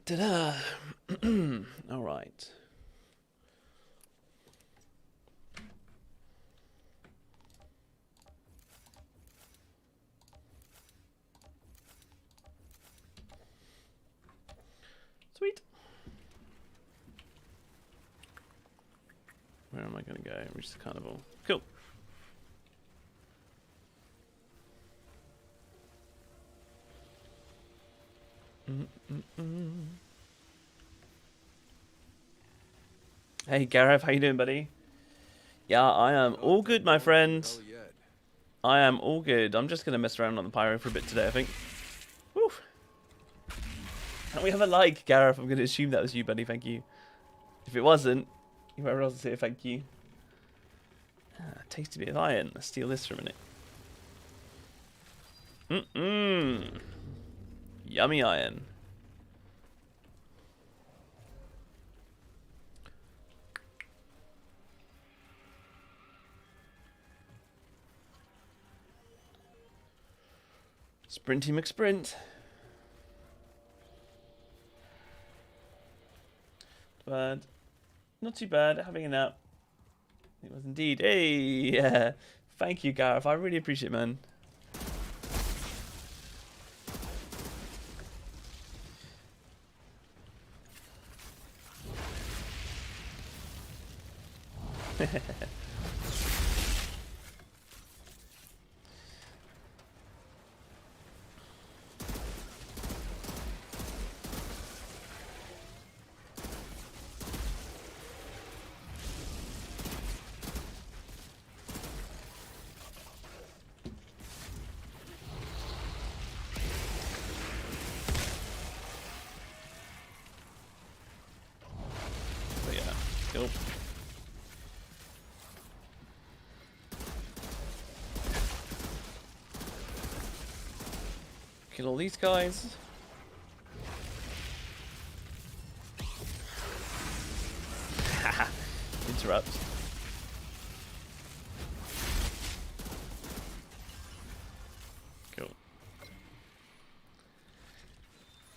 Ta-da! All right. Sweet. Where am I going to go? Reach the carnival. Cool. Hey Gareth, how you doing, buddy? Yeah, I am all good, my friend. I am all good. I'm just gonna mess around on the pyro for a bit today, I think. Woo! And we have a like, Gareth. I'm gonna assume that was you, buddy. Thank you. If it wasn't, whoever else is here, thank you. Tasty bit of iron. Let's steal this for a minute. Yummy iron. Sprinty McSprint. But not too bad. Having a nap. It was indeed. Hey, yeah. Thank you, Gareth. I really appreciate it, man. Cool. Kill all these guys. Interrupt. Cool.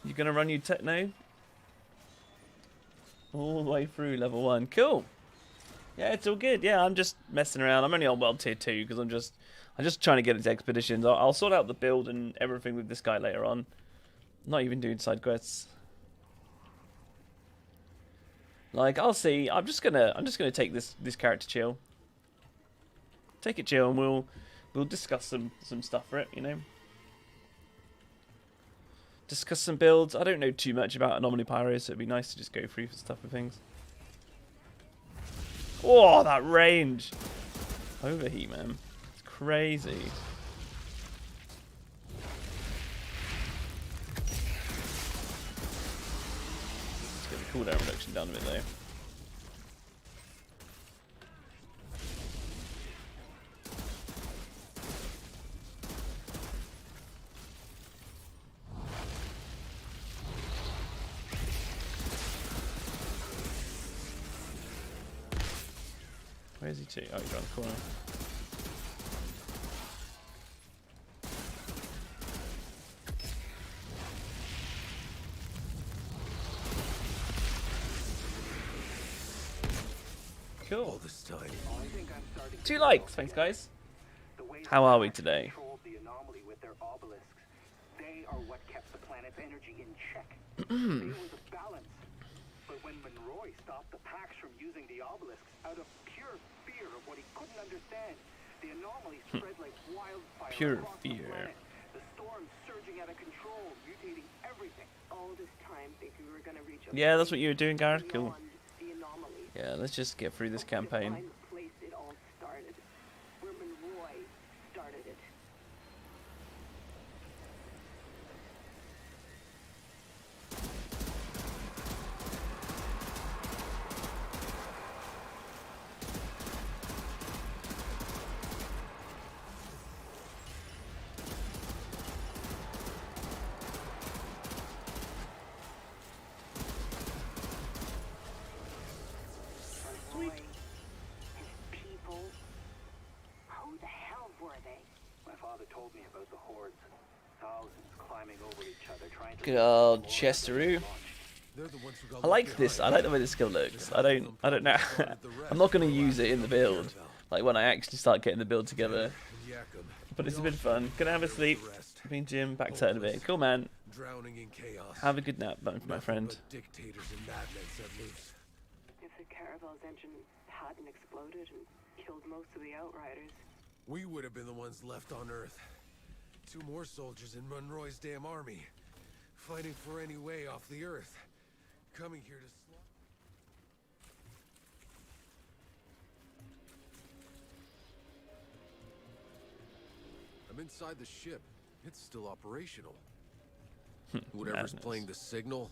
You gonna run your techno? All the way through level 1. Cool. Yeah, it's all good. Yeah, I'm just messing around. I'm only on world tier 2 because I'm just trying to get into expeditions. I'll sort out the build and everything with this guy later on. I'm not even doing side quests. Like, I'll see. I'm just gonna take this character chill. Take it chill, and we'll discuss some stuff for it, you know. Discuss some builds. I don't know too much about Anomaly Pyro, so it'd be nice to just go through stuff with things. Oh, that range! Overheat, man. It's crazy. Let's get the cooldown reduction down a bit, though. Where is he to? Oh, he's around the corner. Cool. 2 likes, thanks guys. How are we today? They are what kept the planet's energy in check. It was a balance. But when Monroy stopped the Pax from using the obelisks out of pure fear of what he couldn't understand, the anomaly spread like wildfire Pure across fear. the planet. The storm surging out of control, mutating everything. All this time thinking we were gonna reach a Yeah, that's what you were doing, Gareth. Cool. the anomaly. Yeah, let's just get through this campaign. Find the place it all started. Where Monroy started it. Told me about the hordes, thousands climbing over each other, trying to Good old Chesteroo. They're the ones who got I like left this. I behind. like the way this skill looks. I don't know. I'm not going to use it in the build, like when I actually start getting the build together. But it's a bit of fun. Gonna have a sleep. Me and Jim back to it in a bit. Cool, man. Drowning in chaos. Have a good nap, my friend. Dictators and madmen set loose. If the caravel's engine hadn't exploded and killed most of the Outriders. We would have been the ones left on Earth. 2 more soldiers in Monroy's damn army, fighting for any way off the Earth, coming here to slaughter. I'm inside the ship. It's still operational. Whatever's Madness. playing the signal,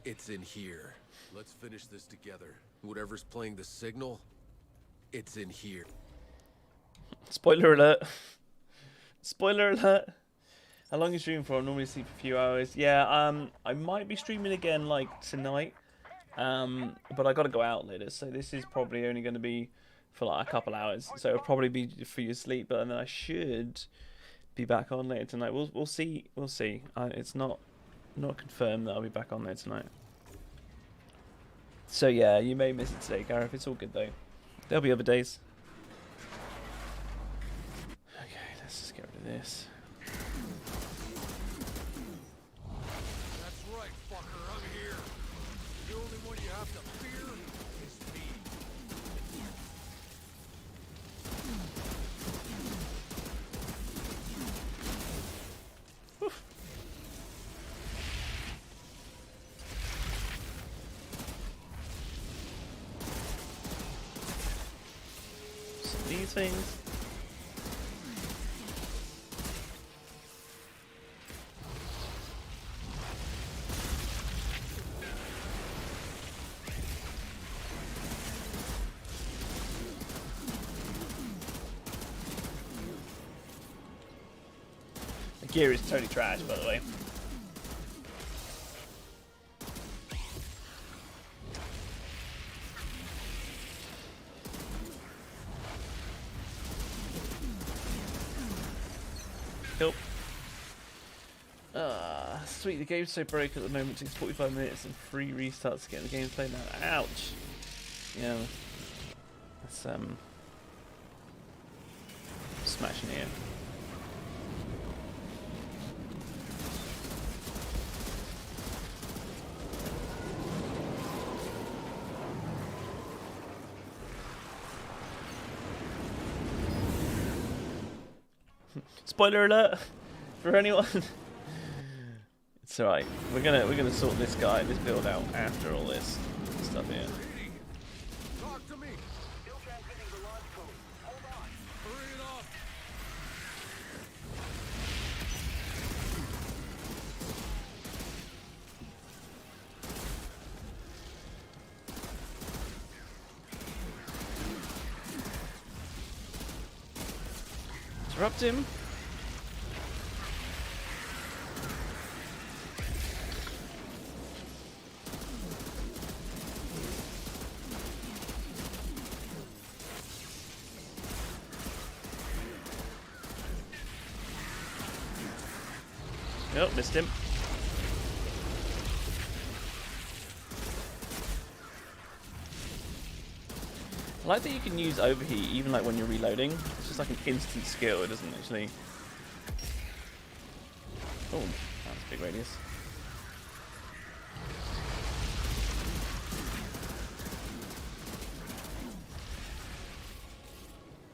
it's in here. Let's finish this together. Whatever's playing the signal, it's in here. Spoiler alert. Spoiler alert. How long are you streaming for? I normally sleep a few hours. Yeah, I might be streaming again like tonight. But I gotta go out later, so this is probably only gonna be for like a couple hours. So it'll probably be for your sleep, but then I should be back on later tonight. We'll see. We'll see. It's not confirmed that I'll be back on there tonight. So yeah, you may miss it today, Gareth. It's all good though. There'll be other days. Okay, let's just get rid of this. That's right, fucker. I'm here. The only one you have to fear is me. So these things. The gear is totally trash, by the way. Cool. Sweet, the game's so broke at the moment, it takes 45 minutes and 3 restarts to get the gameplay now. Ouch! Yeah. That's, smashing here. Spoiler alert for anyone. It's alright. We're gonna sort this build out after all this stuff here. Talk to me. Still transmitting the launch code. Hold on. Hurry it up. Interrupt him. Nope, missed him. I like that you can use overheat even like when you're reloading. It's just like an instant skill, it doesn't actually. Oh, that's a big radius.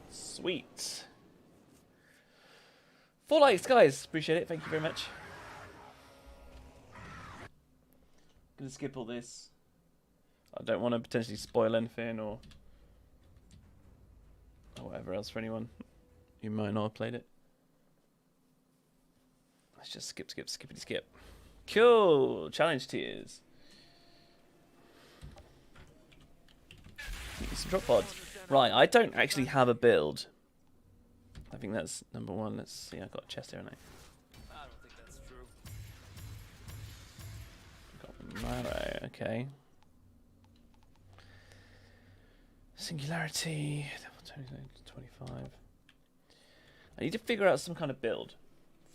Sweet. 4 likes, guys. Appreciate it. Thank you very much. Gonna skip all this. I don't want to potentially spoil anything or whatever else for anyone who might not have played it. Let's just skip. Cool. Challenge tiers. Some drop pods. Right, I don't actually have a build. I think that's number 1. Let's see. I've got a chest here, haven't I? I don't think that's true. Got Myro, okay. Singularity, 25. I need to figure out some kind of build.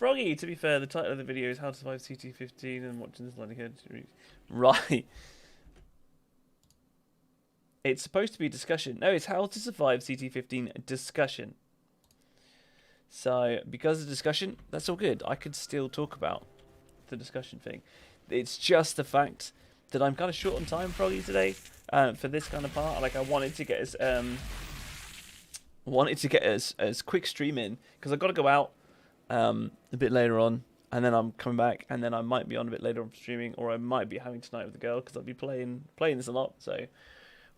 Froggy, to be fair, the title of the video is How to Survive CT15 and watching this likelihood. Right. It's supposed to be a discussion. No, it's How to Survive CT15 discussion. So, because of the discussion, that's all good. I could still talk about the discussion thing. It's just the fact that I'm kind of short on time, Froggy, today for this kind of part. Like, I wanted to get as quick stream in because I've got to go out a bit later on, and then I'm coming back, and then I might be on a bit later on streaming, or I might be having tonight with the girl because I'll be playing this a lot. So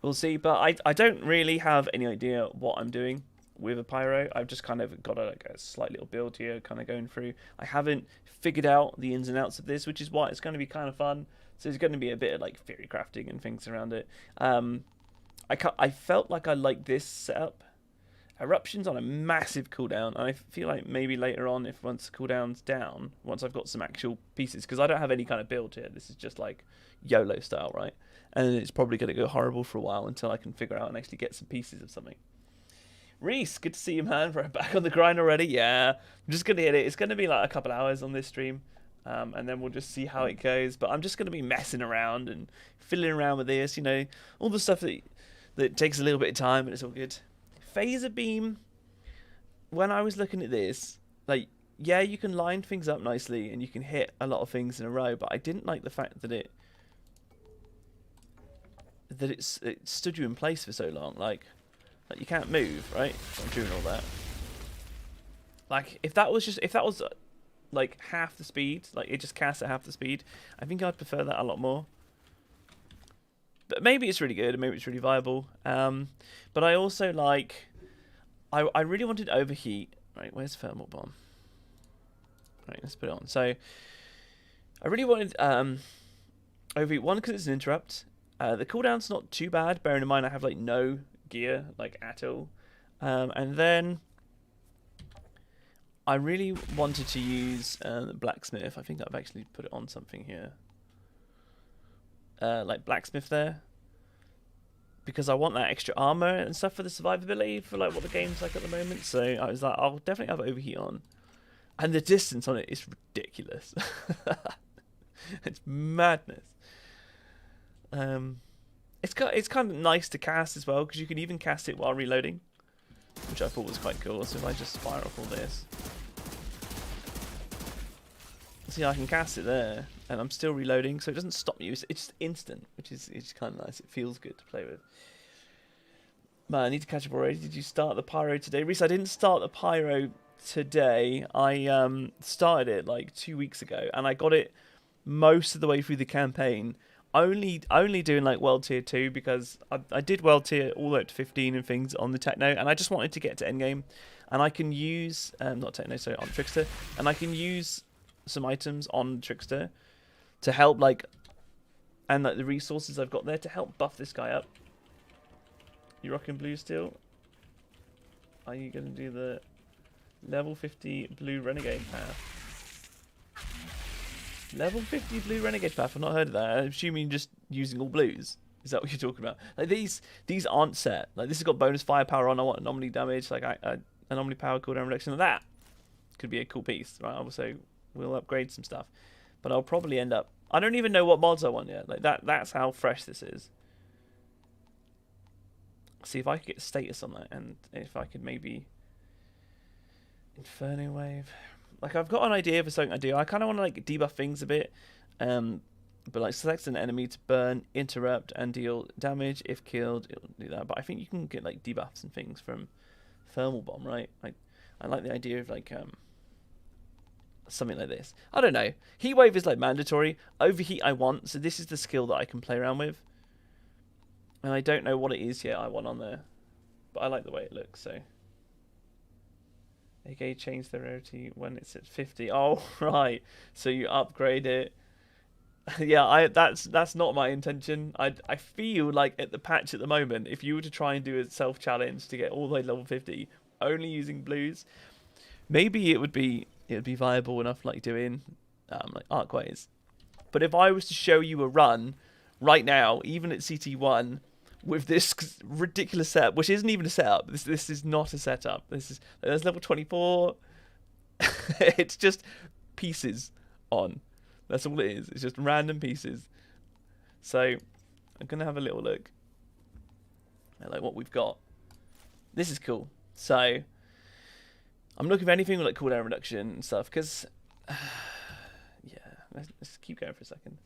we'll see. But I don't really have any idea what I'm doing with a pyro. I've just kind of got a slight little build here, kind of going through. I haven't figured out the ins and outs of this, which is why it's going to be kind of fun. So there's going to be a bit of like theory crafting and things around it. I felt like I like this setup. Eruption's on a massive cooldown, and I feel like maybe later on, if once the cooldown's down, once I've got some actual pieces, because I don't have any kind of build here. This is just like YOLO style, right? And it's probably going to go horrible for a while until I can figure out and actually get some pieces of something. Reese, good to see you, man. We're back on the grind already. Yeah, I'm just going to hit it. It's going to be like a couple hours on this stream, and then we'll just see how it goes. But I'm just going to be messing around and fiddling around with this, you know, all the stuff that takes a little bit of time, and it's all good. Phaser beam, when I was looking at this, like, yeah, you can line things up nicely and you can hit a lot of things in a row, but I didn't like the fact that it stood you in place for so long. Like you can't move, right? I'm doing all that. Like if that was like half the speed, like it just casts at half the speed, I think I'd prefer that a lot more. But maybe it's really good, and maybe it's really viable. But I also like... I really wanted overheat. Right, where's thermal bomb? Right, let's put it on. So, I really wanted overheat. One, because it's an interrupt. The cooldown's not too bad, bearing in mind I have like no gear, like at all. And then... I really wanted to use the blacksmith. I think I've actually put it on something here. Like blacksmith there, because I want that extra armor and stuff for the survivability for like what the game's like at the moment. So I was like, I'll definitely have overheat on, and the distance on it is ridiculous. It's madness. It's kind of nice to cast as well because you can even cast it while reloading, which I thought was quite cool. So if I just fire off all this. See, I can cast it there, and I'm still reloading, so it doesn't stop you. It's just instant, which is kind of nice. It feels good to play with. Man, I need to catch up already. Did you start the pyro today? Reese, I didn't start the pyro today. I started it like 2 weeks ago, and I got it most of the way through the campaign. Only doing like world tier 2 because I did world tier all the way up to 15 and things on the techno, and I just wanted to get to endgame, and I can use not techno, sorry, on trickster, and I can use some items on trickster to help, like, and like the resources I've got there to help buff this guy up. You rocking blue still? Are you gonna do the level 50 blue renegade path? Level 50 blue renegade path? I've not heard of that. I'm assuming you're just using all blues. Is that what you're talking about? Like these aren't set. Like this has got bonus firepower on. I want anomaly damage, like anomaly power cooldown reduction. Of that could be a cool piece, right? Also, we'll upgrade some stuff, but I'll probably end up... I don't even know what mods I want yet. Like that's how fresh this is. See if I could get status on that, and if I could maybe... Inferno Wave. Like I've got an idea for something I do. I kind of want to like debuff things a bit, but like select an enemy to burn, interrupt, and deal damage. If killed, it'll do that. But I think you can get like debuffs and things from thermal bomb, right? Like I like the idea of like something like this. I don't know. Heat wave is like mandatory. Overheat I want, so this is the skill that I can play around with. And I don't know what it is yet I want on there, but I like the way it looks. So, AK change the rarity when it's at 50. Oh right, so you upgrade it. Yeah, that's not my intention. I feel like at the patch at the moment, if you were to try and do a self challenge to get all the way to level 50, only using blues, maybe it would be viable enough, like doing like arcways. But if I was to show you a run right now, even at CT1, with this ridiculous setup, which isn't even a setup. This is not a setup. There's level 24. It's just pieces on. That's all it is. It's just random pieces. So I'm gonna have a little look at like what we've got. This is cool. So I'm looking for anything with like cooldown reduction and stuff because yeah, let's keep going for a second.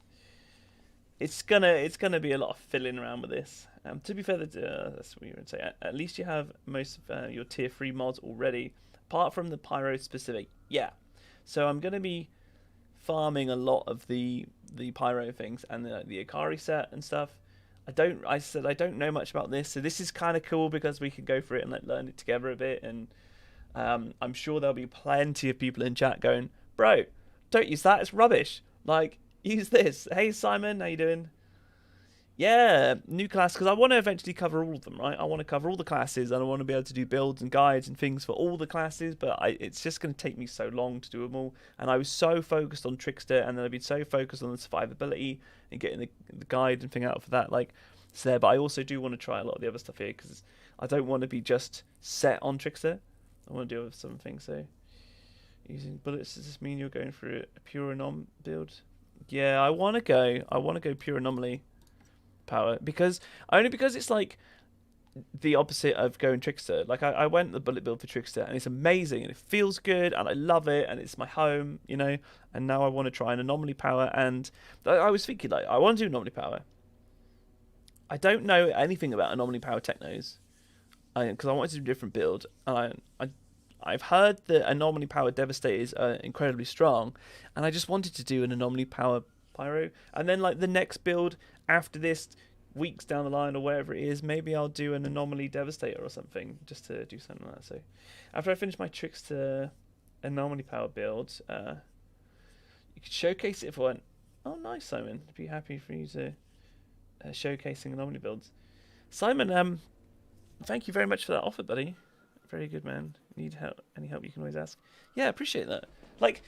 It's gonna be a lot of fiddling around with this. To be fair, that's what you would say. At least you have most of your tier 3 mods already, apart from the pyro specific. Yeah, so I'm gonna be farming a lot of the pyro things and the Akari set and stuff. I don't know much about this, so this is kind of cool because we can go for it and like learn it together a bit. And I'm sure there'll be plenty of people in chat going, "Bro, don't use that. It's rubbish. Like, use this." Hey Simon, how you doing? Yeah, new class, because I want to eventually cover all of them, right? I want to cover all the classes, and I want to be able to do builds and guides and things for all the classes, but it's just going to take me so long to do them all. And I was so focused on Trickster, and then I've been so focused on the survivability and getting the guide and thing out for that, like, it's there. But I also do want to try a lot of the other stuff here, because I don't want to be just set on Trickster. I want to deal with some things, so... Using bullets, does this mean you're going for a pure anom build? Yeah, I want to go pure anomaly power, because it's like the opposite of going Trickster. Like I went the bullet build for Trickster, and it's amazing, and it feels good, and I love it, and it's my home, you know. And now I want to try an anomaly power, and I was thinking like I want to do anomaly power. I don't know anything about anomaly power technos, because I wanted to do a different build, and I've heard that anomaly power devastators are incredibly strong, and I just wanted to do an anomaly power pyro, and then like the next build after this, weeks down the line or wherever it is, maybe I'll do an anomaly devastator or something, just to do something like that. So after I finish my Trickster anomaly power build, you could showcase it if I went, oh nice Simon, I'd be happy for you to showcasing anomaly builds. Simon, thank you very much for that offer, buddy. Very good, man. Need help? Any help you can always ask. Yeah, appreciate that. Like,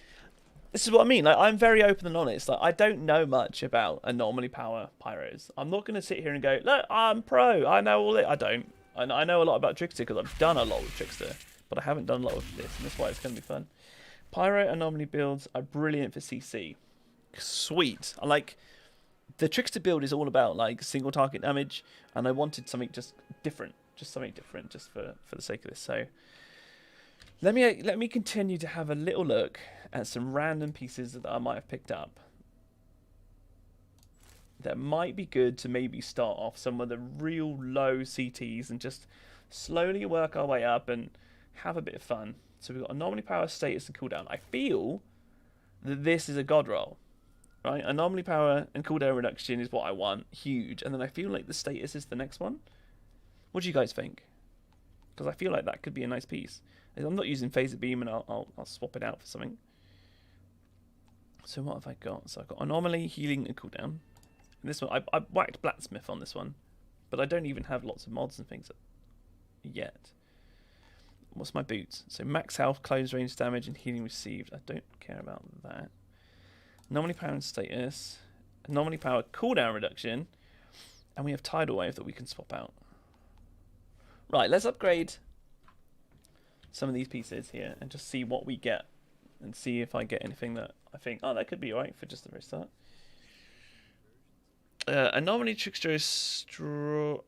this is what I mean. Like, I'm very open and honest. Like, I don't know much about anomaly power pyros. I'm not going to sit here and go, look, I'm pro. I know all it. I don't. I know a lot about Trickster because I've done a lot with Trickster, but I haven't done a lot of this, and that's why it's going to be fun. Pyro anomaly builds are brilliant for CC. Sweet. I like the Trickster build is all about like single target damage, and I wanted something just different. Just something different, just for the sake of this. So let me continue to have a little look at some random pieces that I might have picked up that might be good to maybe start off some of the real low CTs and just slowly work our way up and have a bit of fun. So we've got anomaly power, status, and cooldown. I feel that this is a god roll, right? Anomaly power and cooldown reduction is what I want, huge, and then I feel like the status is the next one. What do you guys think? Because I feel like that could be a nice piece. I'm not using phaser beam, and I'll swap it out for something. So what have I got? So I've got anomaly, healing, and cooldown. And this one, I whacked blacksmith on this one, but I don't even have lots of mods and things yet. What's my boots? So max health, close range damage, and healing received. I don't care about that. Anomaly power and status. Anomaly power cooldown reduction, and we have tidal wave that we can swap out. Right, let's upgrade some of these pieces here and just see what we get and see if I get anything that I think, oh, that could be alright for just the very start. Anomaly Trickster is stronger.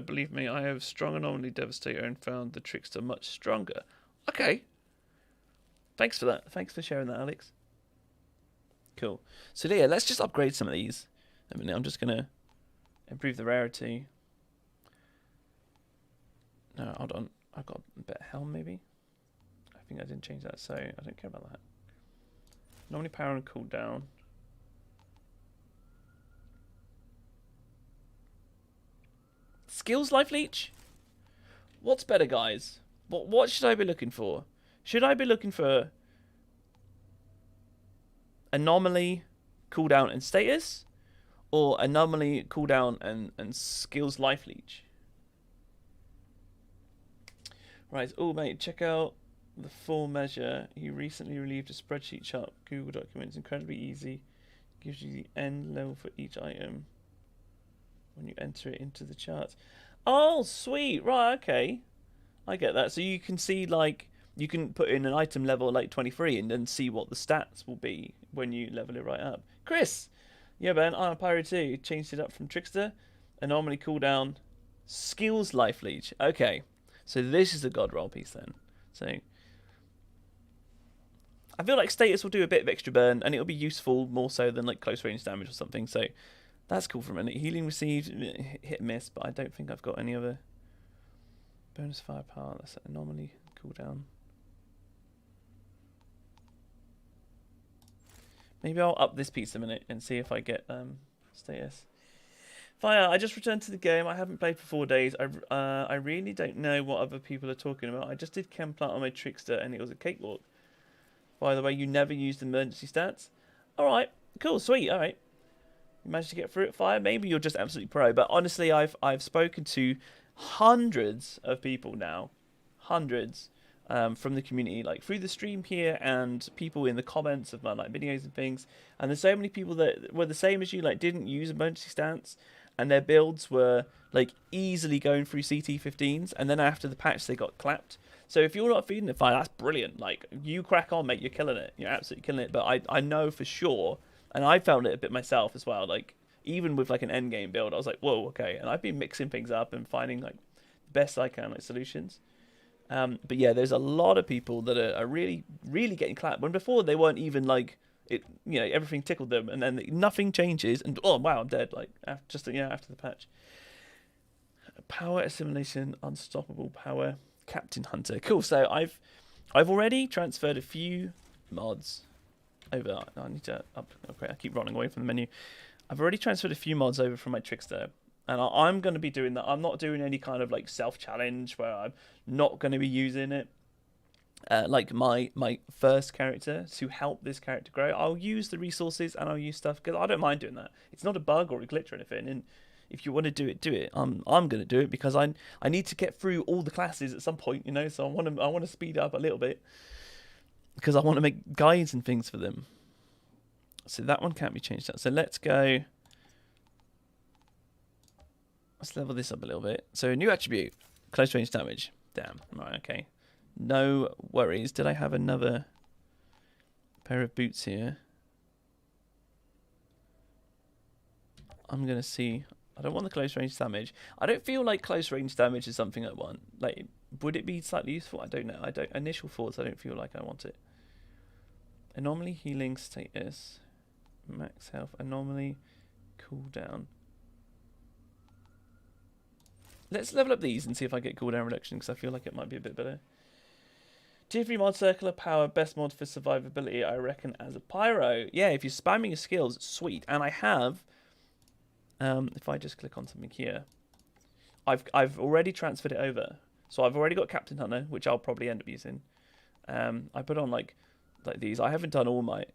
Believe me, I have strong Anomaly Devastator and found the Trickster much stronger. Okay. Thanks for that. Thanks for sharing that, Alex. Cool. So yeah, let's just upgrade some of these. I mean, I'm just going to improve the rarity. No, hold on. I've got a better helm, maybe? I think I didn't change that, so I don't care about that. Normally power and cooldown. Skills life leech? What's better, guys? What should I be looking for? Should I be looking for anomaly, cooldown, and status? Or anomaly, cooldown, and skills life leech? Right, oh mate, check out the full measure. You recently relieved a spreadsheet chart. Google documents, incredibly easy. Gives you the end level for each item when you enter it into the chart. Oh, sweet. Right, okay. I get that. So you can see like you can put in an item level like 23 and then see what the stats will be when you level it right up. Chris, yeah, man, I'm a Pyro too. Changed it up from trickster, anomaly cooldown, skills life leech. Okay, so this is the god roll piece then. So I feel like status will do a bit of extra burn, and it'll be useful more so than like close range damage or something. So that's cool for a minute. Healing received, hit and miss, but I don't think I've got any other bonus firepower. That's an anomaly cooldown. Maybe I'll up this piece a minute and see if I get status. Fire, I just returned to the game. I haven't played for 4 days. I really don't know what other people are talking about. I just did Chem Plant on my trickster and it was a cakewalk. By the way, you never used emergency stats. Alright, cool, sweet, alright. You managed to get through it, Fire. Maybe you're just absolutely pro. But honestly, I've spoken to hundreds of people now. Hundreds. From the community, like through the stream here and people in the comments of my like videos and things, and there's so many people that were the same as you, like didn't use emergency stance and their builds were like easily going through CT15s, and then after the patch they got clapped. So if you're not feeding it fire, that's brilliant. Like you crack on, mate, you're killing it, you're absolutely killing it. But I know for sure, and I found it a bit myself as well, like even with like an endgame build I was like, whoa, okay, and I've been mixing things up and finding like the best I can like solutions. But yeah, there's a lot of people that are really, really getting clapped. When before they weren't even like it, you know, everything tickled them, and then nothing changes, and oh wow, I'm dead. Like after the patch. Power assimilation, unstoppable power, Captain Hunter. Cool. So I've already transferred a few mods over. I need to upgrade. I keep running away from the menu. I've already transferred a few mods over from my trickster. And I'm going to be doing that. I'm not doing any kind of like self-challenge where I'm not going to be using it. Like my first character to help this character grow. I'll use the resources and I'll use stuff because I don't mind doing that. It's not a bug or a glitch or anything. And if you want to do it, do it. I'm going to do it because I need to get through all the classes at some point, you know. So I want to speed up a little bit because I want to make guides and things for them. So that one can't be changed. So let's go. Let's level this up a little bit. So a new attribute, close range damage. Damn. Right, okay. No worries. Did I have another pair of boots here? I'm going to see. I don't want the close range damage. I don't feel like close range damage is something I want. Like, would it be slightly useful? I don't know. Initial thoughts, I don't feel like I want it. Anomaly healing status. Max health. Anomaly cooldown. Let's level up these and see if I get cooldown reduction, because I feel like it might be a bit better. Tier 3 mod, Circle of Power, best mod for survivability, I reckon, as a pyro. Yeah, if you're spamming your skills, sweet. And I have, if I just click on something here, I've already transferred it over. So I've already got Captain Hunter, which I'll probably end up using. I put on like these. I haven't done all my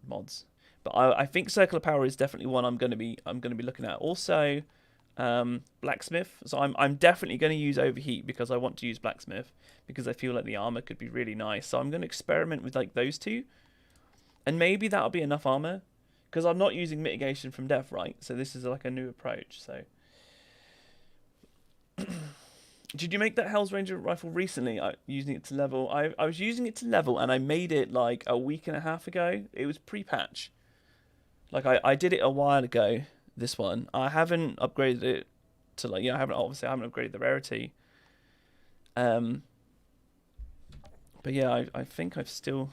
mods, but I think Circle of Power is definitely one I'm gonna be looking at. Also, blacksmith. So I'm definitely going to use overheat because I want to use blacksmith because I feel like the armor could be really nice. So I'm going to experiment with like those two, and maybe that'll be enough armor because I'm not using mitigation from death, right? So this is like a new approach. So did you make that Hell's Ranger rifle recently? Using it to level. I was using it to level, and I made it like a week and a half ago. It was pre-patch. Like I did it a while ago. This one I haven't upgraded it to like, I haven't upgraded the rarity. But yeah, I think I've still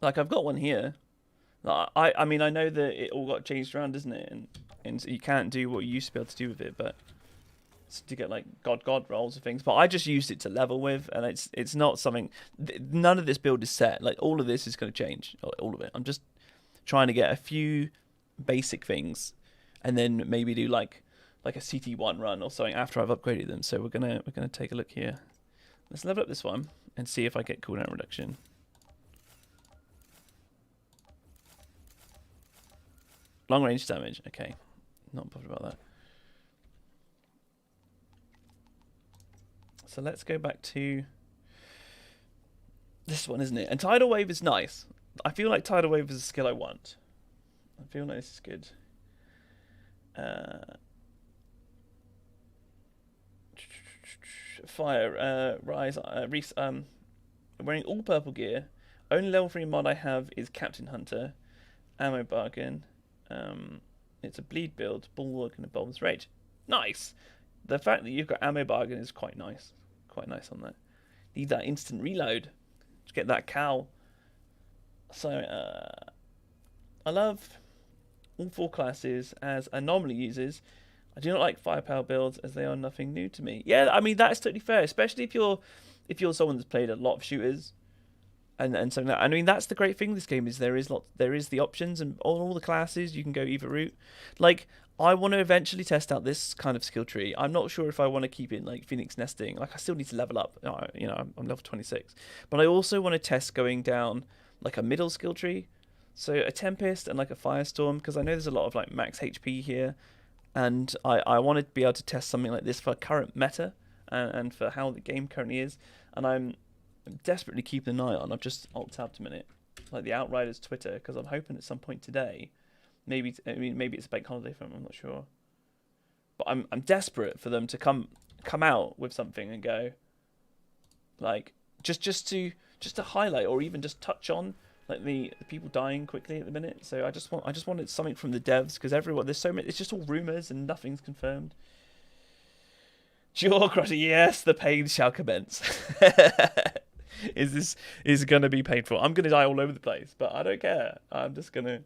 like I've got one here. Like, I mean I know that it all got changed around, isn't it? And so you can't do what you used to be able to do with it, but it's to get like god rolls and things. But I just used it to level with, and it's not something. None of this build is set. Like all of this is going to change. All of it. I'm just trying to get a few basic things, and then maybe do like a CT1 run or something after I've upgraded them. So we're gonna take a look here. Let's level up this one and see if I get cooldown reduction. Long range damage. Okay, not bothered about that. So let's go back to this one, isn't it? And Tidal Wave is nice. I feel like Tidal Wave is a skill I want. I feel like this is good. fire. Rise. Reese. Wearing all purple gear. Only level 3 mod I have is Captain Hunter. Ammo bargain. It's a bleed build. Bulwark and a bomb's rage. Nice. The fact that you've got ammo bargain is quite nice. Quite nice on that. Need that instant reload to get that cow. So I love all 4 classes as anomaly users. I do not like firepower builds as they are nothing new to me. Yeah, I mean that's totally fair, especially if you're someone that's played a lot of shooters. And so I mean that's the great thing with this game is there is the options and all the classes you can go either route. Like I want to eventually test out this kind of skill tree. I'm not sure if I want to keep it like Phoenix nesting. Like I still need to level up. You know, I'm level 26, but I also want to test going down like a middle skill tree. So a Tempest and like a Firestorm because I know there's a lot of like max HP here, and I want to be able to test something like this for current meta and for how the game currently is, and I'm desperately keeping an eye on. I've just alt-tabbed a minute, like the Outriders Twitter, because I'm hoping at some point today, maybe it's a bank holiday for them, I'm not sure, but I'm desperate for them to come out with something and go, like just to highlight or even just touch on like the people dying quickly at the minute. So I just wanted something from the devs because there's so many. It's just all rumors and nothing's confirmed. Jaw crusher, yes, the pain shall commence. Is gonna be painful. I'm gonna die all over the place, but I don't care. I'm just gonna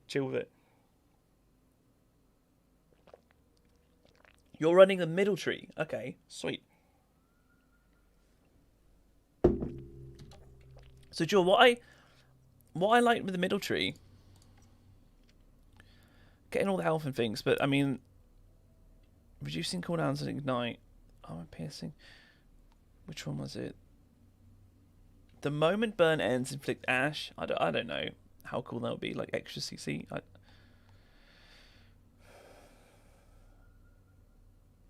chill with it. You're running the middle tree. Okay, sweet. So Joel, what I like with the middle tree, getting all the health and things, but I mean reducing cooldowns and ignite, armor piercing. Which one was it? The moment burn ends, inflict ash. I don't know how cool that would be. Like extra CC.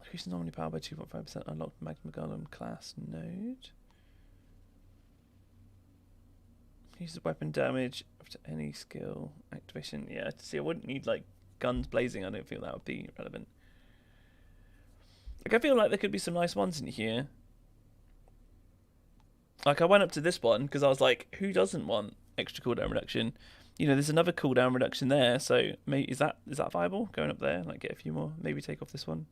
Increase anomaly power by 2.5%. Unlock Magma Golem class node. Uses weapon damage after any skill activation. Yeah, see, I wouldn't need like guns blazing. I don't feel that would be relevant. Like I feel like there could be some nice ones in here. Like I went up to this one because I was like, who doesn't want extra cooldown reduction? You know, there's another cooldown reduction there. So maybe is that viable? Going up there, like get a few more. Maybe take off this one.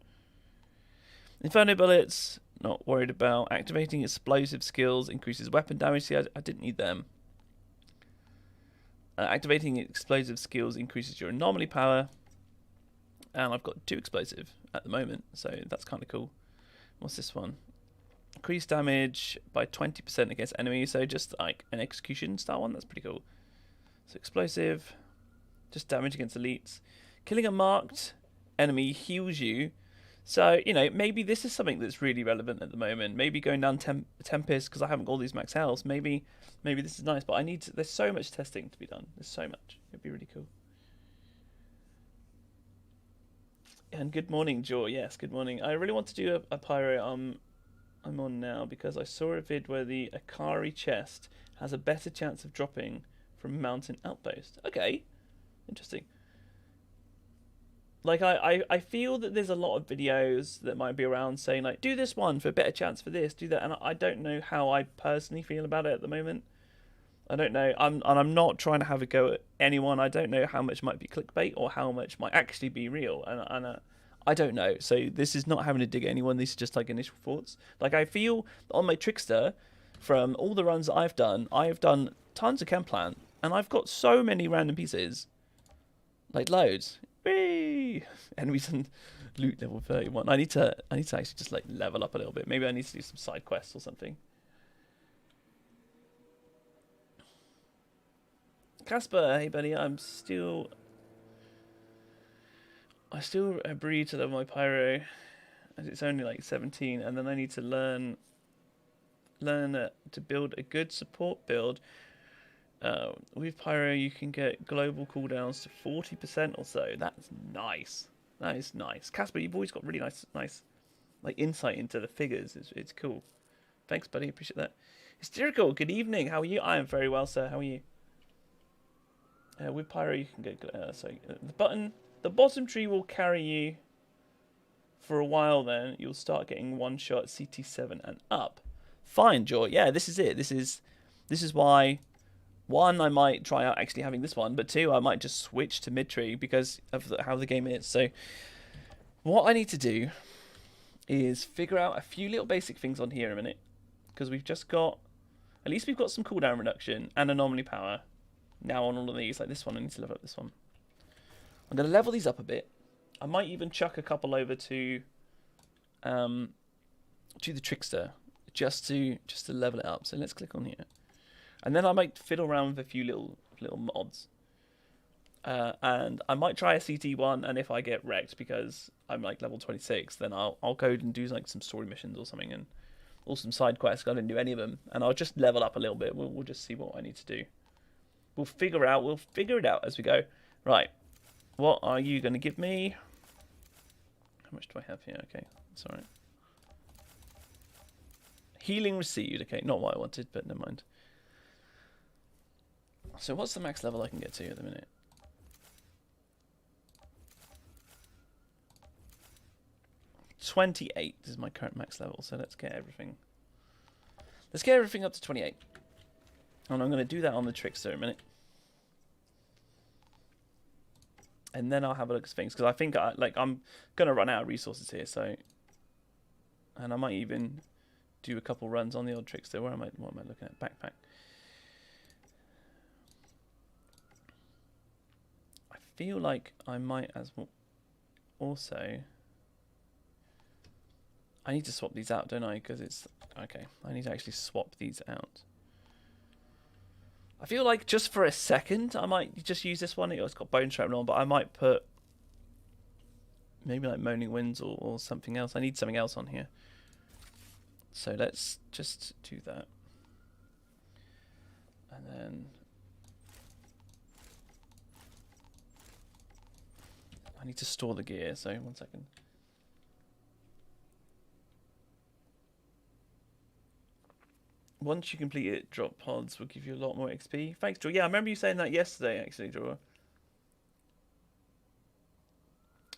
Inferno bullets. Not worried about. Activating explosive skills increases weapon damage. See, I didn't need them. Activating explosive skills increases your anomaly power. And I've got 2 explosive at the moment, so that's kind of cool. What's this one? Increase damage by 20% against enemies, so just like an execution style one. That's pretty cool. So explosive, just damage against elites. Killing a marked enemy heals you. So, you know, maybe this is something that's really relevant at the moment. Maybe going down Tempest because I haven't got all these max health. Maybe this is nice, but I need to, there's so much testing to be done. There's so much. It'd be really cool. And good morning, Joe. Yes, good morning. I really want to do a pyro. I'm on now because I saw a vid where the Akari chest has a better chance of dropping from Mountain Outpost. Okay, interesting. Like I feel that there's a lot of videos that might be around saying like, do this one for a better chance for this, do that, and I don't know how I personally feel about it at the moment. I don't know. I'm not trying to have a go at anyone. I don't know how much might be clickbait or how much might actually be real, and I don't know. So this is not having to dig at anyone. These are just like initial thoughts. Like I feel on my trickster, from all the runs that I've done tons of Chem Plant, and I've got so many random pieces, like loads. Whee! Enemies and loot level 31. I need to actually just like level up a little bit. Maybe I need to do some side quests or something. Casper, hey buddy, I still breed to level my pyro, as it's only like 17, and then I need to learn to build a good support build. With pyro, you can get global cooldowns to 40% or so. That's nice. That is nice. Casper, you've always got really nice like insight into the figures. It's cool. Thanks, buddy. Appreciate that. Hysterical. Good evening. How are you? I am very well, sir. How are you? With pyro, you can get the bottom tree will carry you for a while, then you'll start getting one-shot CT7 and up. Fine, Joy. Yeah, this is it. This is why, one, I might try out actually having this one, but two, I might just switch to mid-tree because of how the game is. So what I need to do is figure out a few little basic things on here in a minute, because we've just got, at least we've got some cooldown reduction and anomaly power now on all of these. Like this one, I need to level up this one. I'm going to level these up a bit. I might even chuck a couple over to the trickster just to level it up. So let's click on here, and then I might fiddle around with a few little mods, and I might try a CT1. And if I get wrecked because I'm like level 26, then I'll go and do like some story missions or something, and or some side quests. I didn't do any of them, and I'll just level up a little bit. We'll just see what I need to do. We'll figure it out as we go. Right, what are you going to give me? How much do I have here? Okay, that's all right. Healing received. Okay, not what I wanted, but never mind. So what's the max level I can get to at the minute? $28 is my current max level, so let's get everything. Let's get everything up to 28. And I'm going to do that on the trickster in a minute. And then I'll have a look at things, because I think I'm going to run out of resources here. So, and I might even do a couple runs on the old trickster. What am I looking at? Backpack. I feel like I might as well also. I need to swap these out, don't I? Because it's okay. I need to actually swap these out. I feel like just for a second, I might just use this one. It's got bone shrapnel on, but I might put maybe like Moaning Winds or something else. I need something else on here. So let's just do that. And then I need to store the gear, so 1 second. Once you complete it, drop pods will give you a lot more XP. Thanks, Drew. Yeah, I remember you saying that yesterday, actually, Drew.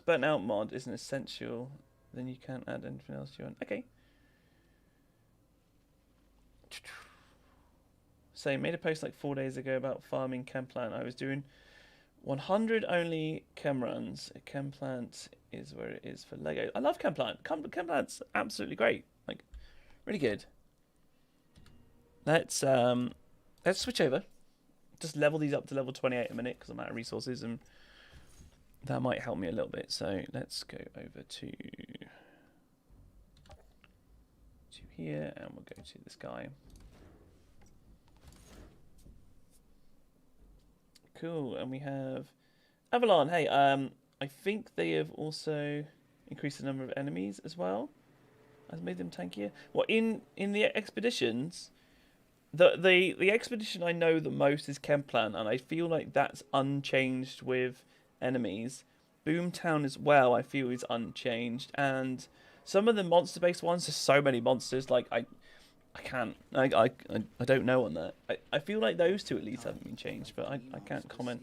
Burnt out mod isn't essential. Then you can't add anything else you want. Okay. So, made a post like 4 days ago about farming Chem Plant. I was doing 100 only chem runs. A Chem Plant is where it is for Lego. I love Chem Plant. Chem Plant's absolutely great. Like, really good. Let's switch over. Just level these up to level 28 a minute because I'm out of resources, and that might help me a little bit. So let's go over to here, and we'll go to this guy. Cool, and we have Avalon. Hey, I think they have also increased the number of enemies as well. Has made them tankier. Well, in the expeditions. The expedition I know the most is Chem Plant, and I feel like that's unchanged with enemies. Boomtown as well, I feel, is unchanged, and some of the monster-based ones, there's so many monsters. Like I don't know on that. I feel like those two at least haven't been changed, but I can't comment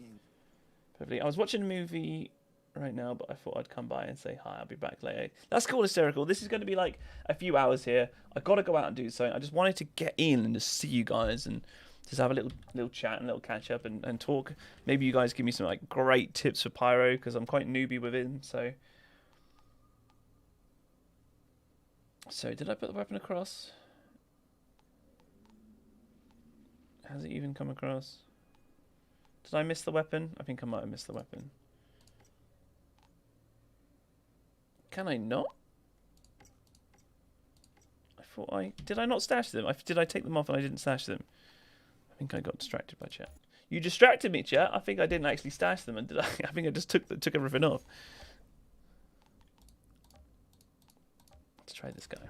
perfectly. I was watching a movie right now, but I thought I'd come by and say hi. I'll be back later. That's cool, hysterical. This is going to be like a few hours here. I've got to go out and do something. I just wanted to get in and just see you guys and just have a little chat and a little catch up and talk. Maybe you guys give me some like great tips for Pyro, because I'm quite newbie with him. So did I put the weapon across? Has it even come across? Did I miss the weapon? I think I might have missed the weapon. Can I not? I thought did I not stash them? Did I take them off and I didn't stash them? I think I got distracted by chat. You distracted me, chat. I think I didn't actually stash them, and did I? I think I just took everything off. Let's try this guy.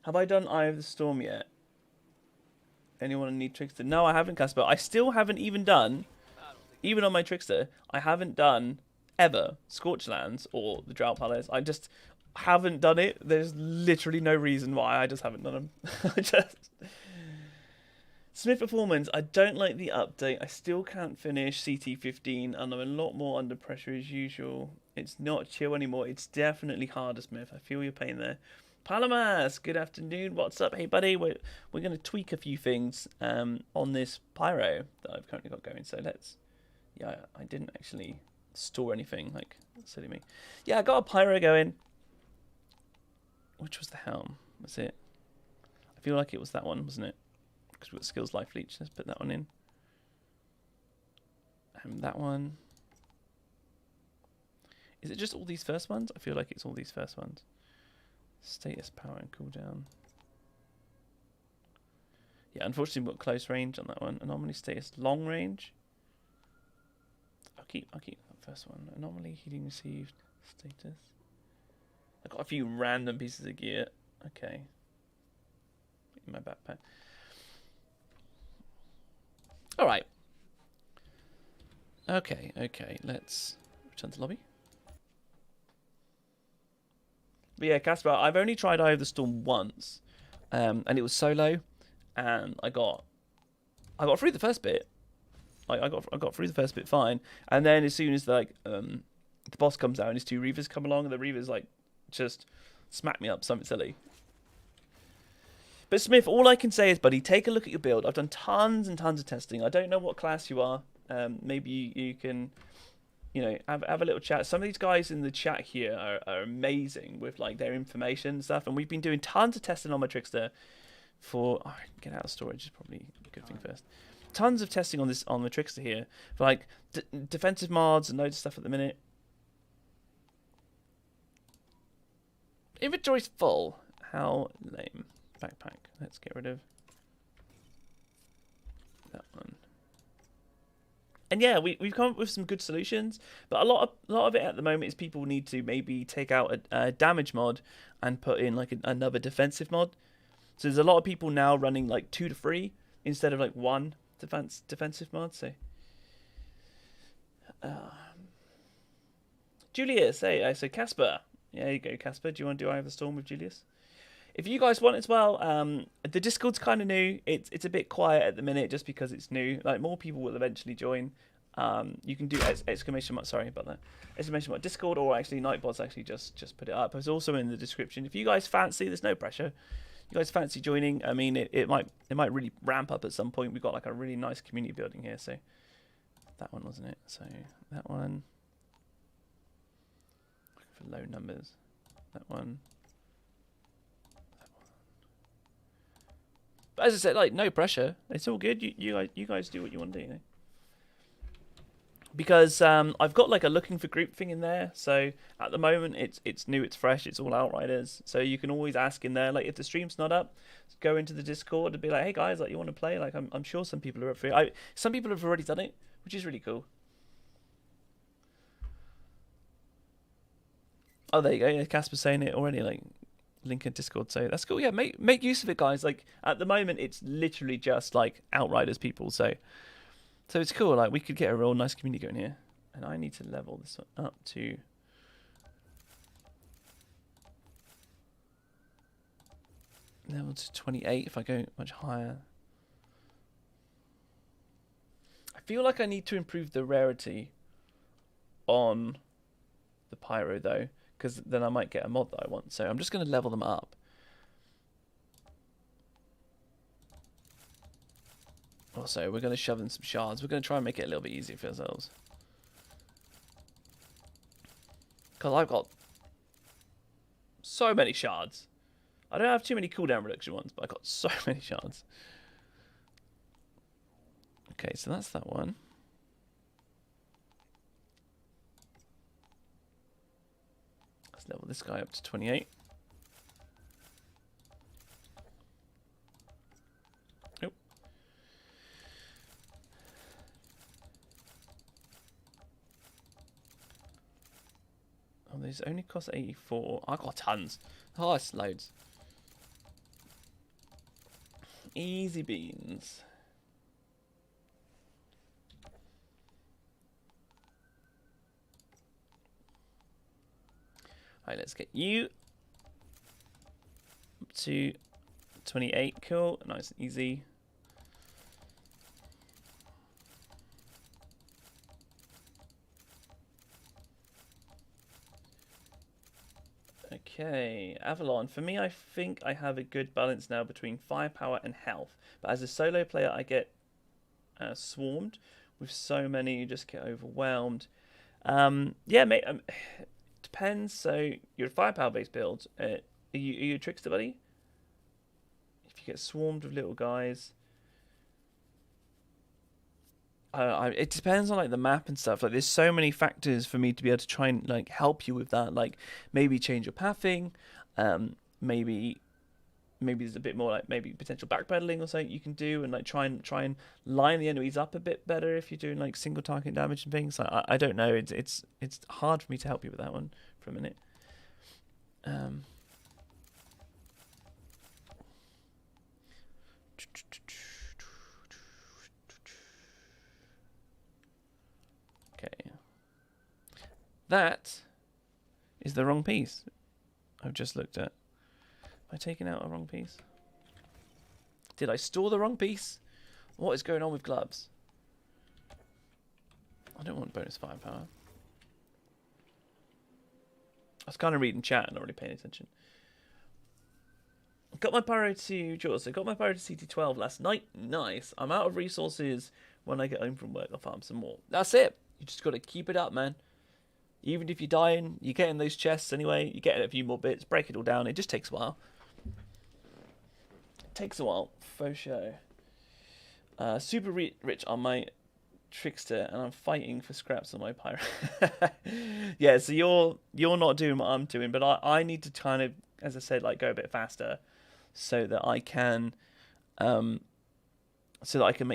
Have I done Eye of the Storm yet? Anyone need Trickster? No, I haven't, Casper. I still haven't even done, even on my Trickster, I haven't done ever Scorchlands or the Drought Palace. I just haven't done it. There's literally no reason why. I just haven't done them. Smith Performance, I don't like the update. I still can't finish CT15 and I'm a lot more under pressure as usual. It's not chill anymore. It's definitely harder, Smith. I feel your pain there. Palamas, good afternoon. What's up? Hey, buddy. We're going to tweak a few things on this pyro that I've currently got going. So let's... Yeah, I didn't actually store anything. Like, silly me. Yeah, I got a pyro going. Which was the helm? Was it? I feel like it was that one, wasn't it? Because we've got skills life leech. Let's put that one in. And that one. Is it just all these first ones? I feel like it's all these first ones. Status, power, and cooldown. Yeah, unfortunately we've got close range on that one. Anomaly status, long range. I'll keep that first one. Anomaly, healing received, status. I've got a few random pieces of gear. Okay. In my backpack. Alright. Okay, let's return to lobby. But yeah, Casper, I've only tried Eye of the Storm once. And it was solo. And I got through the first bit. I got through the first bit fine. And then as soon as the boss comes out and his two Reavers come along, and the Reavers just smack me up something silly. But Smith, all I can say is, buddy, take a look at your build. I've done tons and tons of testing. I don't know what class you are. Maybe you can, have a little chat. Some of these guys in the chat here are amazing with their information and stuff. And we've been doing tons of testing on my trickster for get out of storage is probably a good thing first. Tons of testing on the trickster here for defensive mods and loads of stuff at the minute. Inventory's full. How lame. Backpack. Let's get rid of that one. And yeah, we've come up with some good solutions, but a lot of it at the moment is people need to maybe take out a damage mod and put in another defensive mod. So there's a lot of people now running 2 to 3 instead of 1 defensive mod. So Julius, hey, so Casper. Yeah, you go, Casper. Do you want to do Eye of the Storm with Julius? If you guys want as well, the Discord's kind of new. It's a bit quiet at the minute just because it's new. More people will eventually join. You can do exclamation mark. Sorry about that. Exclamation mark Discord, or actually Nightbot's actually just put it up. It's also in the description. If you guys fancy, there's no pressure. You guys fancy joining? I mean, it might really ramp up at some point. We've got a really nice community building here. So that one wasn't it. So that one. Looking for low numbers. That one. But as I said, no pressure. It's all good. You guys do what you want to do, Because I've got a looking for group thing in there. So at the moment it's new, it's fresh, it's all Outriders. So you can always ask in there. If the stream's not up, go into the Discord and be hey guys, you want to play? I'm sure some people are up for it. Some people have already done it, which is really cool. Oh, there you go. Yeah, Casper's saying it already. Link in Discord, so that's cool. Yeah, make use of it, guys. At the moment it's literally just Outriders people, so it's cool. We could get a real nice community going here. And I need to level this one up to level to 28 if I go much higher. I feel like I need to improve the rarity on the pyro though, because then I might get a mod that I want. So I'm just going to level them up. Also, we're going to shove in some shards. We're going to try and make it a little bit easier for ourselves. Because I've got so many shards. I don't have too many cooldown reduction ones, but I've got so many shards. Okay, so that's that one. Let's level this guy up to 28. Oh. Oh, these only cost 84. I got tons. Oh, it's loads. Easy beans. Alright, let's get you up to 28. Cool, nice and easy. Okay, Avalon. For me, I think I have a good balance now between firepower and health. But as a solo player, I get swarmed with so many, you just get overwhelmed. Yeah, mate. Depends. So you're a firepower-based build. Are you a trickster, buddy? If you get swarmed with little guys. It depends on like the map and stuff. Like, there's so many factors for me to be able to try and like help you with that. Like, maybe change your pathing, maybe there's a bit more like maybe potential backpedaling or something you can do, and like try and line the enemies up a bit better if you're doing like single target damage and things. Like, I don't know. It's hard for me to help you with that one for a minute. Okay. That is the wrong piece I've just looked at. Have I taken out a wrong piece? Did I store the wrong piece? What is going on with gloves? I don't want bonus firepower. I was kind of reading chat and not really paying attention. Got my pyro to Jaws. I got my pyro to CT12 last night. Nice. I'm out of resources when I get home from work. I'll farm some more. That's it. You just got to keep it up, man. Even if you're dying, you're getting those chests anyway. You're getting a few more bits. Break it all down. It just takes a while. It takes a while. Faux show. Super rich on my trickster, and I'm fighting for scraps on my pyro. Yeah, so you're not doing what I'm doing, but I need to kind of, as I said, like go a bit faster, so that I can, make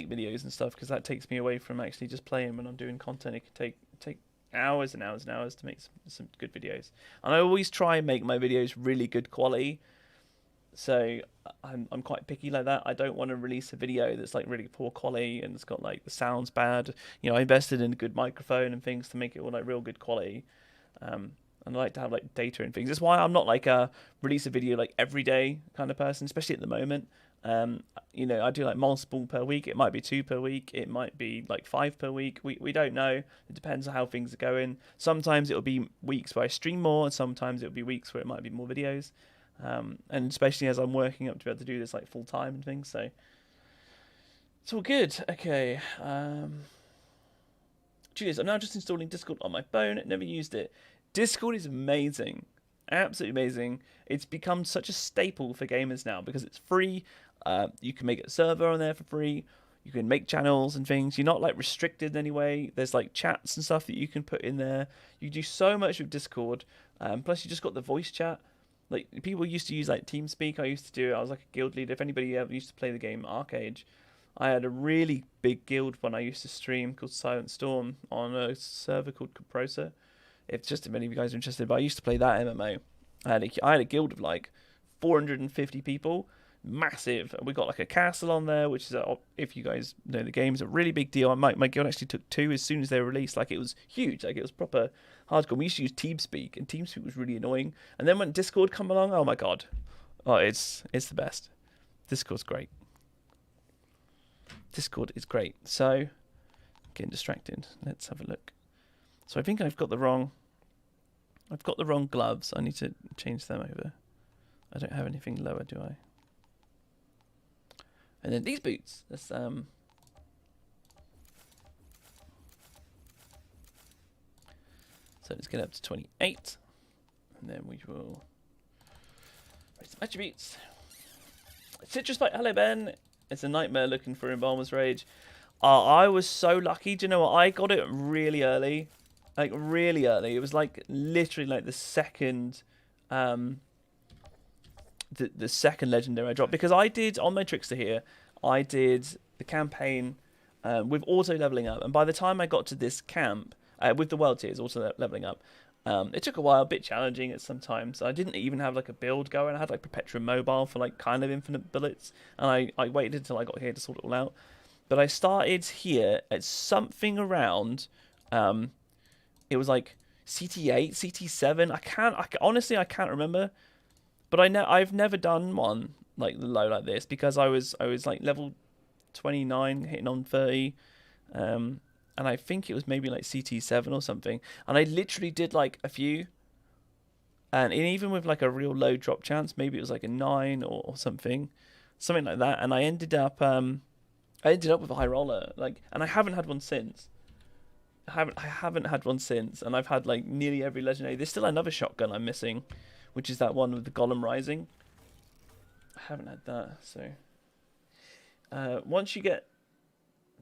videos and stuff, because that takes me away from actually just playing when I'm doing content. It can take hours and hours and hours to make some good videos, and I always try and make my videos really good quality. So I'm quite picky like that. I don't want to release a video that's like really poor quality and it's got like the sounds bad. You know, I invested in a good microphone and things to make it all like real good quality. And I like to have like data and things. That's why I'm not like a release a video like every day kind of person, especially at the moment. You know, I do like multiple per week. It might be 2 per week. It might be like 5 per week. We don't know. It depends on how things are going. Sometimes it'll be weeks where I stream more, and sometimes it'll be weeks where it might be more videos. And especially as I'm working up to be able to do this like full time and things, so it's all good. Okay. Julius, I'm now just installing Discord on my phone. Never used it. Discord is amazing, absolutely amazing. It's become such a staple for gamers now because it's free. You can make a server on there for free. You can make channels and things. You're not like restricted in any way. There's like chats and stuff that you can put in there. You do so much with Discord. Plus, you just got the voice chat. Like, people used to use like TeamSpeak. I used to do it. I was like a guild leader. If anybody ever used to play the game Arcade, I had a really big guild when I used to stream called Silent Storm on a server called Compressor. It's just if any of you guys are interested, but I used to play that MMO. I had a guild of like 450 people, massive. We got like a castle on there, which is if you guys know the game, is a really big deal. My guild actually took 2 as soon as they were released. Like, it was huge. Like, it was proper hardcore. We used to use TeamSpeak, and TeamSpeak was really annoying. And then when Discord come along, oh my god, it's the best. Discord's great. Discord is great. So, getting distracted. Let's have a look. So I think I've got the wrong gloves. I need to change them over. I don't have anything lower, do I? And then these boots. Let's So let's get up to 28, and then we will write some attributes. Citrus Fight. Hello, Ben. It's a nightmare looking for Embalmer's Rage. I was so lucky. Do you know what? I got it really early. Like, really early. It was like literally like the second the second legendary I dropped, because I did on my trickster here, I did the campaign with auto leveling up, and by the time I got to this camp with the world tiers auto leveling up, it took a while, a bit challenging at some times. I didn't even have like a build going. I had like Perpetuum Mobile for like kind of infinite bullets, and I waited until I got here to sort it all out. But I started here at something around it was like CT8, CT7. Honestly I can't remember. But I've never done one like low like this, because I was like level 29 hitting on 30, and I think it was maybe like CT7 or something, and I literally did like a few, and even with like a real low drop chance, maybe it was like a 9 or something like that, and I ended up with a high roller, like, and I haven't had one since. I haven't had one since, and I've had like nearly every legendary. There's still another shotgun I'm missing, which is that one with the golem rising. I haven't had that, so once you get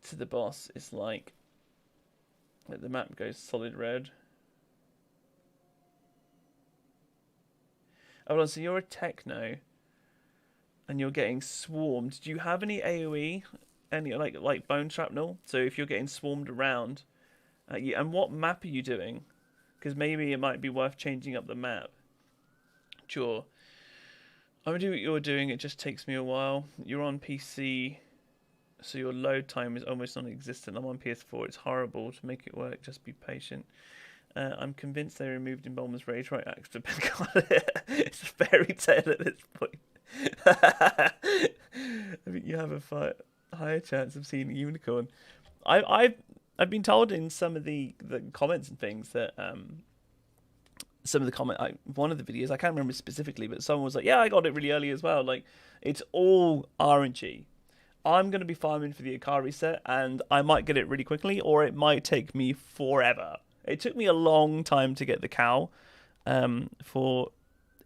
to the boss, it's like the map goes solid red. Hold on, so you're a techno, and you're getting swarmed. Do you have any AOE, any like bone shrapnel? So if you're getting swarmed around, and what map are you doing? Because maybe it might be worth changing up the map. Sure. I'm gonna do what you're doing. It just takes me a while. You're on PC, so your load time is almost non-existent. I'm on PS4. It's horrible to make it work. Just be patient. I'm convinced they removed Embalmer's Rage right axe to It's a fairy tale at this point. I think you have a higher chance of seeing a unicorn. I've been told in some of the comments and things that some of the one of the videos, I can't remember specifically, but someone was like, yeah, I got it really early as well. Like, it's all RNG. I'm going to be farming for the Akari set, and I might get it really quickly, or it might take me forever. It took me a long time to get the cow for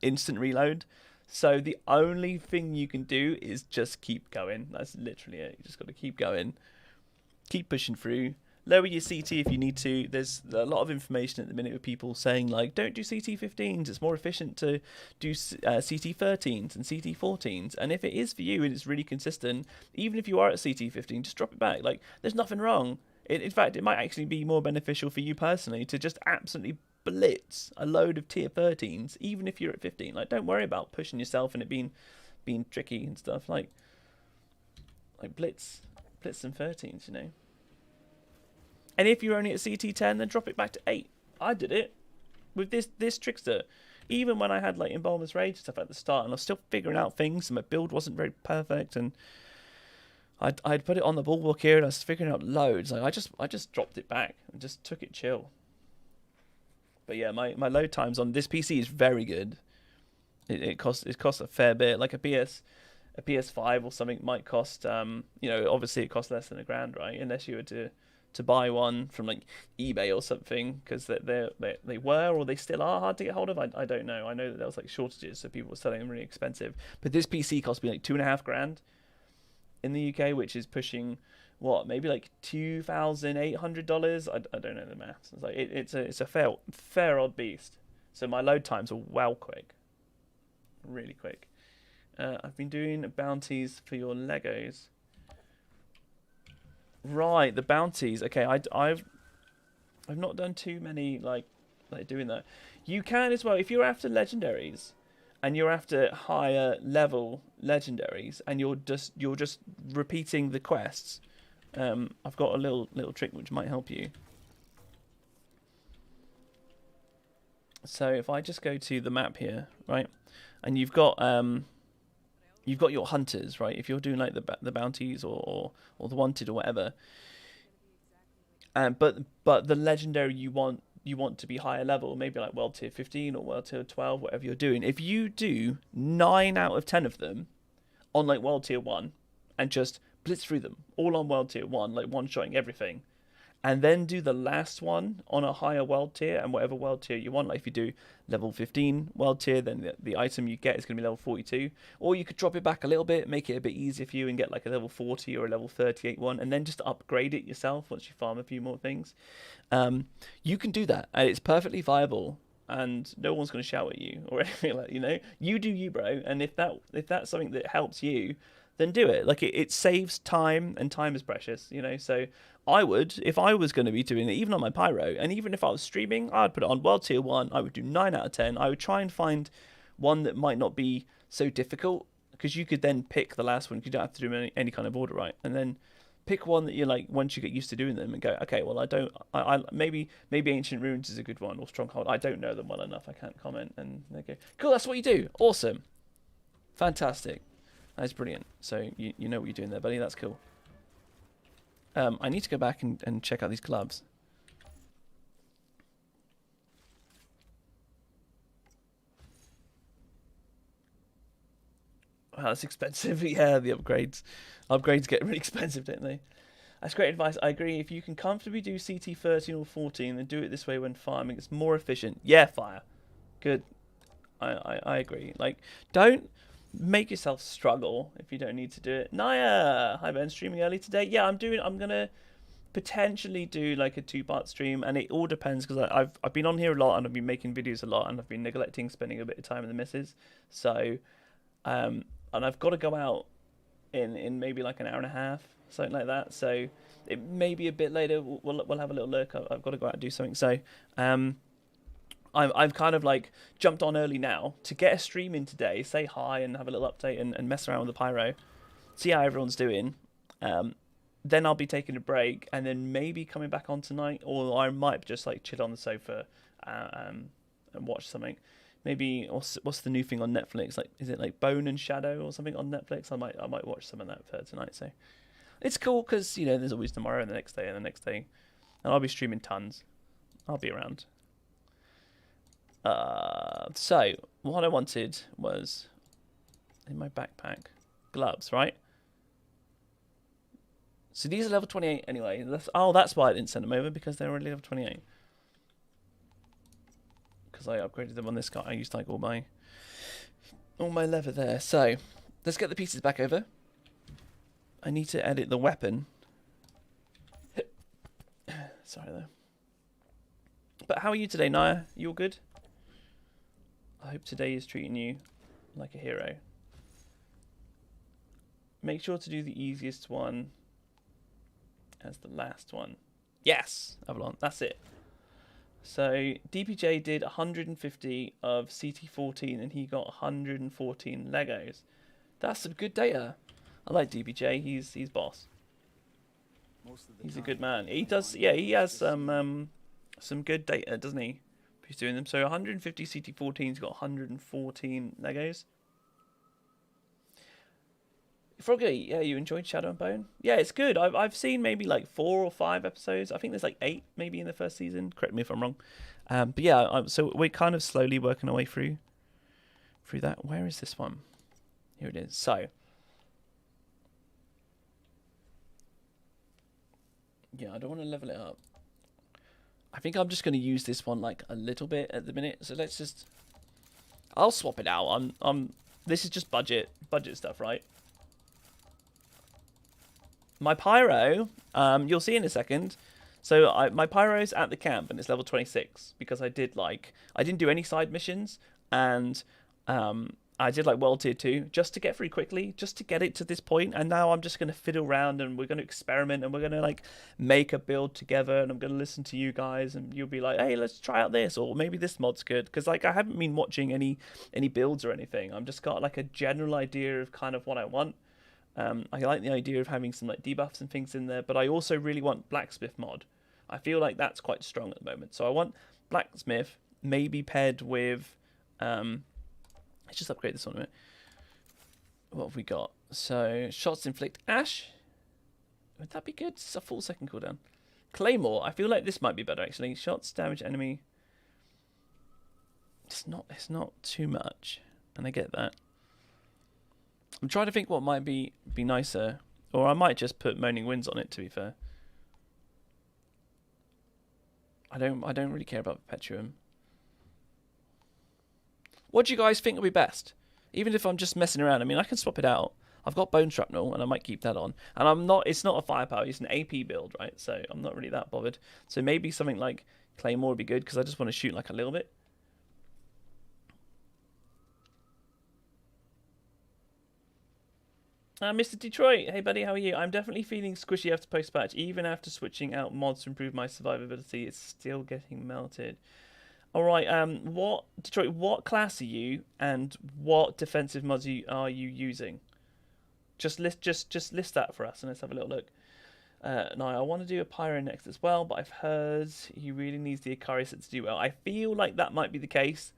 instant reload. So the only thing you can do is just keep going. That's literally it. You just got to keep going. Keep pushing through. Lower your CT if you need to. There's a lot of information at the minute with people saying, like, don't do CT 15s. It's more efficient to do CT 13s and CT 14s. And if it is for you and it's really consistent, even if you are at CT 15, just drop it back. Like, there's nothing wrong. In fact, it might actually be more beneficial for you personally to just absolutely blitz a load of tier 13s, even if you're at 15. Like, don't worry about pushing yourself and it being tricky and stuff. Like blitz some 13s, you know. And if you're only at CT 10, then drop it back to 8. I did it with this trickster. Even when I had like Embalmer's Rage stuff at the start, and I was still figuring out things, and my build wasn't very perfect, and I'd put it on the bulwark here, and I was figuring out loads. Like I just dropped it back and just took it chill. But yeah, my load times on this PC is very good. It costs a fair bit. Like a PS5 or something might cost obviously it costs less than $1,000, right? Unless you were to buy one from like eBay or something, because they were, or they still are, hard to get hold of. I don't know. I know that there was like shortages, so people were selling them really expensive. But this PC cost me like $2,500 in the UK, which is pushing what, maybe like $2,800. I don't know the maths. It's like it's a fair odd beast. So my load times are well quick, really quick. I've been doing bounties for your Legos. Right, the bounties. Okay, I've not done too many like doing that. You can as well if you're after legendaries, and you're after higher level legendaries, and you're just repeating the quests. I've got a little trick which might help you. So if I just go to the map here, right, and you've got your hunters, right? If you're doing like the bounties or the wanted or whatever, but the legendary you want to be higher level, maybe like world tier 15 or world tier 12, whatever you're doing. If you do 9 out of 10 of them on like world tier 1 and just blitz through them all on world tier 1, like one-shotting everything, and then do the last one on a higher world tier and whatever world tier you want. Like if you do level 15 world tier, then the item you get is going to be level 42. Or you could drop it back a little bit, make it a bit easier for you, and get like a level 40 or a level 38 one, and then just upgrade it yourself once you farm a few more things. You can do that, and it's perfectly viable, and no one's going to shout at you or anything like that, you know. You do you, bro, and if that's something that helps you, then do it. Like it saves time, and time is precious, you know. So I would, if I was going to be doing it, even on my Pyro, and even if I was streaming, I'd put it on world tier 1. I would do 9 out of 10. I would try and find one that might not be so difficult, because you could then pick the last one, because you don't have to do any kind of order, right? And then pick one that you like once you get used to doing them, and go, okay, well, maybe Ancient Ruins is a good one, or Stronghold. I don't know them well enough. I can't comment. And they go, cool, that's what you do. Awesome. Fantastic. That's brilliant. So you know what you're doing there, buddy. That's cool. I need to go back and check out these gloves. Wow, that's expensive. Yeah, the upgrades. Upgrades get really expensive, don't they? That's great advice. I agree. If you can comfortably do CT 13 or 14, then do it this way when farming. It's more efficient. Yeah, fire. Good. I agree. Like, don't make yourself struggle if you don't need to do it. Naya, hi Ben, streaming early today. Yeah, I'm gonna potentially do like a 2-part stream, and it all depends because I've been on here a lot and I've been making videos a lot and I've been neglecting spending a bit of time with the missus. So, and I've got to go out in maybe like an hour and a half, something like that. So it may be a bit later. We'll have a little look. I've got to go out and do something. So, I've kind of like jumped on early now to get a stream in today, say hi and have a little update and mess around with the pyro, see how everyone's doing. Then I'll be taking a break and then maybe coming back on tonight, or I might just like chill on the sofa and watch something. Maybe what's the new thing on Netflix? Like, is it like Bone and Shadow or something on Netflix? I might watch some of that for tonight. So it's cool because there's always tomorrow and the next day and the next day, and I'll be streaming tons. I'll be around. So what I wanted was in my backpack gloves, right? So these are level 28 anyway. That's why I didn't send them over, because they're already level 28. Because I upgraded them on this guy. I used like all my leather there. So let's get the pieces back over. I need to edit the weapon. Sorry though. But how are you today, Naya? You all good? I hope today is treating you like a hero. Make sure to do the easiest one as the last one. Yes, Avalon, that's it. So DPJ did 150 of CT14 and he got 114 Legos. That's some good data. I like DPJ. He's boss. He's a good man. He does. Yeah, he has some good data, doesn't he? He's doing them. So 150 CT14's got 114 Legos. Froggy, yeah, you enjoyed Shadow and Bone? Yeah, it's good. I've seen maybe like 4 or 5 episodes. I think there's like 8 maybe in the first season. Correct me if I'm wrong. But yeah, so we're kind of slowly working our way through that. Where is this one? Here it is. So yeah, I don't want to level it up. I think I'm just going to use this one like a little bit at the minute. So let's just, I'll swap it out. This is just budget stuff, right? My pyro, you'll see in a second. So my pyro's at the camp and it's level 26 because I didn't do any side missions, and I did like World Tier 2 just to get through quickly, just to get it to this point. And now I'm just going to fiddle around and we're going to experiment and we're going to like make a build together, and I'm going to listen to you guys and you'll be like, hey, let's try out this, or maybe this mod's good. Because like I haven't been watching any builds or anything. I'm just got like a general idea of kind of what I want. I like the idea of having some like debuffs and things in there, but I also really want blacksmith mod. I feel like that's quite strong at the moment. So I want blacksmith maybe paired with let's just upgrade this one a minute. What have we got? So shots inflict ash. Would that be good? It's a full second cooldown. Claymore. I feel like this might be better actually. Shots damage enemy. It's not too much, and I get that. I'm trying to think what might be nicer, or I might just put Moaning Winds on it. To be fair, I don't really care about Perpetuum. What do you guys think will be best? Even if I'm just messing around, I mean, I can swap it out. I've got Bone Shrapnel, and I might keep that on. And it's not a firepower, it's an AP build, right? So I'm not really that bothered. So maybe something like Claymore would be good, because I just want to shoot like a little bit. Mr. Detroit, hey buddy, how are you? I'm definitely feeling squishy after post-patch. Even after switching out mods to improve my survivability, it's still getting melted. Alright, Detroit, what class are you, and what defensive mods are you using? Just list that for us, and let's have a little look. Now, I want to do a Pyro next as well, but I've heard he really needs the Ikari set to do well. I feel like that might be the case.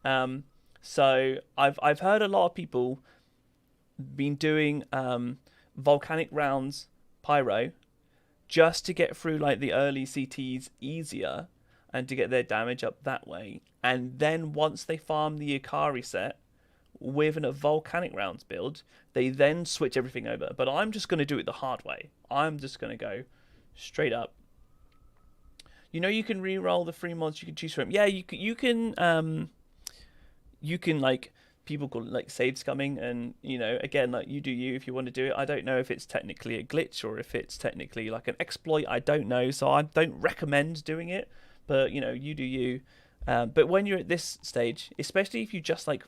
So I've heard a lot of people been doing volcanic rounds Pyro just to get through like the early CTs easier and to get their damage up that way. And then once they farm the Ikari set, with a volcanic rounds build, they then switch everything over. But I'm just going to do it the hard way. I'm just going to go straight up. You know, you can re-roll the 3 mods you can choose from. Yeah, you can like, people call it like save scumming, and you know, again, like, you do you if you want to do it. I don't know if it's technically a glitch or if it's technically like an exploit. I don't know, so I don't recommend doing it. But you know, you do you. But when you're at this stage, especially if you just like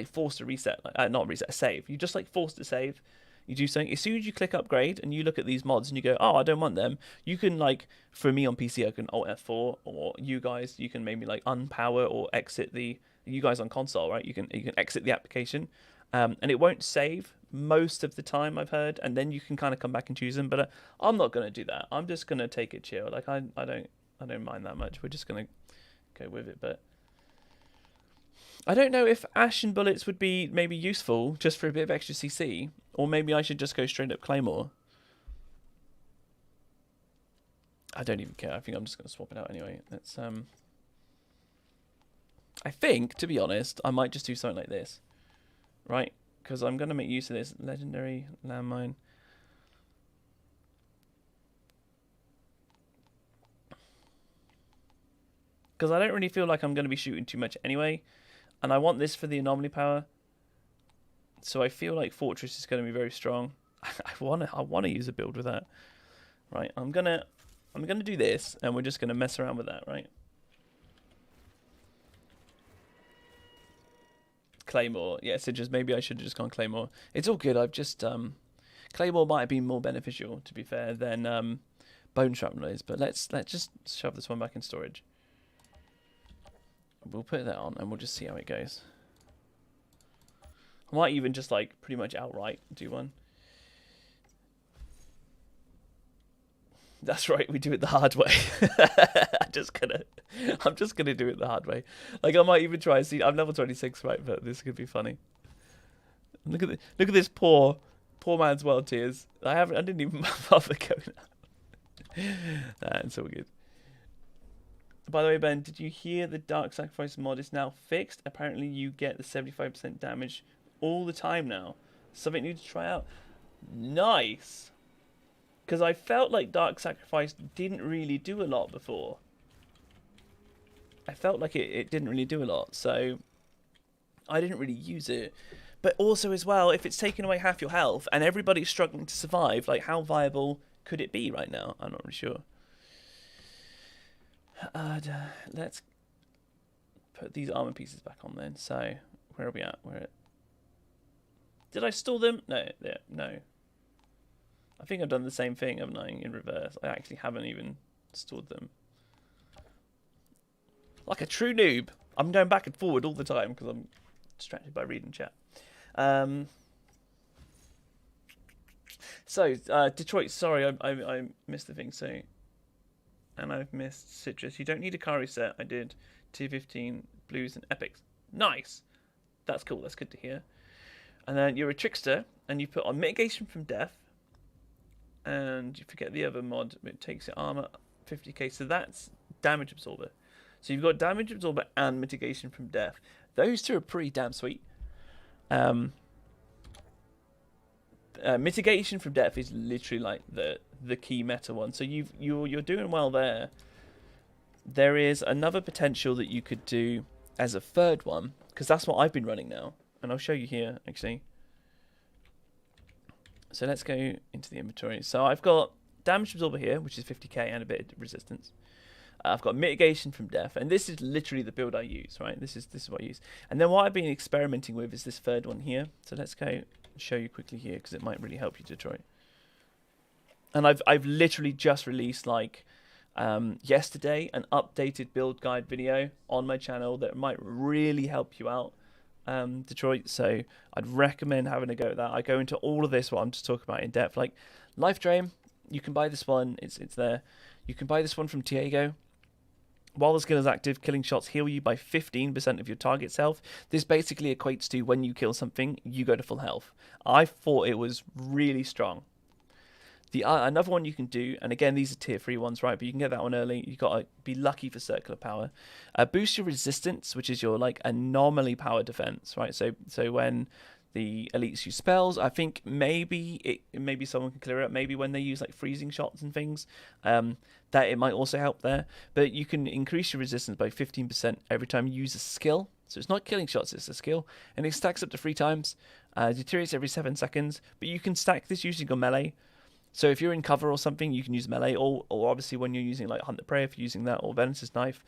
force a reset, like, not reset, a save. You just like force to save. You do something. As soon as you click upgrade and you look at these mods and you go, oh, I don't want them. You can, like, for me on PC, I can Alt F4, or you guys, you can maybe like unpower or exit the. You guys on console, right? You can exit the application, and it won't save most of the time, I've heard, and then you can kind of come back and choose them. But I'm not gonna do that. I'm just gonna take it chill. Like I don't mind that much. We're just gonna go with it, but. I don't know if Ashen Bullets would be maybe useful just for a bit of extra CC, or maybe I should just go straight up Claymore. I don't even care. I think I'm just going to swap it out anyway. That's I think, to be honest, I might just do something like this, right? Because I'm going to make use of this legendary landmine. Because I don't really feel like I'm going to be shooting too much anyway. And I want this for the anomaly power. So I feel like Fortress is going to be very strong. I want to use a build with that. Right, I'm gonna do this, and we're just gonna mess around with that, right? Claymore, yeah. So just maybe I should have just gone Claymore. It's all good. I've just Claymore might have been more beneficial, to be fair, than Bone Shrapnel is. But let's just shove this one back in storage. We'll put that on and we'll just see how it goes. I might even just like pretty much outright do one. That's right, we do it the hard way. I'm just gonna do it the hard way. Like I might even try and see. I'm level 26, right? But this could be funny. Look at this poor man's world tears. I didn't even bother going out. Nah, it's all good. By the way, Ben, did you hear the Dark Sacrifice mod is now fixed? Apparently you get the 75% damage all the time now. Something new to try out. Nice! Because I felt like Dark Sacrifice didn't really do a lot before. I felt like it didn't really do a lot, so I didn't really use it. But also as well, if it's taking away half your health and everybody's struggling to survive, like how viable could it be right now? I'm not really sure. Let's put these armor pieces back on then. So, where are we at? Did I store them? No, there, no. I think I've done the same thing, haven't I, in reverse. I actually haven't even stored them. Like a true noob. I'm going back and forward all the time because I'm distracted by reading chat. So, Detroit, sorry, I missed the thing, so... And I've missed Citrus. You don't need a Kari set. I did 215 blues and epics. Nice. That's cool. That's good to hear. And then you're a trickster, and you put on mitigation from death. And you forget the other mod. It takes your armor 50k. So that's damage absorber. So you've got damage absorber and mitigation from death. Those two are pretty damn sweet. Mitigation from death is literally like the key meta one. So you're doing well there. There is another potential that you could do as a third one, because that's what I've been running now, and I'll show you here actually. So let's go into the inventory. So I've got damage absorber here, which is 50k and a bit of resistance. I've got mitigation from death, and this is literally the build I use, right? This is what I use. And then what I've been experimenting with is this third one here. So let's go and show you quickly here, because it might really help you, Detroit. And I've literally just released like yesterday an updated build guide video on my channel that might really help you out, Detroit. So I'd recommend having a go at that. I go into all of this, what I'm just talking about in depth. Like Life Drain, you can buy this one. It's there. You can buy this one from Tiago. While the skill is active, killing shots heal you by 15% of your target's health. This basically equates to when you kill something, you go to full health. I thought it was really strong. The another one you can do, and again these are tier 3 ones, right? But you can get that one early. You got to be lucky for Circle of Power. Boost your resistance, which is your like anomaly power defense, right? So when the elites use spells, I think maybe someone can clear it up. Maybe when they use like freezing shots and things, that it might also help there. But you can increase your resistance by 15% every time you use a skill. So it's not killing shots, it's a skill, and it stacks up to 3 times. Deteriorates every 7 seconds, but you can stack this using your melee. So if you're in cover or something, you can use melee, or obviously when you're using like Hunt the Prey, if you're using that, or Venice's Knife,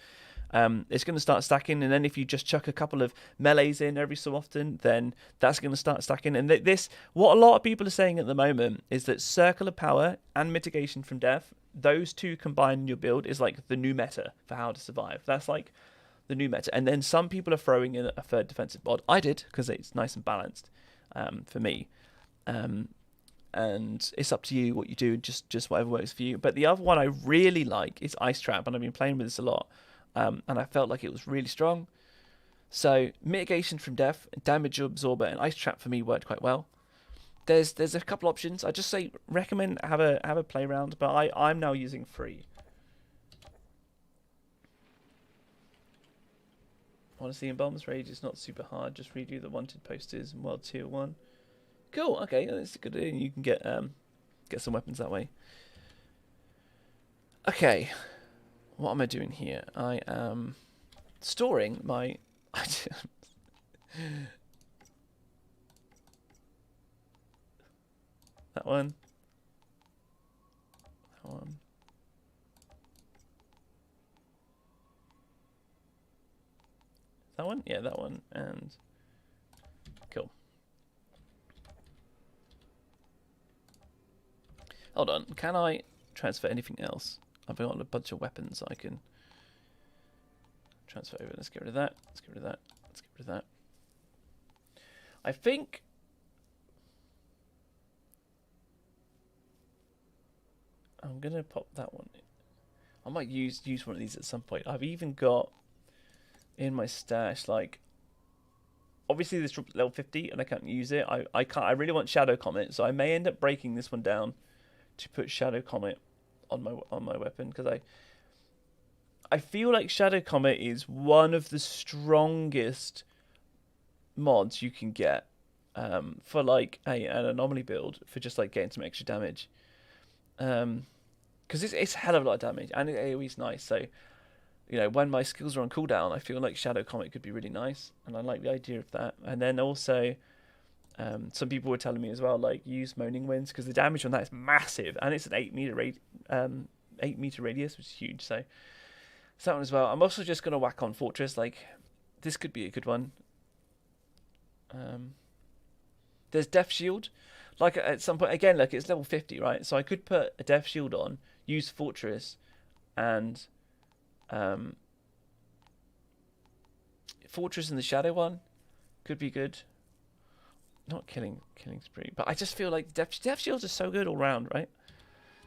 it's going to start stacking. And then if you just chuck a couple of melees in every so often, then that's going to start stacking. And what a lot of people are saying at the moment is that Circle of Power and Mitigation from Death, those two combined in your build is like the new meta for how to survive. That's like the new meta. And then some people are throwing in a third defensive mod. I did, because it's nice and balanced for me. And it's up to you what you do, just whatever works for you. But the other one I really like is Ice Trap, and I've been playing with this a lot, and I felt like it was really strong. So Mitigation from Death, Damage Absorber, and Ice Trap for me worked quite well. There's a couple options. I just say recommend have a play around, but I'm now using 3. Honestly, in Bombs Rage, it's not super hard. Just redo the wanted posters in World Tier 1. Cool. Okay, that's a good idea. You can get some weapons that way. Okay, what am I doing here? I am storing my items. That one. That one. That one? Yeah, that one. And cool. Hold on, can I transfer anything else? I've got a bunch of weapons I can transfer over. Let's get rid of that. Let's get rid of that. Let's get rid of that. I think I'm gonna pop that one in. I might use one of these at some point. I've even got in my stash, like, obviously this level 50 and I can't use it. I really want Shadow Comet, so I may end up breaking this one down to put Shadow Comet on my weapon, because I feel like Shadow Comet is one of the strongest mods you can get for like an anomaly build, for just like getting some extra damage, because it's a hell of a lot of damage, and AoE's nice. So you know, when my skills are on cooldown, I feel like Shadow Comet could be really nice, and I like the idea of that. And then also some people were telling me as well, like, use Moaning Winds, because the damage on that is massive, and it's an 8-meter radius, which is huge. So that one as well. I'm also just gonna whack on Fortress. Like, this could be a good one. There's Death Shield. Like at some point, again, like it's level 50, right? So I could put a Death Shield on, use Fortress, and Fortress and the Shadow one could be good. Not killing spree, but I just feel like Death Shields are so good all round, right?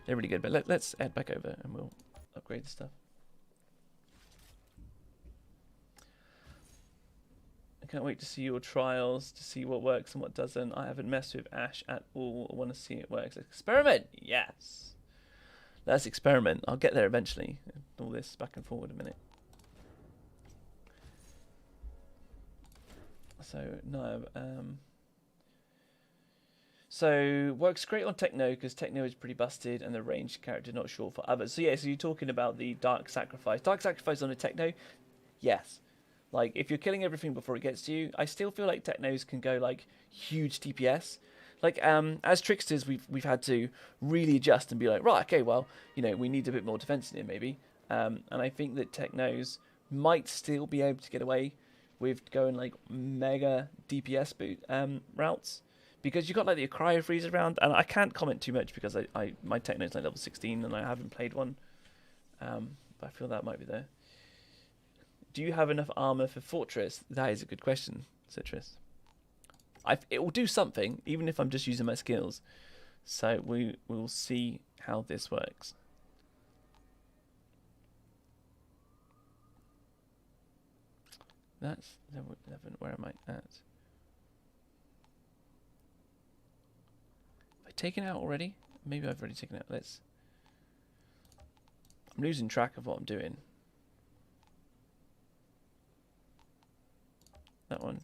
They're really good. But let's head back over and we'll upgrade the stuff. I can't wait to see your trials, to see what works and what doesn't. I haven't messed with Ash at all. I want to see it works. Experiment, yes. Let's experiment. I'll get there eventually. All this back and forward a minute. So no, so works great on Techno, because Techno is pretty busted and the ranged character not sure for others. So yeah, so you're talking about the Dark Sacrifice. Dark Sacrifice on a Techno, yes. Like, if you're killing everything before it gets to you, I still feel like Technos can go like huge DPS. Like, as tricksters, we've had to really adjust and be like, right, okay, well, you know, we need a bit more defense in here maybe. And I think that Technos might still be able to get away with going like mega DPS boot routes, because you got like the cryo freeze around, and I can't comment too much because my Techno's like level 16 and I haven't played one. But I feel that might be there. Do you have enough armor for Fortress? That is a good question, Citrus. It will do something, even if I'm just using my skills. So we'll see how this works. That's level 11. Where am I at? Have I taken it out already? Maybe I've already taken it. Let's... I'm losing track of what I'm doing. That one.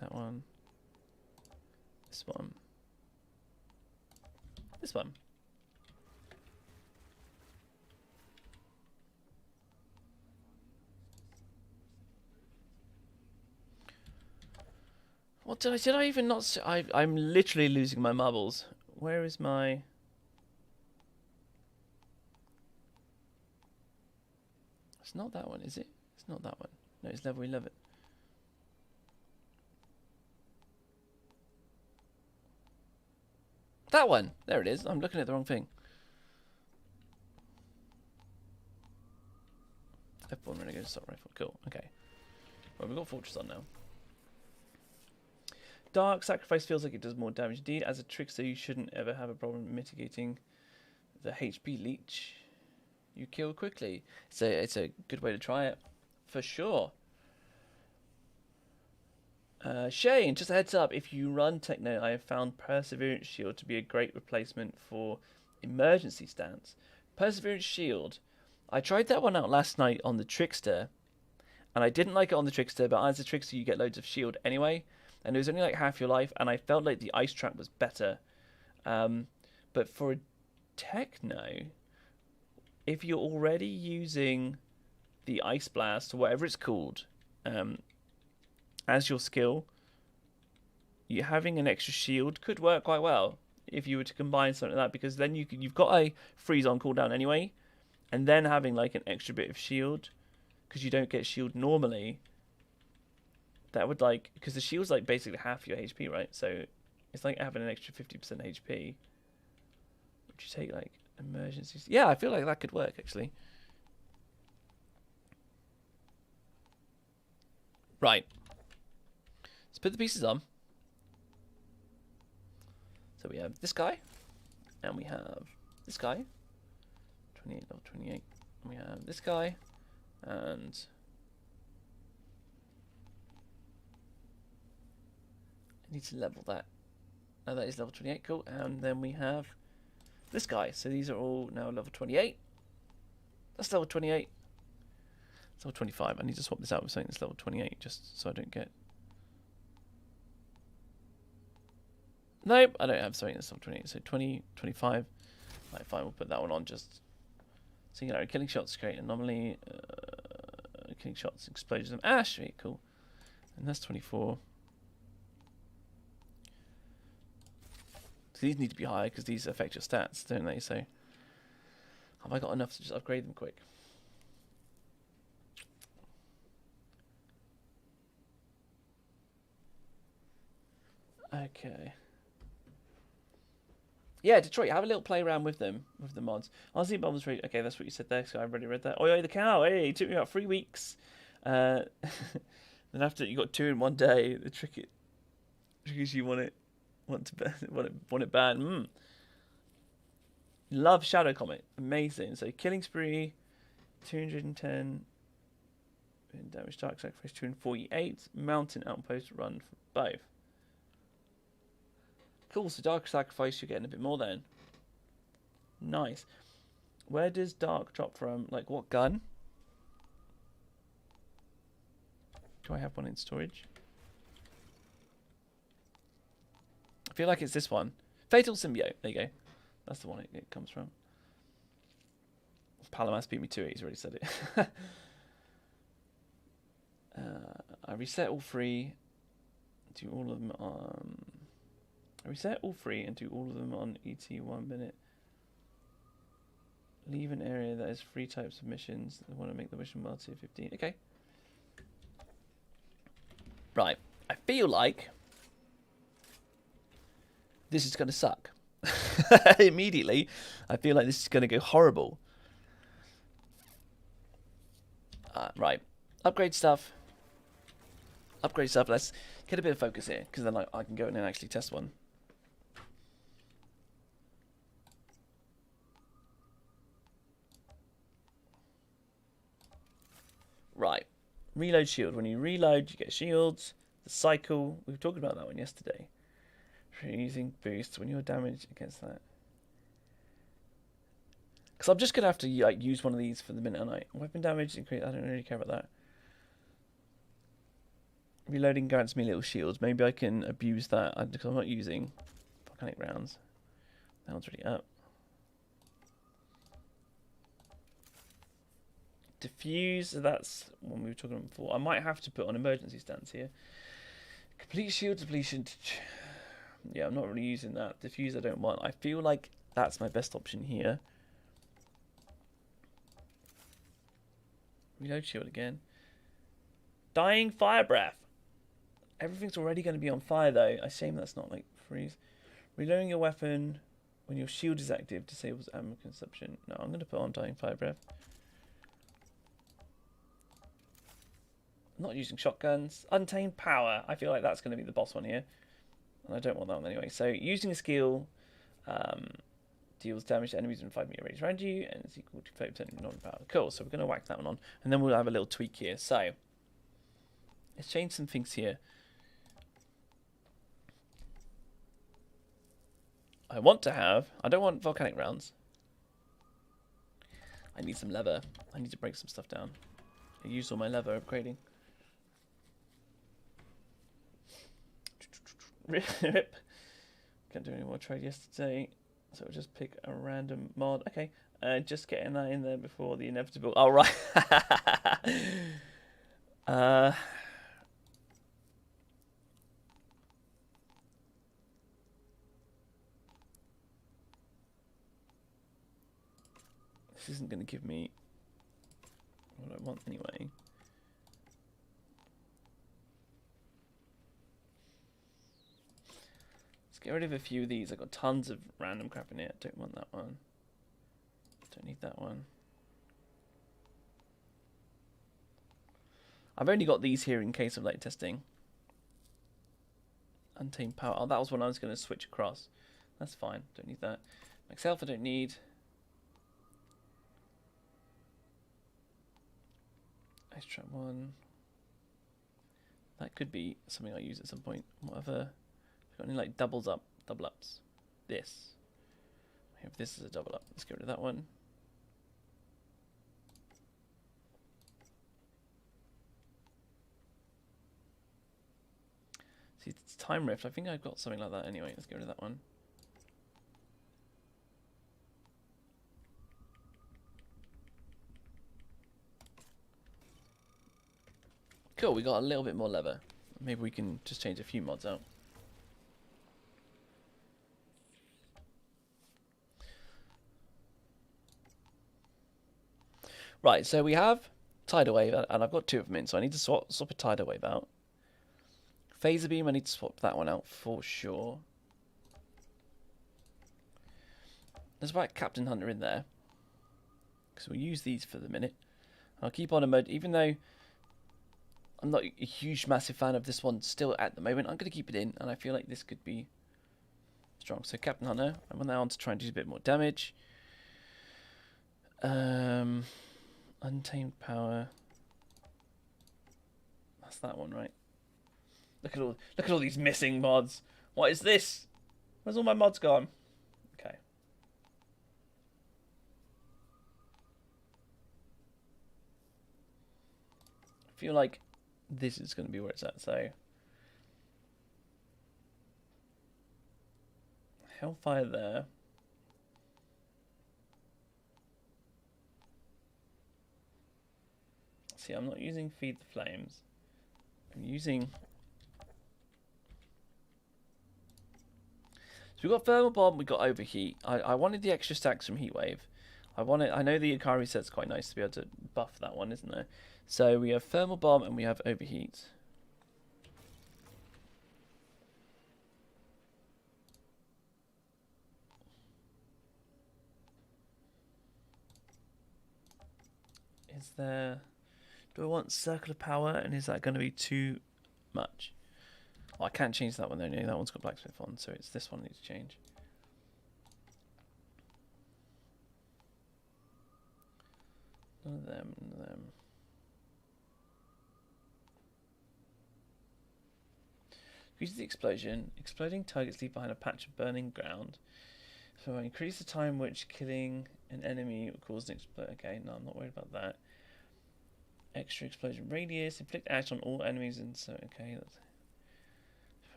That one. This one. This one. What did I even not see? I'm literally losing my marbles. Where is my... It's not that one, is it? It's not that one. No, it's level 11. That one! There it is. I'm looking at the wrong thing. F1 Renegade Assault Rifle. Cool. Okay. Well, we've got Fortress on now. Dark Sacrifice feels like it does more damage. Indeed, as a trickster, you shouldn't ever have a problem mitigating the HP leech. You kill quickly. It's a good way to try it, for sure. Shane, just a heads up, if you run Techno, I have found Perseverance Shield to be a great replacement for emergency stance. Perseverance Shield, I tried that one out last night on the Trickster, and I didn't like it on the Trickster, but as a Trickster you get loads of shield anyway, and it was only like half your life, and I felt like the ice trap was better. But for a Techno, if you're already using the Ice Blast, or whatever it's called, as your skill, you having an extra shield could work quite well if you were to combine something like that, because then you've got a freeze on cooldown anyway, and then having like an extra bit of shield, because you don't get shield normally. That would like, because the shield's like basically half your HP, right? So it's like having an extra 50% HP. Would you take like emergencies? Yeah, I feel like that could work actually. Right. Let's put the pieces on. So we have this guy, and we have this guy, 28 level 28. And we have this guy, and I need to level that. Oh, that is level 28, cool. And then we have this guy. So these are all now level 28. That's level 28. It's level 25. I need to swap this out with something that's level 28, just so I don't get... Nope, I don't have something that's level 28. So 20, 25. Right, fine, we'll put that one on just... Singularity, killing shots create anomaly. Killing shots, explosions of ash. Right, cool. And that's 24. So these need to be higher because these affect your stats, don't they? So have I got enough to just upgrade them quick? Okay. Yeah, Detroit, have a little play around with them, with the mods. RC bombs ready. Okay, that's what you said there, so I've already read that. Oh, yeah, the cow. Hey, it took me about 3 weeks. Then after you got 2 in 1 day, the trick is you want it bad. Love Shadow Comet, amazing. So killing spree, 210 damage, dark sacrifice 248, mountain outpost run for both. Cool. So dark sacrifice, you're getting a bit more then. Nice. Where does dark drop from? Like what gun? Do I have one in storage? I feel like it's this one. Fatal Symbiote. There you go. That's the one it comes from. Palamas beat me to it. He's already said it. I reset all 3. Do all of them on... I reset all 3 and do all of them on ET 1 minute. Leave an area that has 3 types of missions. I want to make the mission multi 15. Okay. Right. I feel like this is going to suck. Immediately, I feel like this is going to go horrible. Right. Upgrade stuff. Upgrade stuff. Let's get a bit of focus here, because then I can go in and actually test one. Right. Reload shield. When you reload, you get shields. The cycle. We were talking about that one yesterday. Freezing boost when you're damaged against that. Because I'm just going to have to like use one of these for the minute, aren't I? Weapon damage increase. I don't really care about that. Reloading grants me little shields. Maybe I can abuse that because I'm not using volcanic rounds. That one's already up. Diffuse. That's one we were talking about before. I might have to put on emergency stance here. Complete shield depletion. Yeah, I'm not really using that. Diffuse I don't want. I feel like that's my best option here. Reload shield again. Dying fire breath. Everything's already going to be on fire though. I shame that's not like freeze. Reloading your weapon when your shield is active disables ammo consumption. No, I'm going to put on dying fire breath. I'm not using shotguns. Untamed power. I feel like that's going to be the boss one here. And I don't want that one anyway. So using a skill deals damage to enemies in 5 meter range around you and is equal to 30% non-power. Cool, so we're going to whack that one on. And then we'll have a little tweak here. So let's change some things here. I don't want volcanic rounds. I need some leather. I need to break some stuff down. I used all my leather upgrading. Rip. Can't do any more trade yesterday. So we'll just pick a random mod. Okay. Just getting that in there before the inevitable. Oh, right. This isn't going to give me what I want anyway. Let's get rid of a few of these. I've got tons of random crap in here. Don't want that one. Don't need that one. I've only got these here in case of late testing. Untamed power. Oh, that was one I was going to switch across. That's fine. Don't need that. Max health I don't need. Ice trap one. That could be something I use at some point. Whatever. Got any like double ups? This. I have this as a double up. Let's get rid of that one. See, it's time rift. I think I've got something like that anyway. Let's get rid of that one. Cool, we got a little bit more leather. Maybe we can just change a few mods out. Right, so we have tidal wave, and I've got 2 of them in, so I need to swap a tidal wave out. Phaser beam, I need to swap that one out for sure. There's about Captain Hunter in there, because we'll use these for the minute. I'll keep on a mode, even though I'm not a huge, massive fan of this one still at the moment. I'm going to keep it in, and I feel like this could be strong. So Captain Hunter, I want that on to try and do a bit more damage. Untamed power. That's that one, right? Look at all these missing mods. What is this? Where's all my mods gone? Okay. I feel like this is going to be where it's at, so Hellfire there. See, I'm not using Feed the Flames. I'm using... So we've got Thermal Bomb, we've got Overheat. I wanted the extra stacks from Heatwave. I know the Ikari set's quite nice to be able to buff that one, isn't there? So we have Thermal Bomb and we have Overheat. Is there... Do I want Circle of Power, and is that going to be too much? Oh, I can't change that one though. No, that one's got Blacksmith on, so it's this one I need to change. None of them, none of them. Increases the explosion. Exploding targets leave behind a patch of burning ground. So increase the time which killing an enemy will cause an explosion. Okay, no, I'm not worried about that. Extra explosion radius. Inflict ash on all enemies and so okay. That's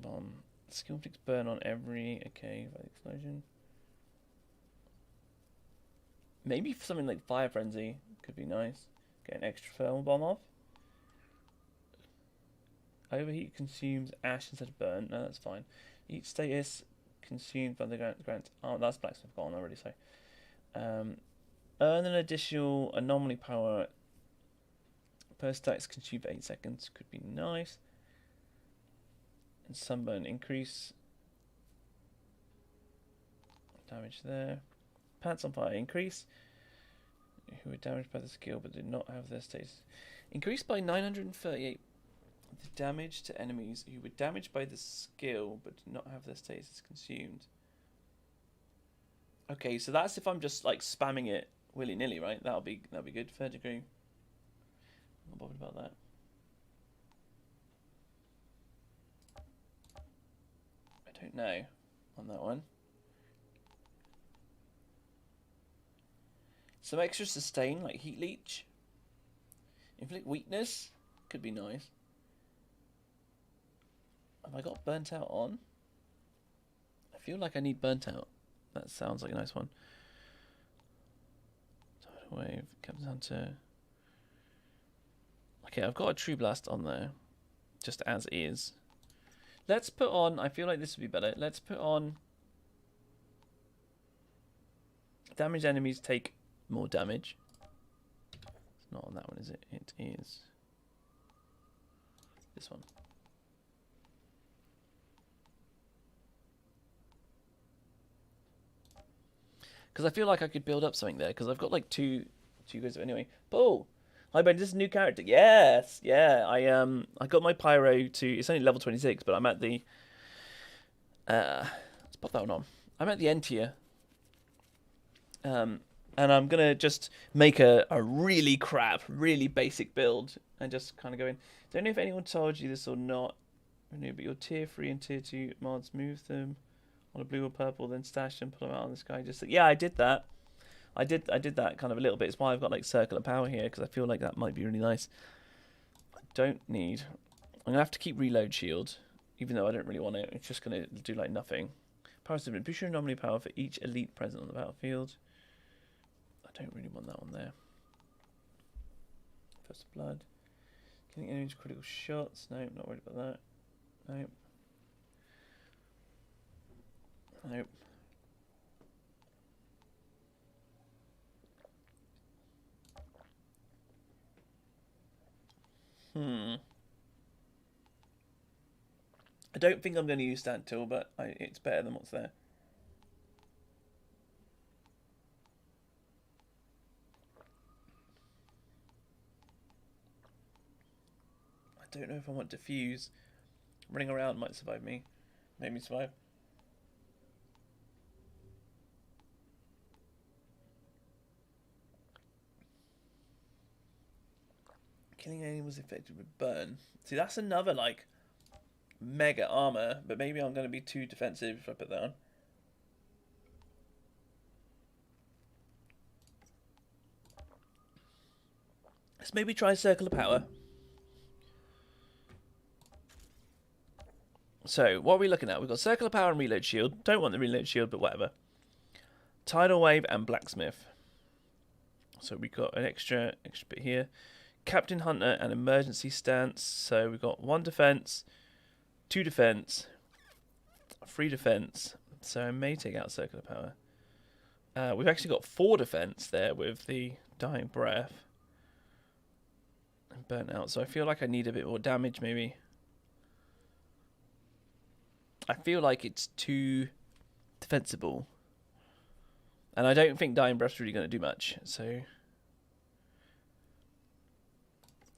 bomb. Skill inflicts burn on every by the explosion. Maybe something like fire frenzy could be nice. Get an extra thermal bomb off. Overheat consumes ash instead of burn. No, that's fine. Each status consumed by the grant. Oh, that's blacksmith gone already. So, earn an additional anomaly power per stacks consumed for 8 seconds. Could be nice. And sunburn increase damage there. Pants on fire increase. Who were damaged by the skill but did not have their status increased by 938. The damage to enemies who were damaged by the skill but did not have their status consumed. Okay, so that's if I'm just like spamming it willy nilly, right? That'll be good. 3rd degree. I'm not bothered about that. I don't know on that one. Some extra sustain like heat leech. Inflict weakness could be nice. Have I got burnt out on? I feel like I need burnt out. That sounds like a nice one. Tidal wave, Captain Hunter. Okay, I've got a True Blast on there, just as is. Let's put on, I feel like this would be better. Let's put on damaged enemies take more damage. It's not on that one, is it? It is this one. Because I feel like I could build up something there. Because I've got like two goods anyway. Paul, hi Ben, this is a new character. Yes, yeah. I got my PYRO to. It's only level 26, but I'm at the. Let's pop that one on. I'm at the end tier. And I'm gonna just make a really crap, really basic build and just kind of go in. Don't know if anyone told you this or not. But your tier 3 and tier 2 mods, move them on a blue or purple, then stash them, pull them out on this guy. Just yeah, I did that. I did that kind of a little bit. It's why I've got like Circle of Power here, because I feel like that might be really nice. I don't need. I'm gonna have to keep reload shield, even though I don't really want it. It's just gonna do like nothing. Power statement. Boost your anomaly power for each elite present on the battlefield. I don't really want that one there. First blood. Killing enemies critical shots. No, not worried about that. Nope. Nope. I don't think I'm going to use stand tool, but it's better than what's there. I don't know if I want diffuse. Running around might survive me. Make me survive. Killing animals affected with burn. See, that's another like mega armor, but maybe I'm going to be too defensive if I put that on. Let's maybe try Circle of Power. So, what are we looking at? We've got Circle of Power and Reload Shield. Don't want the Reload Shield, but whatever. Tidal Wave and Blacksmith. So we've got an extra bit here. Captain Hunter and Emergency Stance. So we've got 1 defense, 2 defense, 3 defense. So I may take out Circle of Power. We've actually got 4 defense there with the Dying Breath and Burnt Out. So I feel like I need a bit more damage maybe. I feel like it's too defensible. And I don't think Dying Breath's really going to do much. So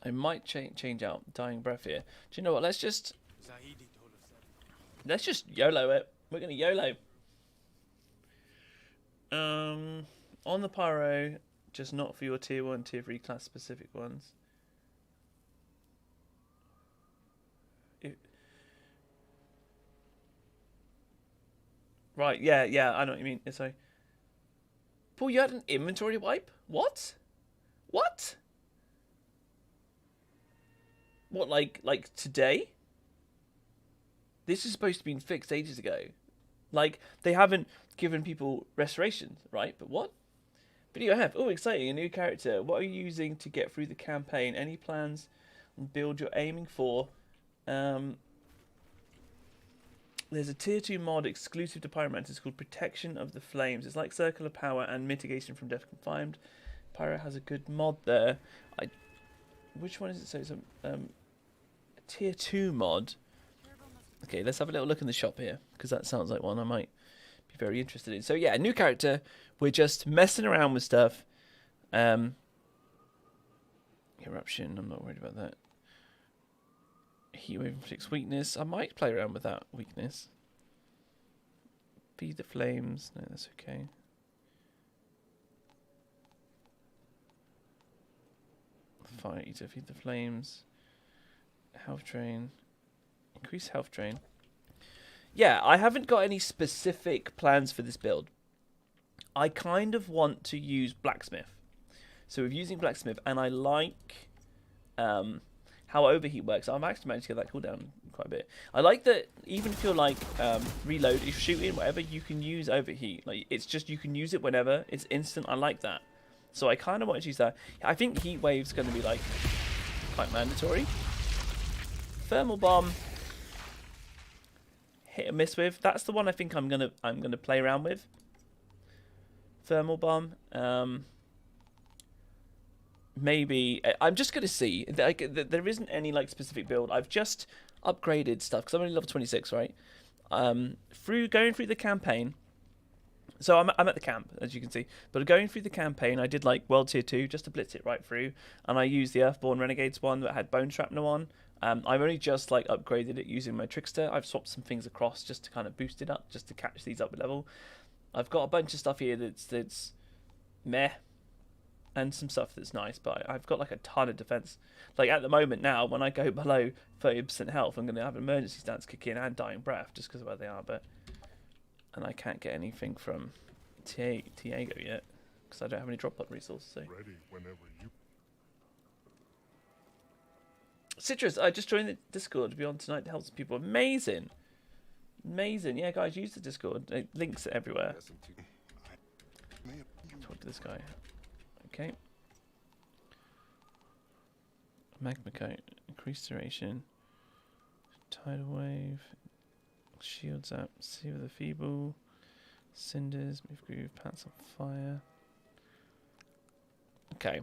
I might change out Dying Breath here. Do you know what? Let's just YOLO it. We're going to YOLO. On the PYRO, just not for your tier 1, tier 3 class specific ones. Right, yeah, I know what you mean. Yeah, sorry. Paul, you had an inventory wipe? What? What? What, like today? This is supposed to be fixed ages ago. Like, they haven't given people restorations, right? But what? Video I have. Oh, exciting, a new character. What are you using to get through the campaign? Any plans on build you're aiming for? There's a tier 2 mod exclusive to Pyromancer. It's called Protection of the Flames. It's like Circle of Power and Mitigation from Death Confined. Pyro has a good mod there. Which one is it? So it's a tier 2 mod. Okay, let's have a little look in the shop here, because that sounds like one I might be very interested in. So yeah, a new character. We're just messing around with stuff. Eruption, I'm not worried about that. Heatwave inflicts weakness. I might play around with that weakness. Feed the flames. No, that's okay. Fire eater, feed the flames. Health drain. Increase health drain. Yeah, I haven't got any specific plans for this build. I kind of want to use blacksmith. So we're using blacksmith, and I like how overheat works. I've actually managed to get that cooldown quite a bit. I like that even if you're like reload, if you're shooting, whatever, you can use overheat. Like, it's just you can use it whenever. It's instant. I like that. So I kind of want to use that. I think heat wave's going to be like quite mandatory. Thermal bomb, hit and miss with. That's the one I think I'm gonna play around with. Thermal bomb. Maybe I'm just gonna see. There isn't any like specific build. I've just upgraded stuff because I'm only level 26, right? Going through the campaign. So I'm at the camp, as you can see. But going through the campaign, I did like World Tier 2 just to blitz it right through, and I used the Earthborn Renegades one that had Bone Shrapnel on. I've only just like upgraded it using my trickster. I've swapped some things across just to kind of boost it up, just to catch these up with level. I've got a bunch of stuff here that's meh, and some stuff that's nice, but I've got like a ton of defense. Like at the moment now, when I go below 30% health, I'm going to have an emergency stance kick in and dying breath just because of where they are. And I can't get anything from Tiago yet because I don't have any drop pod resources. So. Ready whenever you. Citrus, I just joined the Discord to be on tonight to help some people. Amazing. Amazing. Yeah, guys, use the Discord. Links are everywhere. Talk to this guy. Okay. Magma coat. Increased duration. Tidal wave. Shields up. Sea of the feeble. Cinders. Move groove. Pants on fire. Okay.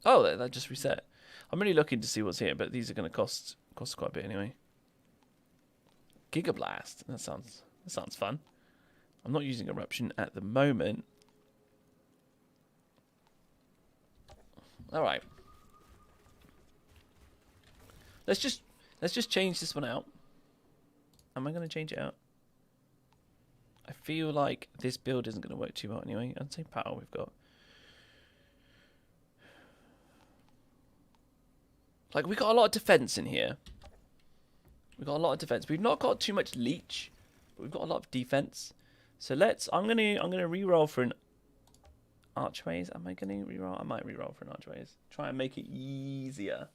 Oh, that just reset. I'm really looking to see what's here, but these are going to cost quite a bit anyway. Giga Blast. That sounds fun. I'm not using Eruption at the moment. All right. Let's just change this one out. Am I going to change it out? I feel like this build isn't going to work too well anyway. I'd say power we've got. Like, we got a lot of defense in here. We've got a lot of defense. We've not got too much leech, but we've got a lot of defense. So I'm gonna re-roll for an archways. Am I gonna re-roll? I might re-roll for an archways. Try and make it easier.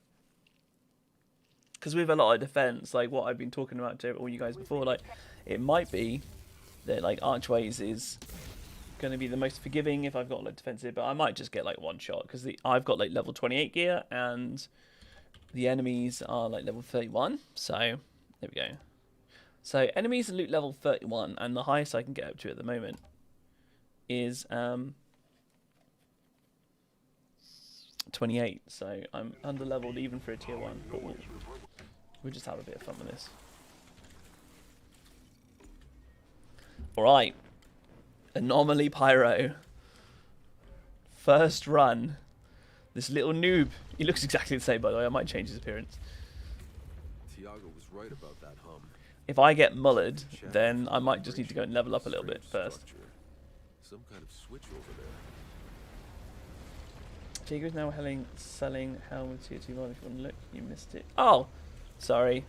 Because we have a lot of defense, like what I've been talking about to all you guys before, like it might be that like archways is gonna be the most forgiving if I've got like defensive, but I might just get like one shot because I've got like level 28 gear and the enemies are like level 31, so there we go. So enemies are loot level 31, and the highest I can get up to at the moment is 28. So I'm under leveled even for a tier 1. But we'll just have a bit of fun with this. Alright. Anomaly Pyro. First run. This little noob. He looks exactly the same, by the way. I might change his appearance. Tiago was right about that hum. If I get mullered, then I might just need to go and level up a little bit first. Some kind of switch over there. Tiago's now selling Hell with tier 2 mod. If you want to look, you missed it. Oh! Sorry.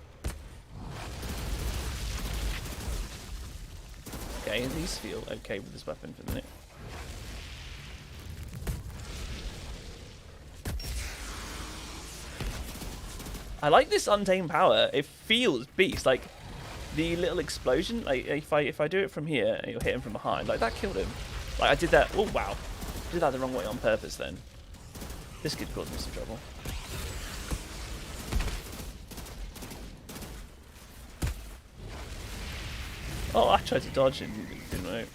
okay. These feel okay with this weapon for the minute. I like this Untamed Power. It feels beast. Like the little explosion. Like if I do it from here and you'll hit him from behind, like that killed him. Like I did that. Oh wow, I did that the wrong way on purpose. Then this could cause me some trouble. Oh, I tried to dodge and it didn't work.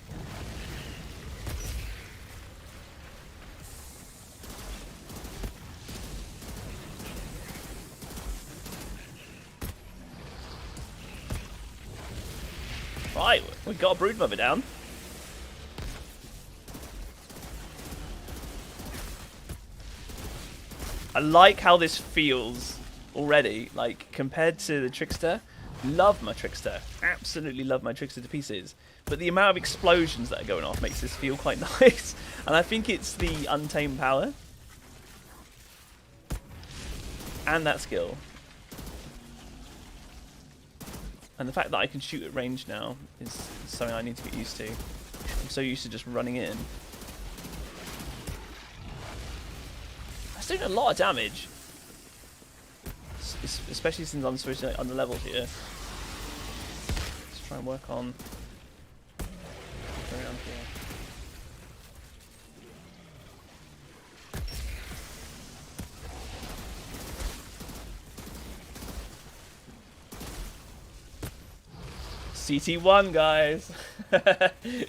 Right, we got a brood mother down. I like how this feels already, like compared to the trickster. Love my trickster, absolutely love my trickster to pieces. But the amount of explosions that are going off makes this feel quite nice. And I think it's the Untamed Power and that skill. And the fact that I can shoot at range now is something I need to get used to. I'm so used to just running in. That's doing a lot of damage. Especially since I'm switching on the levels here. Let's try and work on around here. CT1, guys.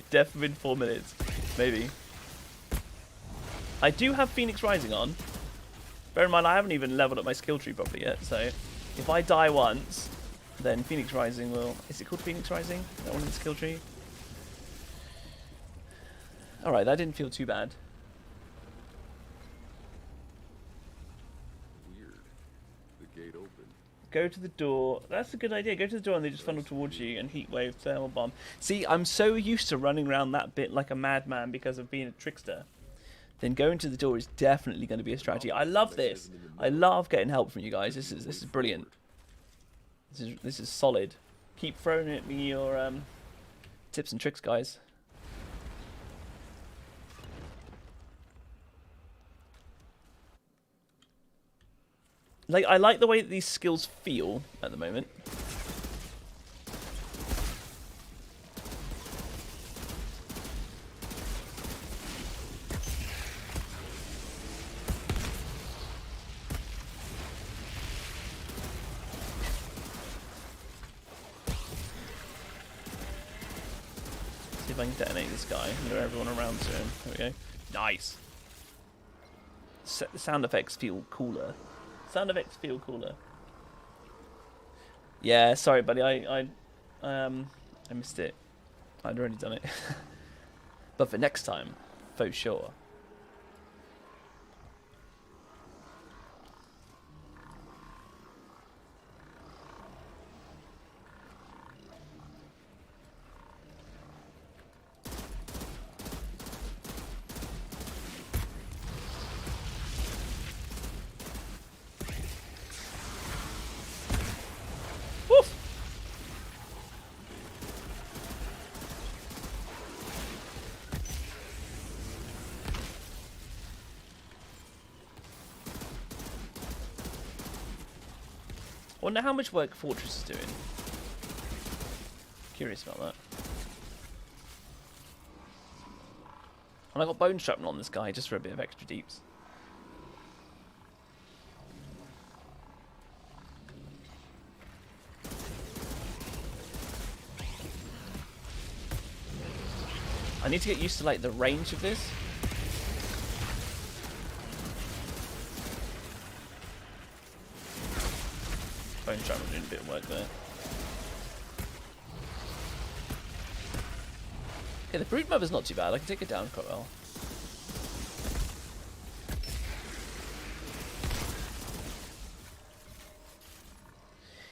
Death within 4 minutes, maybe. I do have Phoenix Rising on. Bear in mind, I haven't even leveled up my skill tree properly yet, so if I die once, then Phoenix Rising will... Is it called Phoenix Rising? That one in the skill tree? Alright, that didn't feel too bad. Weird. The gate opened. Go to the door. That's a good idea. Go to the door and they just funnel towards you and heat wave, thermal bomb. See, I'm so used to running around that bit like a madman because of being a trickster. Then going to the door is definitely going to be a strategy. I love this. I love getting help from you guys. This is brilliant. This is solid. Keep throwing at me your tips and tricks, guys. Like I like the way that these skills feel at the moment. See if I can detonate this guy. Lure everyone around to him. There we go. Nice. The sound effects feel cooler. Sound effects feel cooler. Yeah, sorry, buddy. I missed it. I'd already done it. But for next time, for sure. I wonder how much work Fortress is doing. Curious about that. And I got bone shrapnel on this guy just for a bit of extra deeps. I need to get used to like the range of this. Bone shrapnel doing a bit of work there. Yeah, the brood mother's not too bad. I can take it down quite well.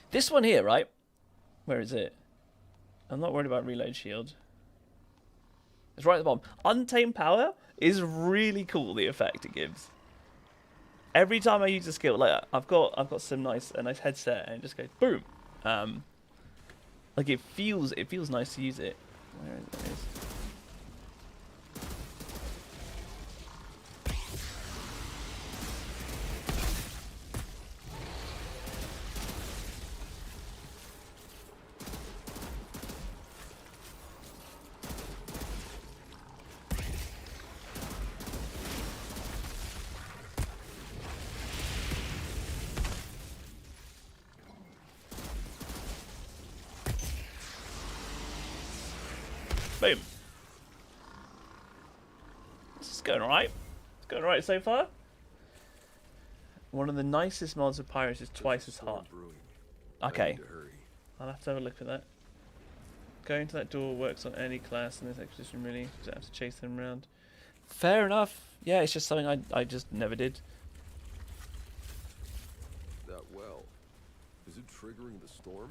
This one here, right? Where is it? I'm not worried about reload shield. It's right at the bottom. Untamed Power is really cool, the effect it gives. Every time I use a skill, like I've got some a nice headset and it just goes boom. Like it feels nice to use it. Where is it? Boom. This is going alright. It's going alright so far. One of the nicest mods of Pyrus is twice as hot. Okay. I'll have to have a look at that. Going to that door works on any class in this expedition, really. You don't have to chase them around. Fair enough. Yeah, it's just something I just never did. That well, is it triggering the storm?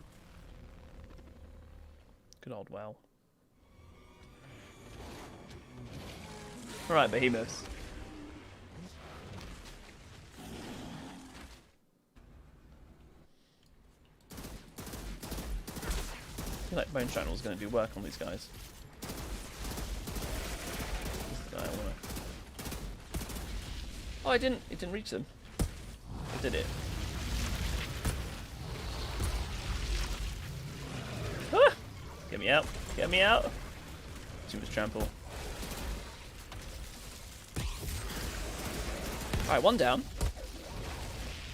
Good old well. Alright, behemoths. I feel like Bone Channel's going to do work on these guys. Oh, it didn't reach them. Or did it? Ah! Get me out. Get me out. Too much trample. Alright, one down.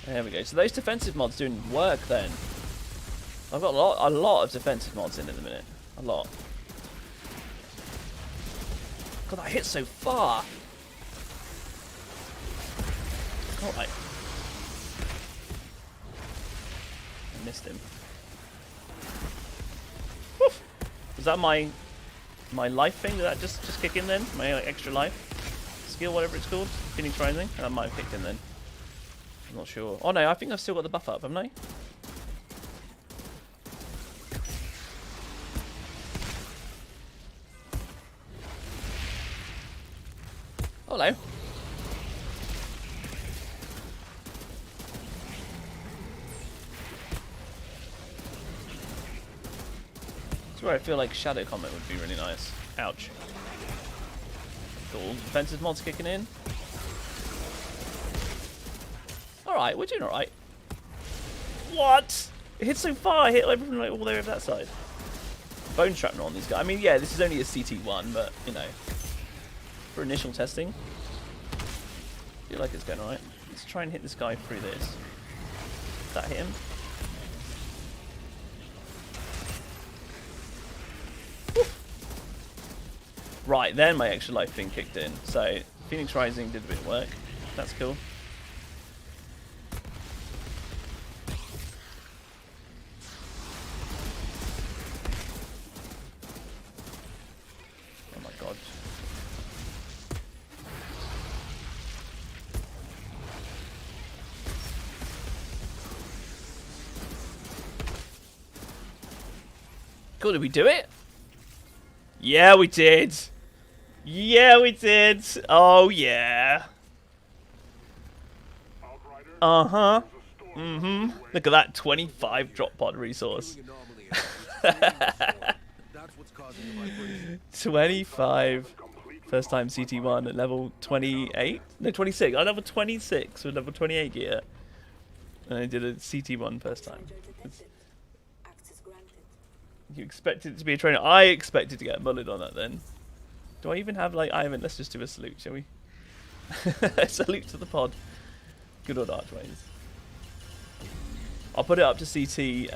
There we go. So those defensive mods doing work then. I've got a lot of defensive mods in at the minute. A lot. God, that hit so far. Alright. I missed him. Woof. Was that my life thing? Did that just kick in then? My like, extra life? Skill, whatever it's called? Phoenix Rising? That might have kicked in then. I'm not sure. Oh no, I think I've still got the buff up, haven't I? Hello. That's where I feel like Shadow Combat would be really nice. Ouch. Cool. Defensive mods kicking in. Alright, we're doing alright. What? It hit so far, I hit everything like all the way over that side. Bone shrapnel on these guys. I mean, yeah, this is only a CT1, but, you know, for initial testing, I feel like it's going alright. Let's try and hit this guy through this. Did that hit him? Woo. Right, then my extra life thing kicked in. So, Phoenix Rising did a bit of work. That's cool. Cool, did we do it? Yeah, we did. Yeah, we did. Oh, yeah. Uh-huh. Mm-hmm. Look at that 25 drop pod resource. 25. First time CT1 at level 28? No, 26. I level 26 with level 28 gear. And I did a CT1 first time. You expected it to be a trainer. I expected to get mullered on that then. Do I even have like Ivan? Let's just do a salute, shall we? Salute to the pod. Good old archways. I'll put it up to CT2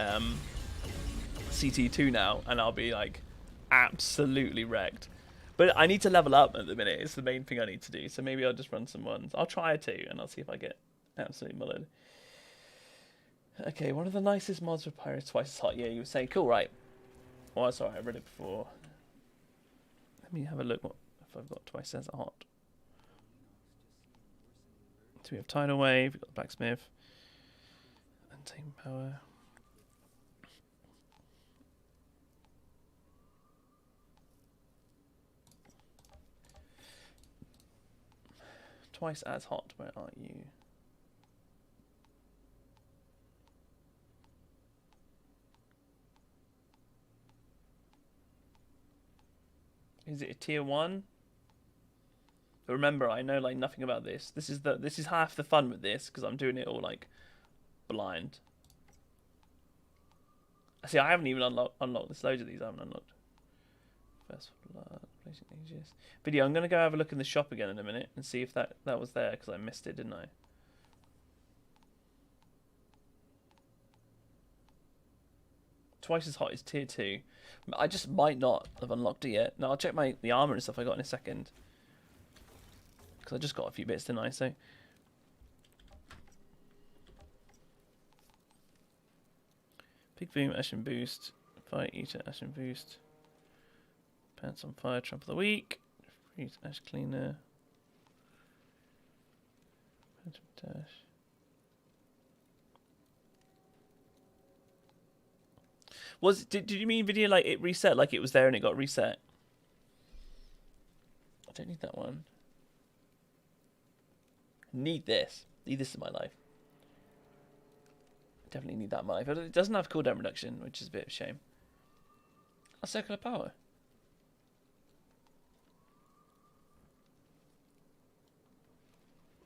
now, and I'll be like absolutely wrecked. But I need to level up at the minute. It's the main thing I need to do. So maybe I'll just run some ones. I'll try a 2, and I'll see if I get absolutely mullered. Okay, one of the nicest mods for Pirates, twice as hot. Yeah, you were saying cool, right? Oh, sorry, I read it before. Let me have a look if I've got twice as hot. So we have Tidal Wave, we've got the Blacksmith, Untamed Power. Twice as hot, where are you? Is it a tier 1? But remember, I know like nothing about this. This is half the fun with this because I'm doing it all like blind. See, I haven't even unlocked. There's loads of these I haven't unlocked. First blood, placing ages. But yeah, I'm gonna go have a look in the shop again in a minute and see if that was there because I missed it, didn't I? Twice as hot is tier 2. I just might not have unlocked it yet. No, I'll check the armor and stuff I got in a second. Because I just got a few bits, didn't I? So Big Boom, Ashen Boost, Fire Eater, Ashen Boost, Pants on Fire, Trump of the Week, Freeze, Ash Cleaner, Phantom Dash. Did you mean video like it reset, like it was there and it got reset? I don't need that one. Need this. Need this in my life. Definitely need that in my life. But it doesn't have cooldown reduction, which is a bit of a shame. A Circle of Power.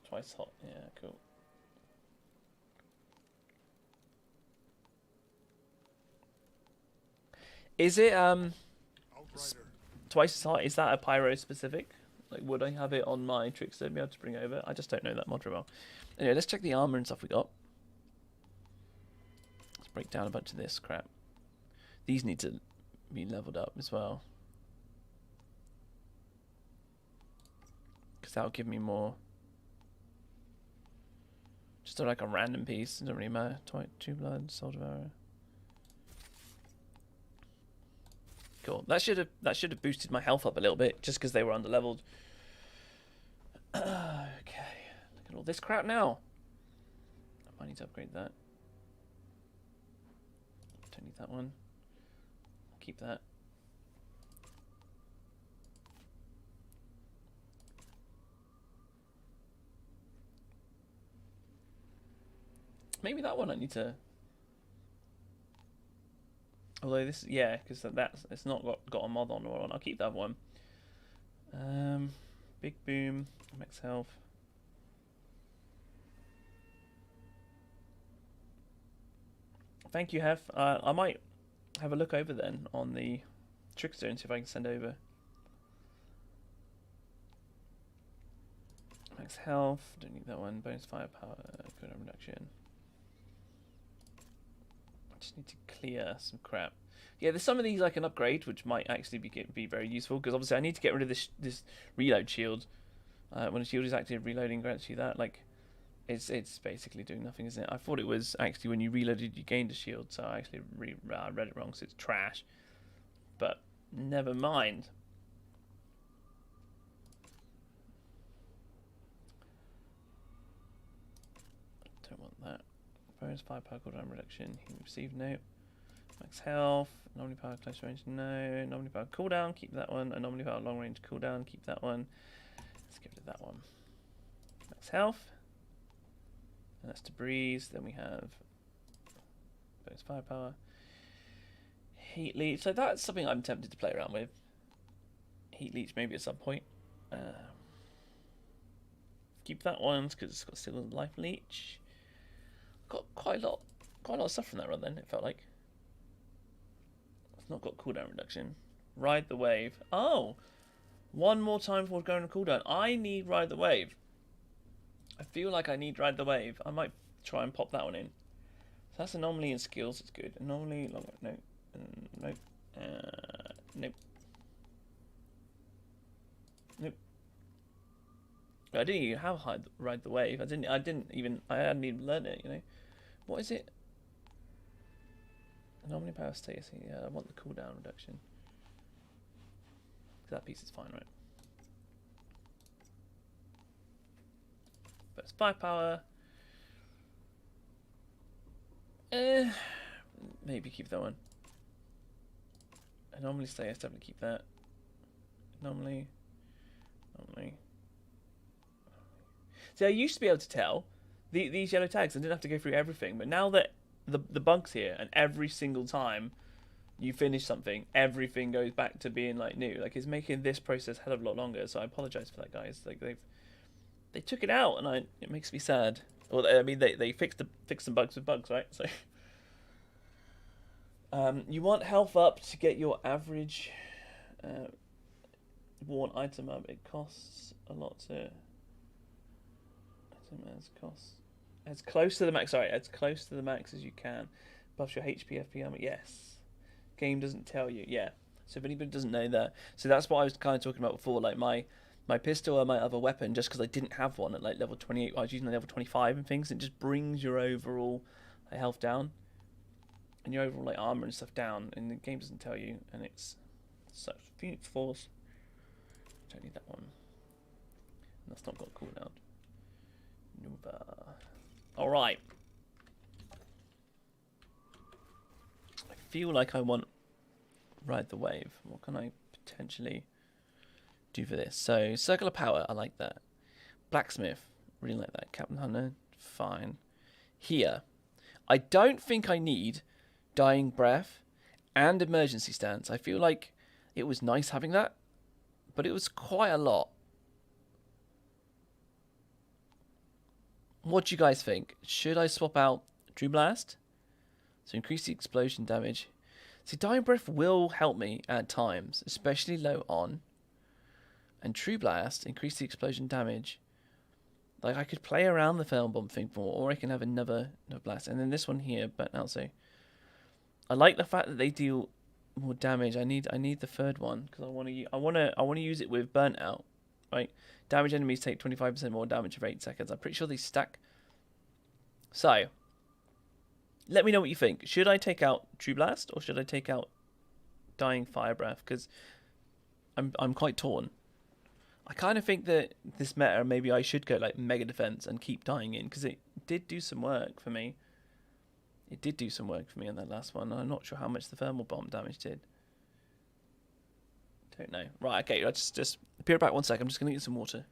Twice hot. Yeah, cool. Is it twice as hot? Is that a pyro specific? Like, would I have it on my trickster to be able to bring over? I just don't know that mod very well. Anyway, let's check the armor and stuff we got. Let's break down a bunch of this crap. These need to be leveled up as well, because that'll give me more. Just like a random piece. It doesn't really matter. 2 blood, sword of arrow. Cool. That should have boosted my health up a little bit, just because they were underleveled. Okay. Look at all this crap now. I might need to upgrade that. Don't need that one. Keep that. Maybe that one I need to. Although this, yeah, because it's not got a mod on or on. I'll keep that one. Big Boom, max health. Thank you, Hef. I might have a look over then on the trickster and see if I can send over. Max health. Don't need that one. Bonus firepower. Good reduction. Just need to clear some crap. Yeah, there's some of these I can upgrade, which might actually be very useful, because obviously I need to get rid of this reload shield. When a shield is active, reloading grants you that. Like, it's basically doing nothing, isn't it? I thought it was actually when you reloaded you gained a shield, so I actually read it wrong, so it's trash. But never mind. Don't want that. Bonus firepower cooldown reduction. You receive no. Max health. Anomaly power close range. No. Anomaly power cooldown. Keep that one. Anomaly power long range cooldown. Keep that one. Let's get rid of that one. Max health. And that's to breeze. Then we have bonus firepower. Heat leech. So that's something I'm tempted to play around with. Heat leech maybe at some point. Keep that one because it's got still life leech. Got quite a lot of stuff from that run then, it felt like. It's not got cooldown reduction. Ride the wave. Oh! One more time before going to cooldown. I need Ride the Wave. I feel like I need Ride the Wave. I might try and pop that one in. So that's anomaly and skills, it's good. Anomaly, longer, no. Nope. Nope. Nope. I didn't even have Ride the Wave. I hadn't even learned it, you know. What is it? Anomaly power status. Yeah, I want the cooldown reduction. That piece is fine, right? Burst firepower. Maybe keep that one. Anomaly status, definitely keep that. Anomaly. See, I used to be able to tell these yellow tags. I didn't have to go through everything, but now that the bug's here, and every single time you finish something, everything goes back to being like new. Like, it's making this process hell of a lot longer. So I apologize for that, guys. Like, they took it out, and it makes me sad. Well, I mean, they fixed some bugs with bugs, right? So you want health up to get your average worn item up. It costs a lot to item as close to the max. Sorry, as close to the max as you can. Buffs your HP, FP armor. Yes. Game doesn't tell you. Yeah. So if anybody doesn't know that, so that's what I was kind of talking about before. Like my pistol or my other weapon, just because I didn't have one at like level 28, I was using level 25 and things. It just brings your overall health down, and your overall like armor and stuff down. And the game doesn't tell you, and it's such Phoenix Force. Don't need that one. That's not got cooldown. All right. I feel like I want Ride the Wave. What can I potentially do for this? So Circle of Power, I like that. Blacksmith, really like that. Captain Hunter, fine. Here, I don't think I need Dying Breath and Emergency Stance. I feel like it was nice having that, but it was quite a lot. What do you guys think? Should I swap out True Blast? So increase the explosion damage. See, Dying Breath will help me at times, especially low on. And True Blast, increase the explosion damage. Like, I could play around the Thermal Bomb thing more, or I can have another blast. And then this one here, but also, I like the fact that they deal more damage. I need the third one because I want to use it with Burnt Out, right? Damage enemies take 25% more damage for 8 seconds. I'm pretty sure they stack. So, let me know what you think. Should I take out True Blast or should I take out Dying Fire Breath? Because I'm quite torn. I kind of think that this meta, maybe I should go like Mega Defense and keep dying in, because it did do some work for me. It did do some work for me on that last one. I'm not sure how much the Thermal Bomb damage did. Don't know. Right, okay, let's just appear back 1 sec. I'm just going to get some water.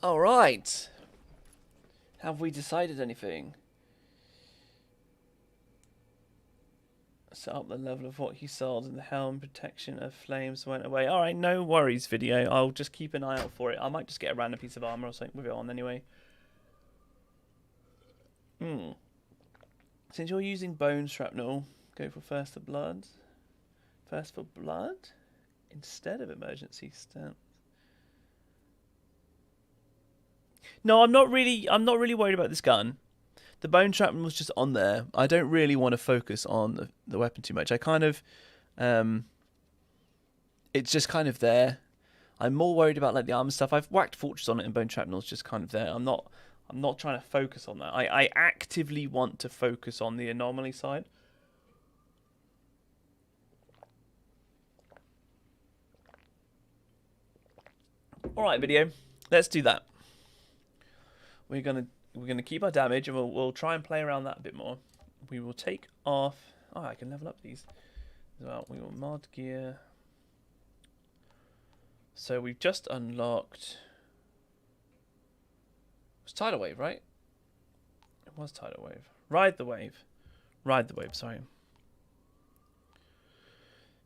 All right. Have we decided anything? Set up the level of what he sold and the helm protection of flames went away. All right, no worries, video. I'll just keep an eye out for it. I might just get a random piece of armor or something with it on anyway. Since you're using bone shrapnel, go for first for blood. First for blood instead of emergency stance. No, I'm not really worried about this gun. The bone shrapnel was just on there. I don't really want to focus on the weapon too much. I kind of, it's just kind of there. I'm more worried about like the armor stuff. I've whacked fortress on it, and bone shrapnel's just kind of there. I'm not trying to focus on that. I actively want to focus on the anomaly side. All right, video. Let's do that. We're gonna keep our damage, and we'll try and play around that a bit more. We will take off. Oh, I can level up these as well. We will mod gear. So we've just unlocked. It's tidal wave, right? What's tidal wave? Ride the wave. Ride the wave, sorry.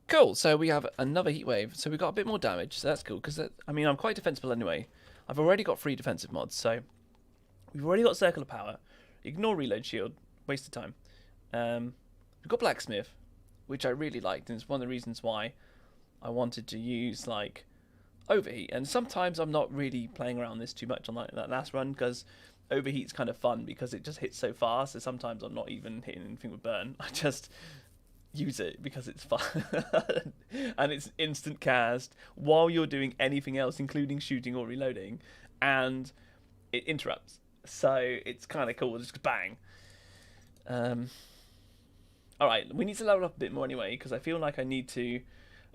Cool, so we have another heat wave. So we got a bit more damage, so that's cool. Because, I mean, I'm quite defensible anyway. I've already got 3 defensive mods, so... We've already got Circle of Power. Ignore Reload Shield. Waste of time. We've got Blacksmith, which I really liked. And it's one of the reasons why I wanted to use, like, Overheat. And sometimes I'm not really playing around this too much on that last run, because Overheat's kind of fun because it just hits so fast. So sometimes I'm not even hitting anything with burn. I just use it because it's fun. And it's instant cast while you're doing anything else, including shooting or reloading. And it interrupts. So it's kind of cool. Just bang. Alright, we need to level up a bit more anyway, because I feel like I need to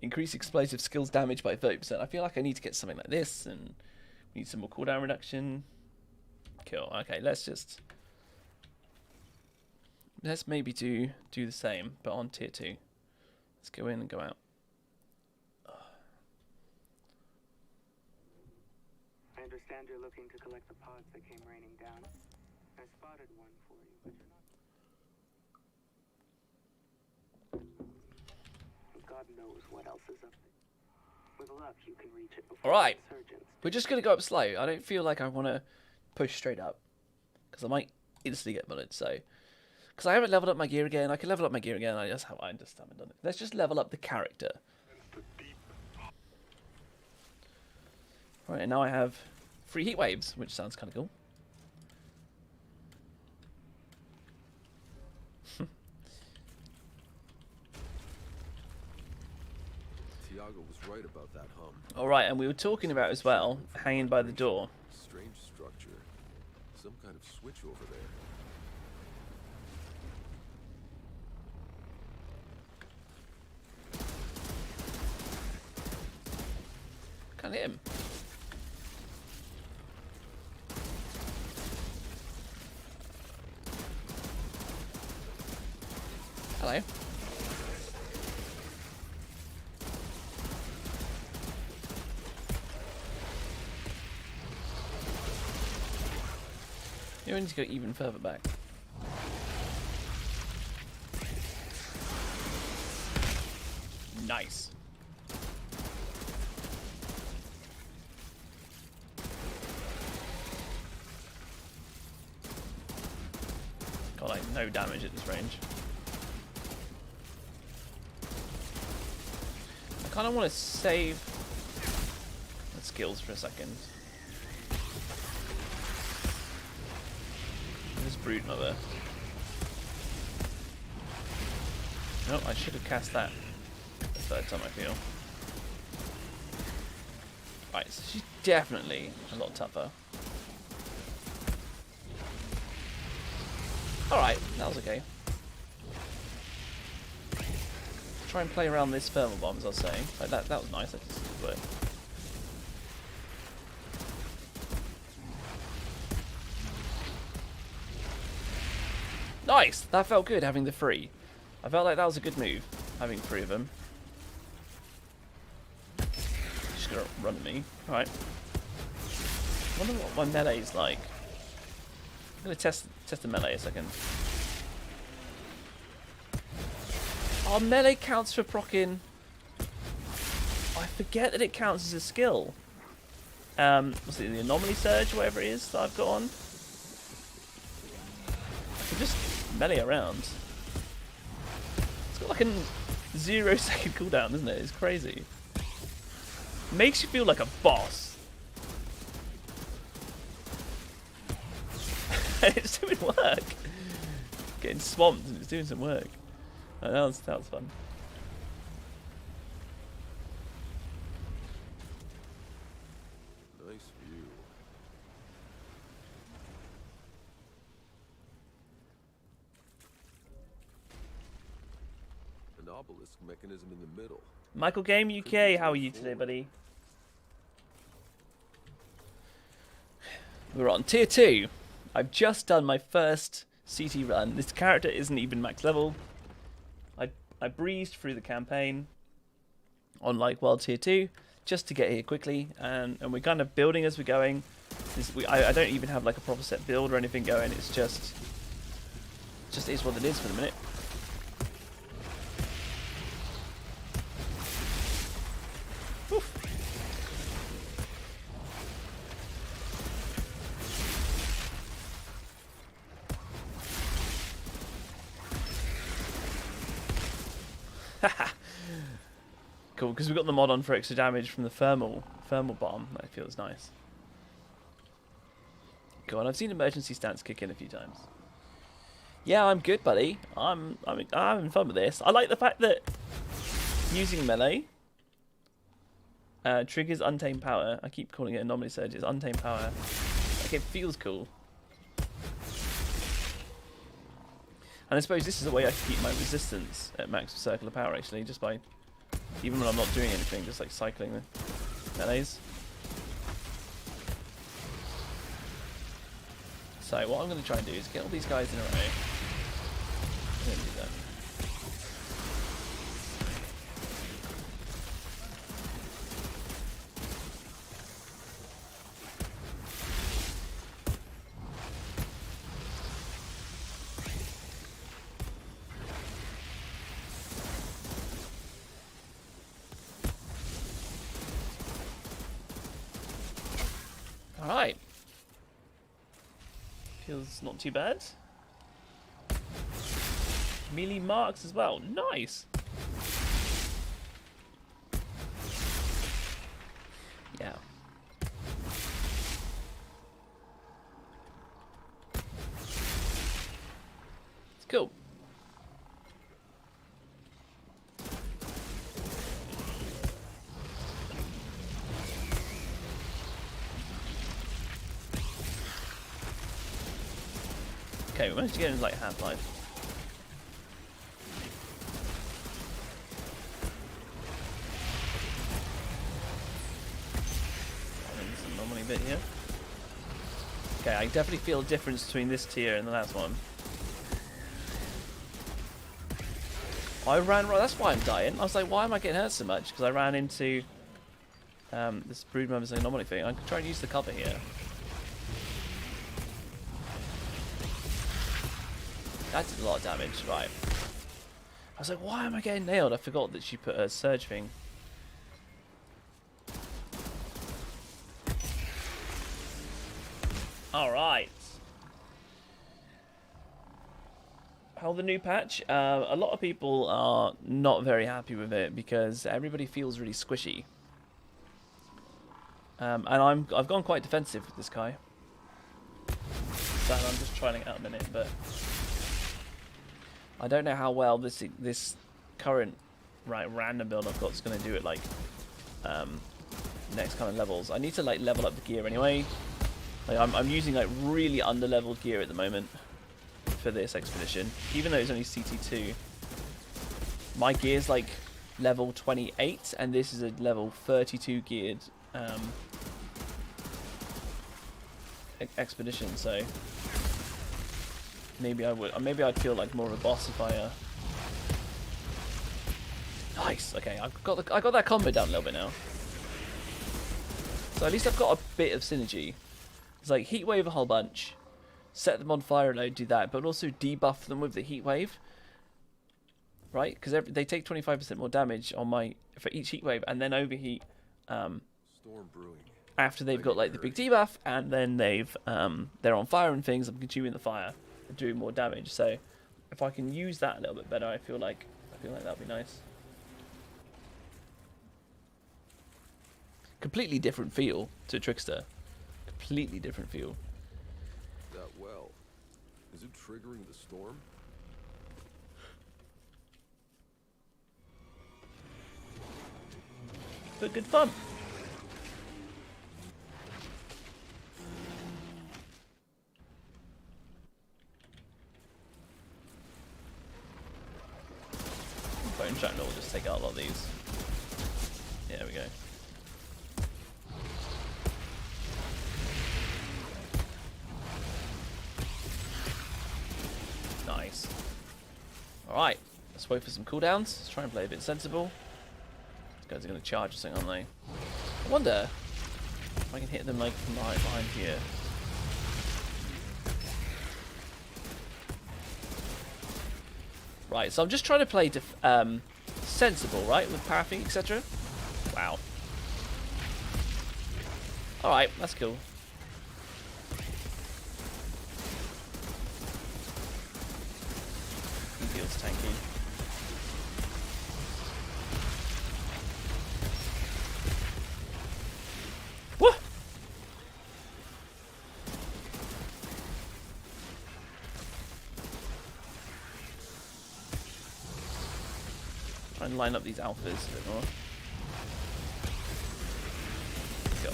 increase explosive skills damage by 30%. I feel like I need to get something like this, and we need some more cooldown reduction. Cool. Okay, let's maybe do the same, but on tier 2. Let's go in and go out. I understand you're looking to collect the pods that came raining down. I spotted one for you, but you're not. God knows what else is up there. With luck, you can reach it before Alright, the insurgents. we're just going to go up slow. I don't feel like I want to push straight up, because I might instantly get bullet, so... Because I haven't leveled up my gear again. I can level up my gear again, I just haven't done it. Let's just level up the character. Alright, and now I have 3 heat waves, which sounds kind of cool. Tiago was right about that hum. Alright, and we were talking about as well, hanging by the door. Strange structure. Some kind of switch over there. Can't hit him. Hello. You need to go even further back. Nice. Got like no damage at this range. I kind of want to save the skills for a second. This Broodmother. No, I should have cast that the third time, I feel. Right, so she's definitely a lot tougher. Alright, that was okay. Try and play around this thermal bomb, as I was saying. Like that was nice, that just worked. Nice! That felt good, having the 3. I felt like that was a good move, having 3 of them. Just gonna run at me. Alright. I wonder what my melee is like. I'm gonna test the melee a second. Oh, melee counts for proccing. I forget that it counts as a skill. What's it, the Anomaly Surge, whatever it is that I've got on? I can just melee around. It's got like a 0-second cooldown, isn't it? It's crazy. Makes you feel like a boss. It's doing work. Getting swamped and it's doing some work. That was fun. Nice view. An obelisk mechanism in the middle. Michael Game UK, how are you today, buddy? We're on tier 2. I've just done my first CT run. This character isn't even max level. I breezed through the campaign on like world tier 2 just to get here quickly, and we're kind of building as we're going. I don't even have like a proper set build or anything going. It's just just is what it is for the minute. Oof. Cool, because we've got the mod on for extra damage from the thermal bomb. That feels nice. Cool, and I've seen emergency stance kick in a few times. Yeah, I'm good, buddy. I'm having fun with this. I like the fact that using melee triggers untamed power. I keep calling it anomaly surge. It's untamed power. Like, it feels cool. And I suppose this is a way I can keep my resistance at max Circle of Power, actually, just by, even when I'm not doing anything, just like cycling the melees. So what I'm going to try and do is get all these guys in a row. I'm going to do that. Alright. Feels not too bad. Melee marks as well. Nice. Yeah. It's cool. Okay, we managed to get into like half-life. Some anomaly bit here. Okay, I definitely feel a difference between this tier and the last one. I ran right. That's why I'm dying. I was like, why am I getting hurt so much? Because I ran into this broodmother's anomaly thing. I can try and use the cover here. That did a lot of damage, right. I was like, why am I getting nailed? I forgot that she put a surge thing. Alright. How the new patch? A lot of people are not very happy with it because everybody feels really squishy. And I've gone quite defensive with this guy. So I'm just trying it out a minute, but I don't know how well this current random build I've got is going to do it like next kind of levels. I need to like level up the gear anyway. Like I'm using like really under-leveled gear at the moment for this expedition, even though it's only CT2. My gear's like level 28, and this is a level 32 geared expedition. So maybe I'd feel like more of a boss if I Nice. Okay, I got that combo down a little bit now. So at least I've got a bit of synergy. It's like heat wave a whole bunch, set them on fire load, do that, but also debuff them with the heat wave. Right? Because they take 25% more damage on for each heat wave, and then overheat Storm brewing. after they've got like the big debuff, and then they're on fire and things. I'm consuming the fire and doing more damage. So if I can use that a little bit better, I feel like that'd be nice. Completely different feel to Trickster. Completely different feel. That well. Is it triggering the storm? But good fun. Bone shrapnel will just take out a lot of these. There we go. Nice. Alright, let's wait for some cooldowns. Let's try and play a bit sensible. These guys are going to charge or something, aren't they? I wonder if I can hit them like from behind here. Right, so I'm just trying to play sensible, right, with paraffin, etc. Wow. Alright, that's cool. He feels tanky. What? Try and line up these alphas a bit more. Go.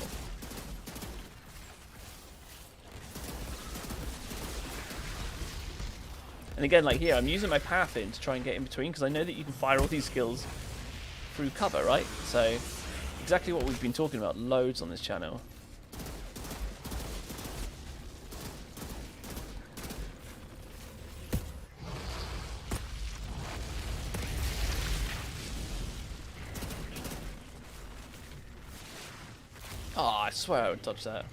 And again, like here, I'm using my path in to try and get in between, because I know that you can fire all these skills through cover, right? So, exactly what we've been talking about loads on this channel. Oh, I swear I would touch that.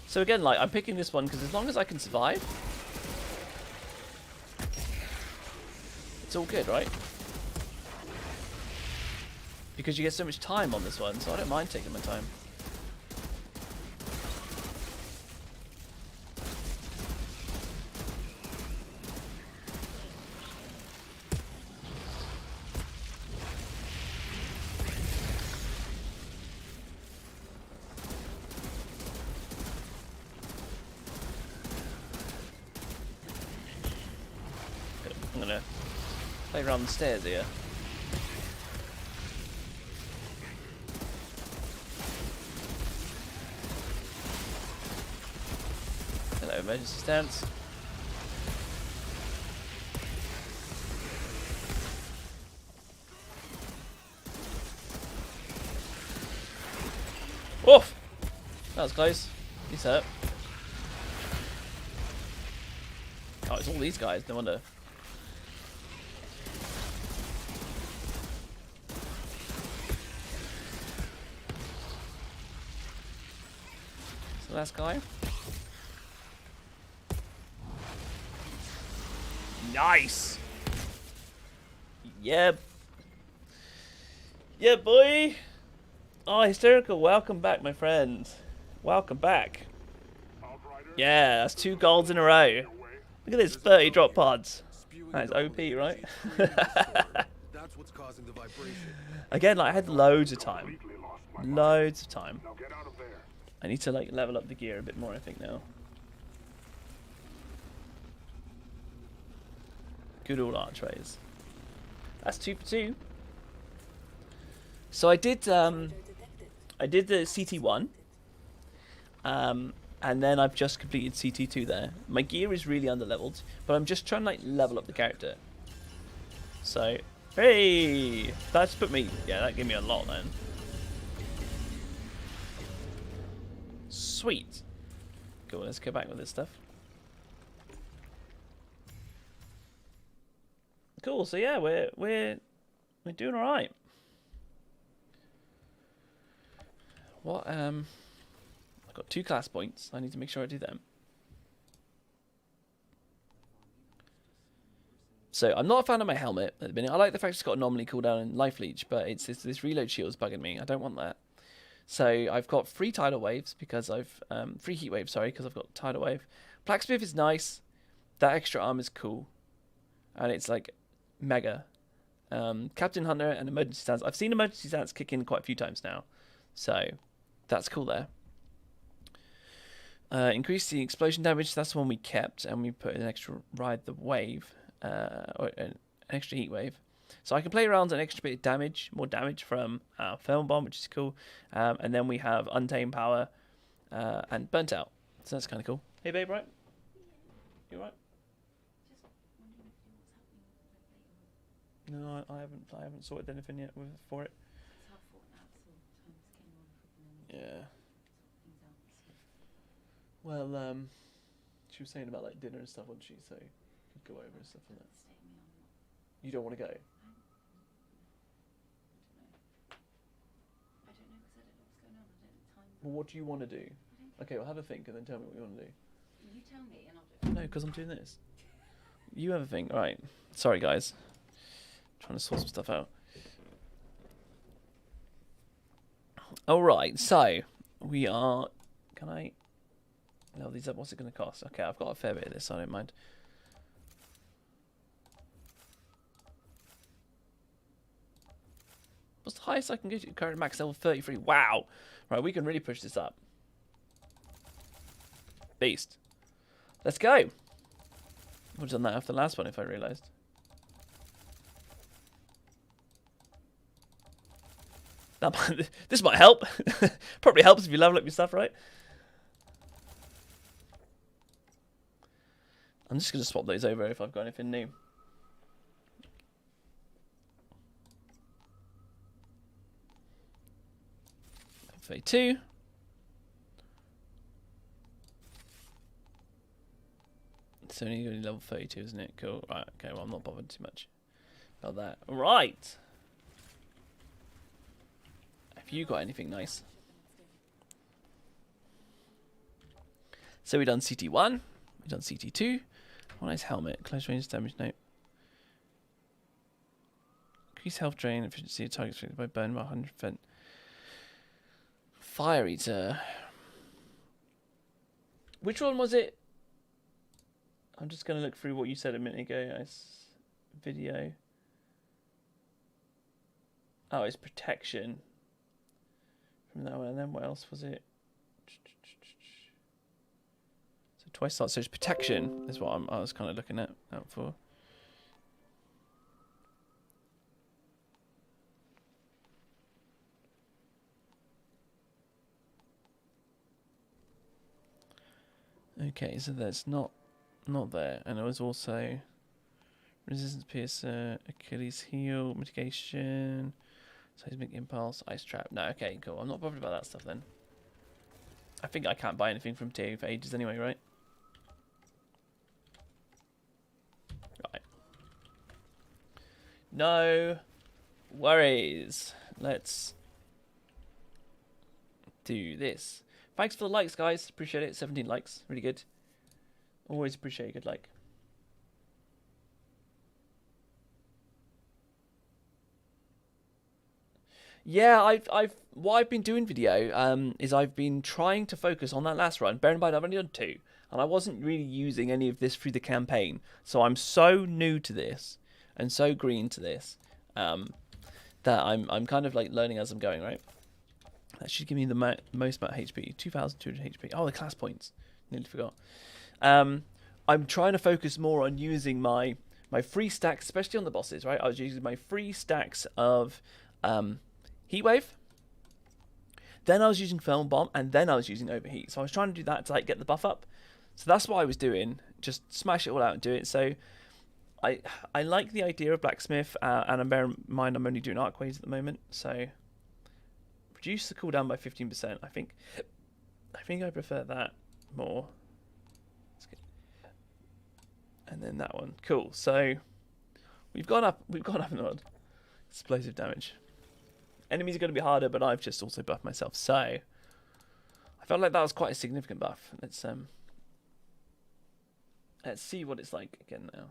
So again, like, I'm picking this one because as long as I can survive, it's all good, right? Because you get so much time on this one, so I don't mind taking my time. I'm gonna play around the stairs here. Hello, emergency stance. Oof! That was close. He's hurt. Oh, it's all these guys, no wonder. So last guy. Nice! Yep. Yeah, boy! Oh, Hysterical, welcome back, my friend. Welcome back. Yeah, that's 2 golds in a row. Look at this, 30 drop pods. That is OP, right? That's what's causing the vibration. Again, like, I had loads of time. Loads of time. I need to, like, level up the gear a bit more, I think, now. Good old archways. That's 2 for 2. So I did the CT1. And then I've just completed CT2 there. My gear is really underleveled, but I'm just trying to like level up the character. So, hey! That's put me, yeah, that gave me a lot then. Sweet. Cool, let's go back with this stuff. Cool, so yeah, we're doing alright. What, I've got 2 class points. I need to make sure I do them. So I'm not a fan of my helmet at the minute. I like the fact it's got anomaly cooldown and life leech, but it's this reload shield's bugging me. I don't want that. So I've got 3 tidal waves because I've 3 heat waves. Sorry, because I've got tidal wave. Blacksmith is nice. That extra arm is cool, and it's like mega. Captain Hunter and emergency stance. I've seen emergency stance kick in quite a few times now, so that's cool there. Increase the explosion damage. That's the one we kept, and we put an extra ride the wave, or an extra heat wave. So I can play around an extra bit of damage, more damage from thermal bomb, which is cool. And then we have untamed power and burnt out. So that's kind of cool. Hey babe, right? You right? No, I haven't sorted anything yet for it. Yeah. Well, she was saying about like dinner and stuff, wasn't she? So could go over and stuff like that. You don't want to go? Well, what do you want to do? Okay, well, have a think and then tell me what you want to do. You tell me and I'll do it. No, because I'm doing this. You have a think. All right. Sorry, guys. Trying to sort some stuff out. All right. So we are. Can I level these up? What's it going to cost? Okay, I've got a fair bit of this. So I don't mind. What's the highest I can go to? Current max level 33. Wow. Right, we can really push this up. Beast. Let's go. I would have done that after the last one if I realised. This might help. Probably helps if you level up your stuff, right? I'm just going to swap those over if I've got anything new. Phase 2. It's only level 32, isn't it? Cool. Right, okay, well, I'm not bothered too much about that. Right. Have you got anything nice? So we've done CT1. We've done CT2. Oh, nice helmet. Close range damage. No. Increase health drain efficiency of targets by burn by 100%. Fire Eater. Which one was it? I'm just going to look through what you said a minute ago. Video. Oh, it's protection. From that one. And then what else was it? So twice start. So it's protection is what I was kind of looking out for. Okay, so that's not there, and it was also resistance piercer, Achilles heel, mitigation, seismic impulse, ice trap. No, okay, cool. I'm not bothered about that stuff then. I think I can't buy anything from TA for ages anyway, right? Right. No worries. Let's do this. Thanks for the likes, guys. Appreciate it. 17 likes. Really good. Always appreciate a good like. Yeah, what I've been doing video is I've been trying to focus on that last run. Bear in mind, I've only done 2, and I wasn't really using any of this through the campaign. So I'm so new to this and so green to this that I'm kind of like learning as I'm going, right? That should give me the most amount of HP. 2,200 HP. Oh, the class points. Nearly forgot. I'm trying to focus more on using my free stacks, especially on the bosses, right? I was using my free stacks of Heatwave. Then I was using Thermal Bomb, and then I was using Overheat. So I was trying to do that to like get the buff up. So that's what I was doing. Just smash it all out and do it. So I like the idea of Blacksmith, and bear in mind I'm only doing Arcwaves at the moment. So reduce the cooldown by 15%. I think I prefer that more. And then that one. Cool. So we've gone up in the explosive damage. Enemies are going to be harder, but I've just also buffed myself. So I felt like that was quite a significant buff. Let's see what it's like again now.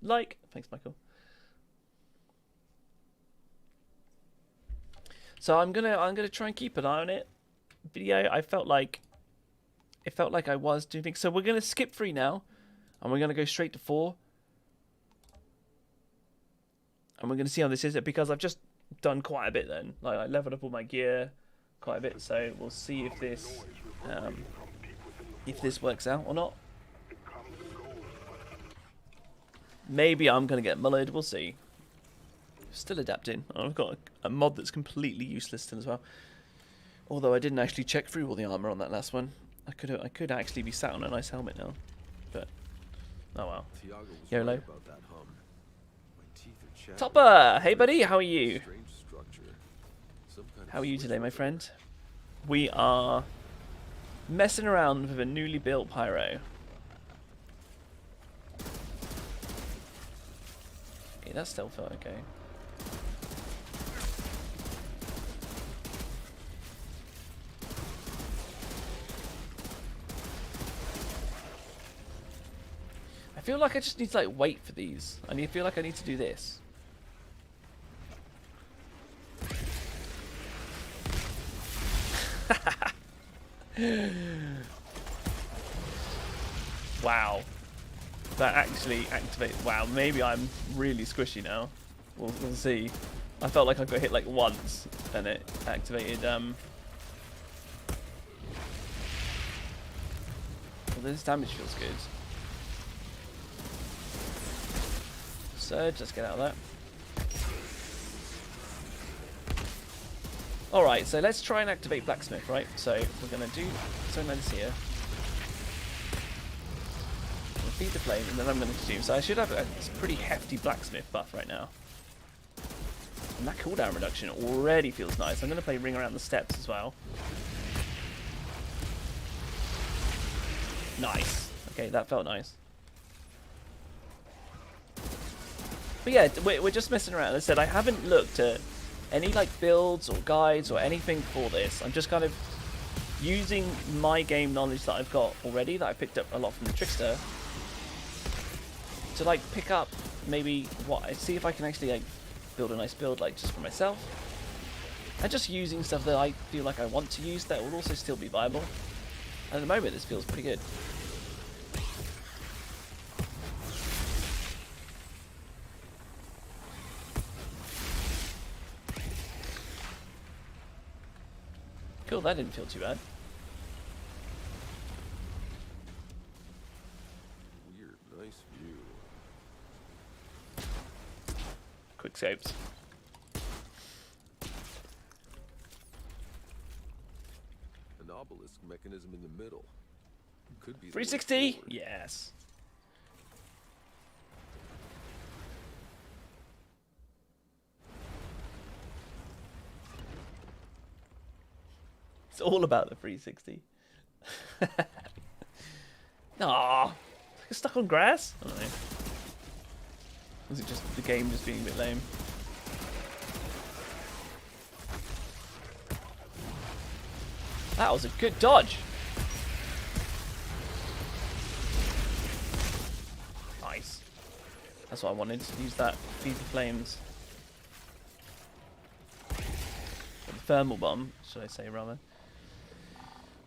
Like, thanks, Michael. So I'm gonna try and keep an eye on it. Video. I felt like I was doing things. So we're gonna skip 3 now, and we're gonna go straight to 4, and we're gonna see how this is. Because I've just done quite a bit then. Like I leveled up all my gear quite a bit. So we'll see if this works out or not. Maybe I'm going to get mullered. We'll see. Still adapting. I've got a mod that's completely useless still as well. Although I didn't actually check through all the armour on that last one. I could actually be sat on a nice helmet now. But, oh well. YOLO. Topper! Hey buddy, how are you? How are you today, my friend? We are messing around with a newly built PYRO. Okay, that still felt okay. I feel like I just need to like wait for these. Feel like I need to do this. Wow. That actually activates. Wow, maybe I'm really squishy now. We'll see. I felt like I got hit like once and it activated. Well, this damage feels good. Surge, let's get out of that. Alright, so let's try and activate Blacksmith, right? So we're going to do something like this here. We'll feed the flame, and then I'm going to consume. So I should have a pretty hefty Blacksmith buff right now. And that cooldown reduction already feels nice. I'm going to play Ring Around the Steps as well. Nice. Okay, that felt nice. But yeah, we're just messing around. As I said, I haven't looked at any like builds or guides or anything for this. I'm just kind of using my game knowledge that I've got already, that I picked up a lot from the Trickster, to like pick up maybe see if I can actually like build a nice build like just for myself. And just using stuff that I feel like I want to use that will also still be viable. And at the moment this feels pretty good. Cool, that didn't feel too bad. Weird, nice view. Quick scopes. An obelisk mechanism in the middle. Could be the way 360? forward. Yes. It's all about the 360. Aww. It's stuck on grass? I don't know. Was it just the game just being a bit lame? That was a good dodge. Nice. That's what I wanted. Use that. Feed the flames. Or the thermal bomb, should I say rather.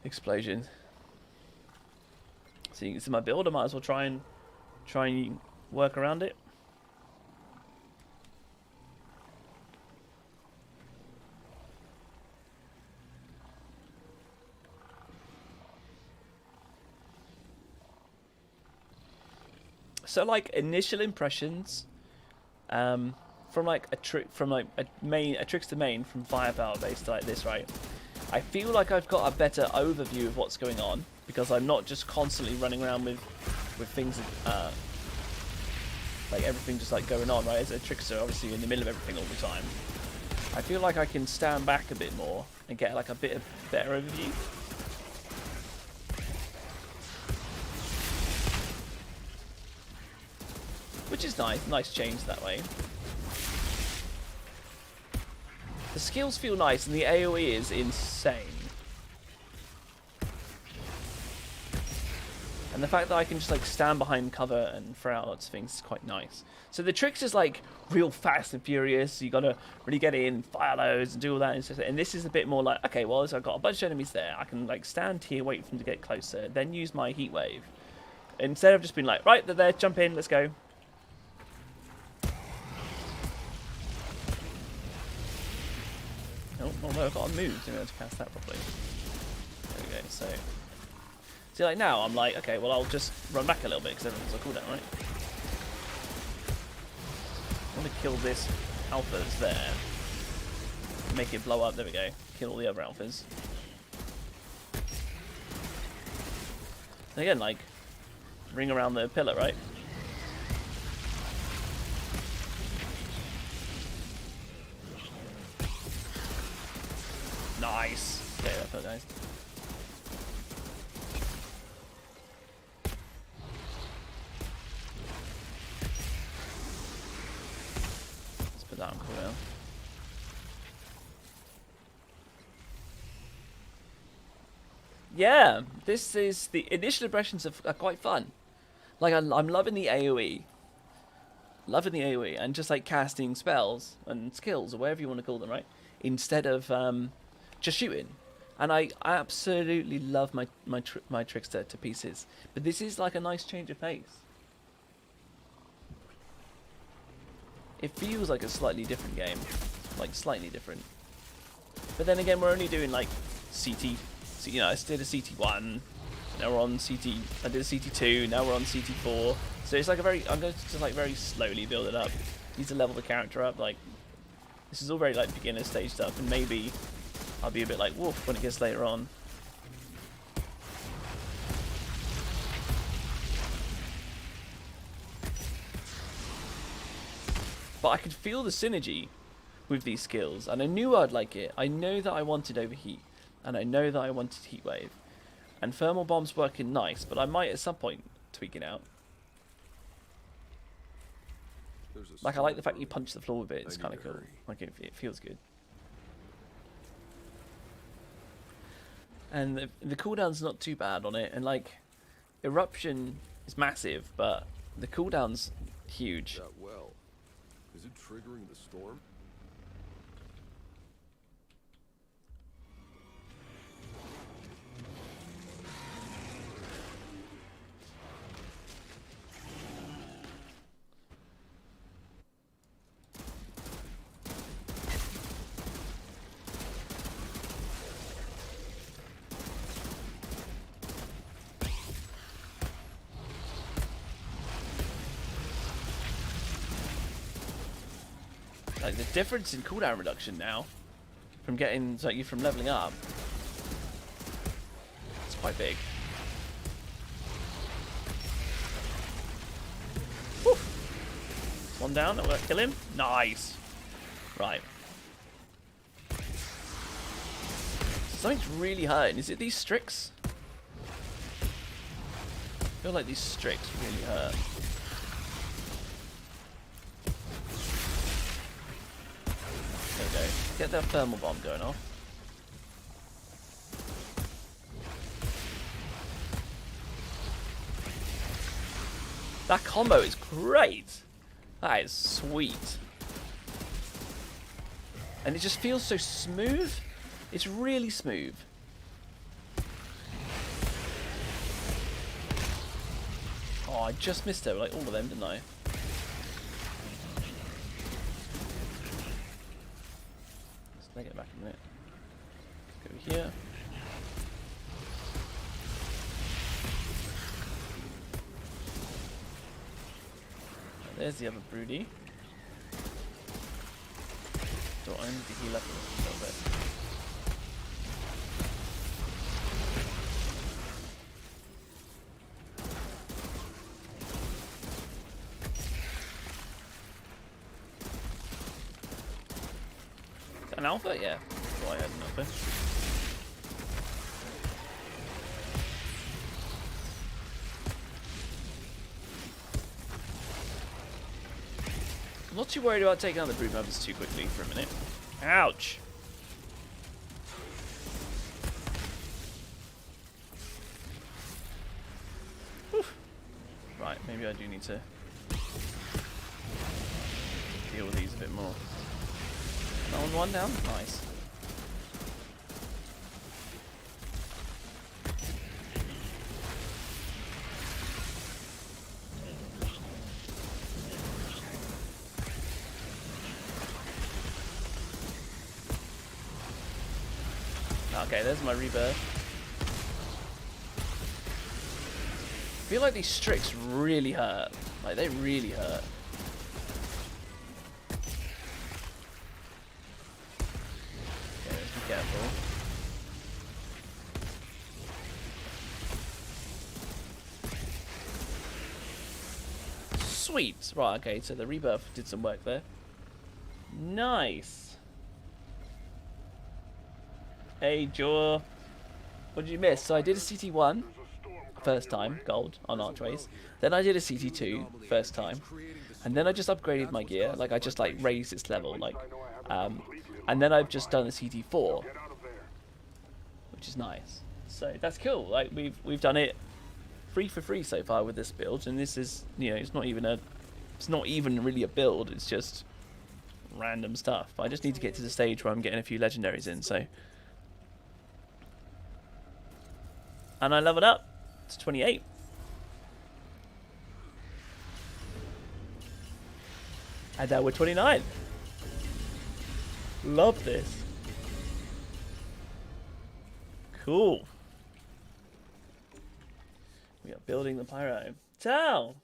Explosion. So it's in my build. I might as well try and work around it. So like initial impressions from like a trickster main from firepower based like this, right? I feel like I've got a better overview of what's going on because I'm not just constantly running around with things like everything just like going on, right? As a trickster, obviously you're in the middle of everything all the time. I feel like I can stand back a bit more and get like a bit of better overview. Which is nice, nice change that way. The skills feel nice and the AoE is insane. And the fact that I can just like stand behind cover and throw out lots of things is quite nice. So the tricks is like real fast and furious, so you gotta really get in, fire loads and do all that. And this is a bit more like, okay, well, so I've got a bunch of enemies there. I can like stand here, wait for them to get closer, then use my heat wave. Instead of just being like, right, they're there, jump in, let's go. Oh, no, I've got to move to be able to cast that properly. There we go, so... See, like now, I'm like, okay, well, I'll just run back a little bit, because everyone's on cooldown, right? I want to kill this alpha that's there. Make it blow up, there we go. Kill all the other alphas. And again, like, ring around the pillar, right? Nice. Okay, that felt nice. Let's put that on cooldown. Yeah, this is the initial impressions are quite fun. Like, I'm loving the AoE. Loving the AoE, and just like casting spells and skills, or whatever you want to call them, right? Instead of just shooting. And I absolutely love my trickster to pieces. But this is like a nice change of pace. It feels like a slightly different game. Like, slightly different. But then again, we're only doing like CT. So, you know, I did a CT1. Now we're on CT. I did a CT2. Now we're on CT4. So it's like a very. I'm going to just like very slowly build it up. Need to level the character up. Like, this is all very like beginner stage stuff, and maybe I'll be a bit like woof when it gets later on. But I could feel the synergy with these skills, and I knew I'd like it. I know that I wanted overheat, and I know that I wanted heat wave, and thermal bombs working nice. But I might at some point tweak it out. Like, I like the fact you punch the floor with it. It's kind of cool. Like, it feels good. And the cooldown's not too bad on it. And, like, eruption is massive, but the cooldown's huge. That well. Is it triggering the storm? Like, the difference in cooldown reduction now, from getting, so like, from leveling up, it's quite big. Woo! One down, that will kill him. Nice. Right. Something's really hurting. Is it these Strix? I feel like these Strix really hurt. There we go. Get that thermal bomb going off. That combo is great. That is sweet. And it just feels so smooth. It's really smooth. Oh, I just missed it, like all of them, didn't I? Let's get back in a minute. Go here. There's the other broody. So I need to heal up a little bit. Is that an alpha? Yeah. Oh, I had an alpha. I'm not too worried about taking out the brood mothers too quickly for a minute. Ouch! Whew. Right, maybe I do need to deal with these a bit more. One down? Nice. Okay, there's my rebirth. I feel like these Strix really hurt. Like, they really hurt. Okay, let's be careful. Sweet! Right, okay, so the rebirth did some work there. Nice! Hey, Jaw. What did you miss? So I did a CT1 first time, gold, on Archways. Then I did a CT2 first time. And then I just upgraded my gear. Like, I just, like, raised its level. Like, and then I've just done a CT4. Which is nice. So, that's cool. Like, we've done it free for free so far with this build, and this is, you know, it's not even really a build. It's just random stuff. I just need to get to the stage where I'm getting a few legendaries in. So, and I leveled up to 28. And now we're 29. Love this. Cool. We are building the pyro. Tal,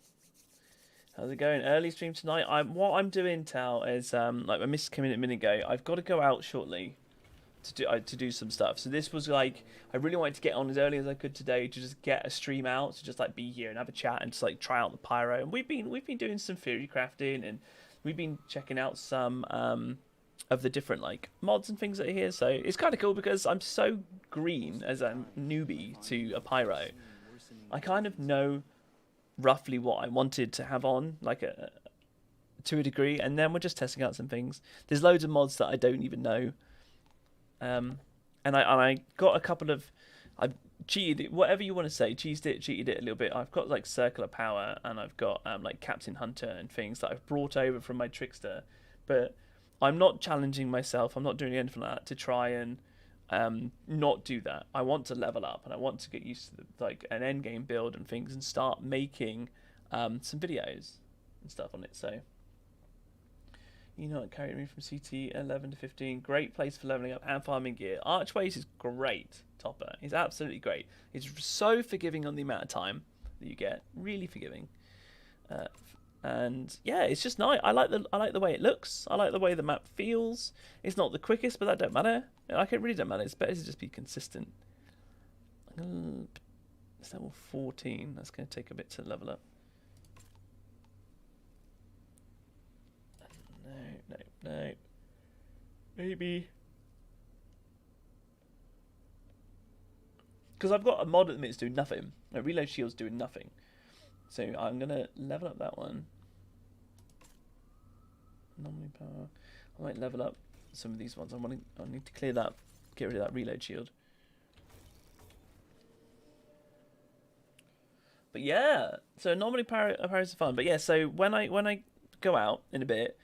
how's it going? Early stream tonight. What I'm doing, Tal, is like my missus came in a minute ago. I've got to go out shortly to do some stuff. So this was like, I really wanted to get on as early as I could today to just get a stream out, to just like be here and have a chat and just like try out the pyro. And we've been doing some theory crafting, and we've been checking out some of the different like mods and things that are here. So it's kind of cool because I'm so green as a newbie to a pyro. I kind of know roughly what I wanted to have on, like to a degree, and then we're just testing out some things. There's loads of mods that I don't even know, and I got a couple of, I cheated it, whatever you want to say, cheated it a little bit. I've got like Circle of Power, and I've got like Captain Hunter and things that I've brought over from my trickster, but I'm not challenging myself. I'm not doing anything like that to try and not do that. I want to level up, and I want to get used to like an endgame build and things, and start making some videos and stuff on it. So, you know, it carried me from CT 11 to 15. Great place for leveling up and farming gear. Archways is great. Topper is absolutely great. It's so forgiving on the amount of time that you get. Really forgiving. And yeah, it's just nice. I like the way it looks. I like the way the map feels. It's not the quickest, but that don't matter. Like, it really don't matter. It's better to just be consistent. It's level 14. That's going to take a bit to level up. No. Maybe. Because I've got a mod at the minute that's doing nothing. A reload shield's doing nothing. So I'm going to level up that one. Anomaly power. I might level up some of these ones. I need to clear that, get rid of that reload shield. But yeah, so anomaly power is fun. But yeah, so when I go out in a bit,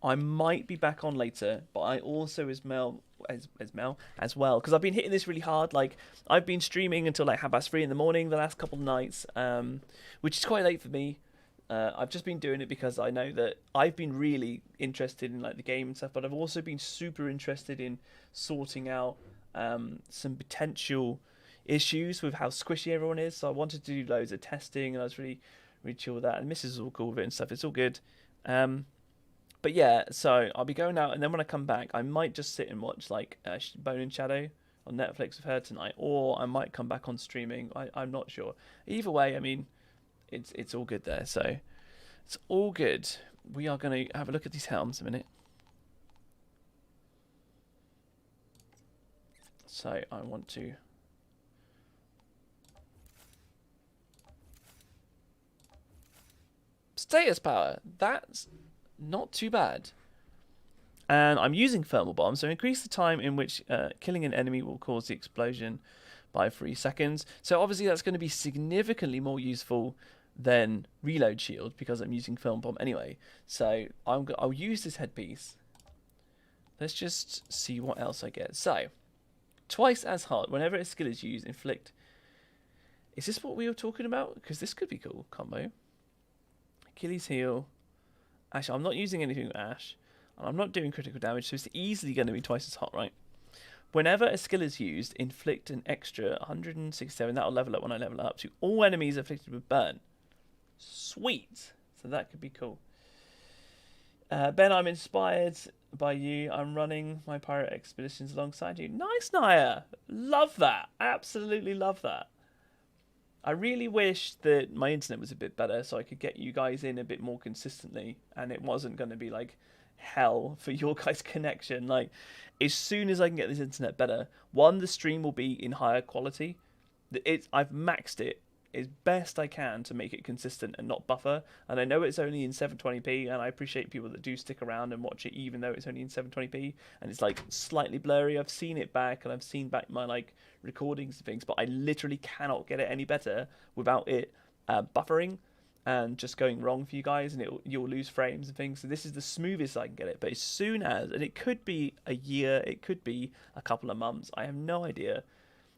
I might be back on later. But I also as well, because I've been hitting this really hard. Like, I've been streaming until like 3:30 in the morning the last couple of nights, which is quite late for me. I've just been doing it because I know that I've been really interested in like the game and stuff, but I've also been super interested in sorting out some potential issues with how squishy everyone is. So I wanted to do loads of testing, and I was really chill with that. And Mrs. is all cool with it and stuff. It's all good. But yeah, so I'll be going out, and then when I come back, I might just sit and watch like Bone and Shadow on Netflix with her tonight, or I might come back on streaming. I'm not sure. Either way, I mean, it's all good there. So it's all good. We are going to have a look at these helms in a minute. So I want to status power. That's not too bad. And I'm using thermal bomb, so increase the time in which killing an enemy will cause the explosion by 3 seconds. So obviously that's going to be significantly more useful than reload shield, because I'm using thermal bomb anyway. So I'll use this headpiece. Let's just see what else I get. So twice as hard whenever a skill is used. Inflict. Is this what we were talking about? Because this could be cool combo. Achilles heel. Actually, I'm not using anything with Ash, and I'm not doing critical damage, so it's easily going to be twice as hot, right? Whenever a skill is used, inflict an extra 167. That'll level up when I level up to all enemies afflicted with burn. Sweet. So that could be cool. Ben, I'm inspired by you. I'm running my pirate expeditions alongside you. Nice, Naya. Love that. Absolutely love that. I really wish that my internet was a bit better so I could get you guys in a bit more consistently, and it wasn't going to be like hell for your guys' connection. Like, as soon as I can get this internet better, one, the stream will be in higher quality. I've maxed it as best I can to make it consistent and not buffer. And I know it's only in 720p, and I appreciate people that do stick around and watch it even though it's only in 720p and it's like slightly blurry. I've seen it back, and I've seen back my like recordings and things, but I literally cannot get it any better without it buffering and just going wrong for you guys, and you'll lose frames and things. So this is the smoothest I can get it. But as soon as, and it could be a year, it could be a couple of months, I have no idea.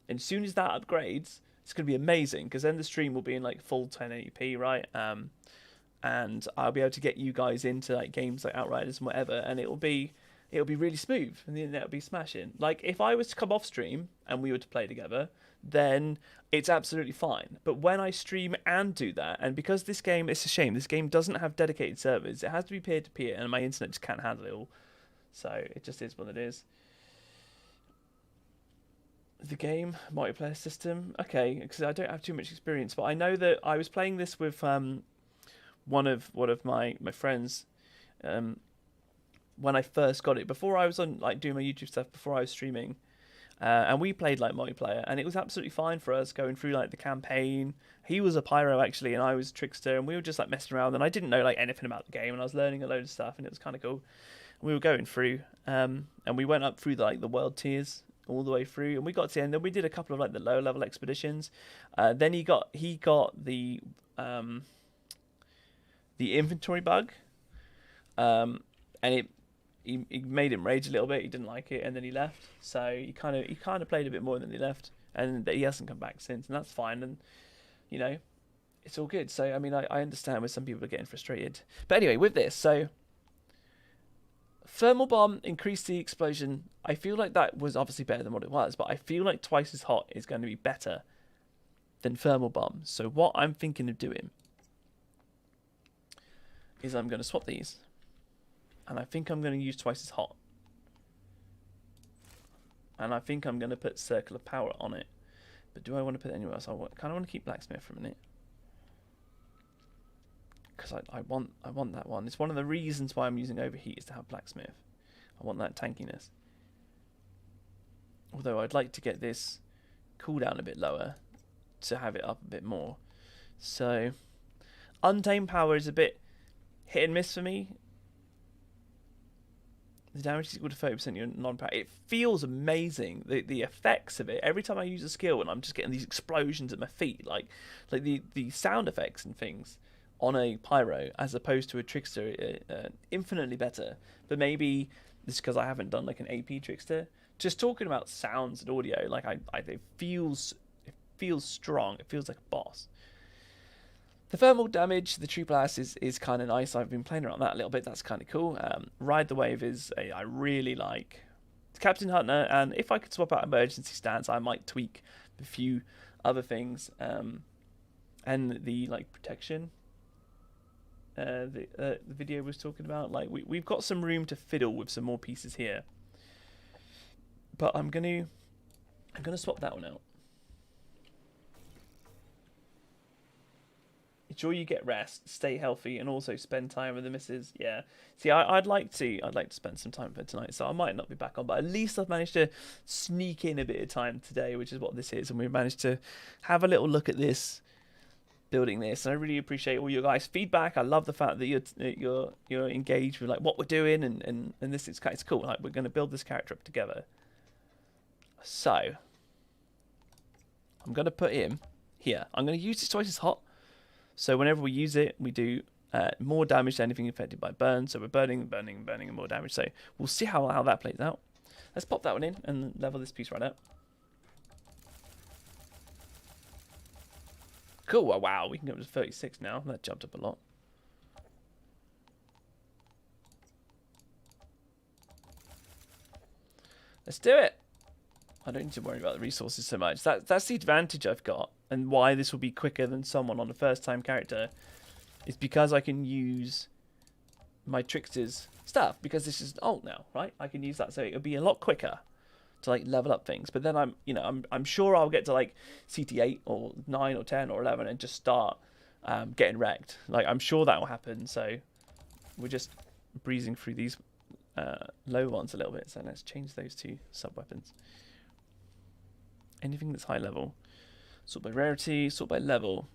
And as soon as that upgrades, it's going to be amazing, because then the stream will be in like full 1080p, right? And I'll be able to get you guys into like games like Outriders and whatever, and it'll be really smooth, and the internet will be smashing. Like if I was to come off stream and we were to play together, then it's absolutely fine. But when I stream and do that, and because this game, it's a shame, this game doesn't have dedicated servers, it has to be peer-to-peer, and my internet just can't handle it all. So it just is what it is. The game multiplayer system, okay, because I don't have too much experience, but I know that I was playing this with one of my friends when I first got it, before I was on like doing my YouTube stuff, before I was streaming, and we played like multiplayer, and it was absolutely fine for us going through like the campaign. He was a pyro actually, and I was trickster, and we were just like messing around, and I didn't know like anything about the game, and I was learning a load of stuff, and it was kind of cool. And we were going through, and we went up through the world tiers all the way through, and we got to the end. Then we did a couple of like the lower level expeditions. Then he got the inventory bug, and he made him rage a little bit. He didn't like it, and then he left. So he kind of played a bit more than he left, and he hasn't come back since, and that's fine. And you know, it's all good. So I mean, I understand where some people are getting frustrated. But anyway, with this, so thermal bomb increased the explosion. I feel like that was obviously better than what it was, but I feel like twice as hot is going to be better than thermal bomb. So what I'm thinking of doing is I'm going to swap these, and I think I'm going to use twice as hot, and I think I'm going to put Circle of Power on it. But do I want to put it anywhere else? I kind of want to keep blacksmith for a minute, because I want that one. It's one of the reasons why I'm using overheat, is to have blacksmith. I want that tankiness. Although I'd like to get this cooldown a bit lower to have it up a bit more. So Untamed Power is a bit hit and miss for me. The damage is equal to 30% your non-power. It feels amazing. The effects of it. Every time I use a skill and I'm just getting these explosions at my feet, like the sound effects and things on a pyro as opposed to a trickster, infinitely better. But maybe this is because I haven't done like an AP trickster. Just talking about sounds and audio, like it feels strong. It feels like a boss. The thermal damage, the true blast is kind of nice. I've been playing around that a little bit. That's kind of cool. Ride the Wave I really like. Captain Hunter, and if I could swap out emergency stance, I might tweak a few other things. And the like protection. The video was talking about, like we've got some room to fiddle with some more pieces here. But I'm gonna swap that one out. Ensure you get rest, stay healthy, and also spend time with the missus. Yeah. See, I'd like to spend some time with her tonight, so I might not be back on, but at least I've managed to sneak in a bit of time today, which is what this is, and we've managed to have a little look at this, building this. And I really appreciate all your guys' feedback. I love the fact that you're engaged with like what we're doing, and this is it's cool. Like we're going to build this character up together. So I'm going to put him here. I'm going to use this twice as hot. So whenever we use it, we do more damage to anything affected by burn. So we're burning, and more damage. So we'll see how that plays out. Let's pop that one in and level this piece right up. Cool. Oh, wow, we can go up to 36 now. That jumped up a lot. Let's do it. I don't need to worry about the resources so much. That's the advantage I've got, and why this will be quicker than someone on a first-time character, is because I can use my trickster's stuff, because this is alt now, right? I can use that, so it'll be a lot quicker to like level up things. But then I'm sure I'll get to like CT8 or 9 or 10 or 11 and just start getting wrecked. Like I'm sure that will happen. So we're just breezing through these low ones a little bit. So let's change those to sub weapons. Anything that's high level. Sort by rarity, sort by level.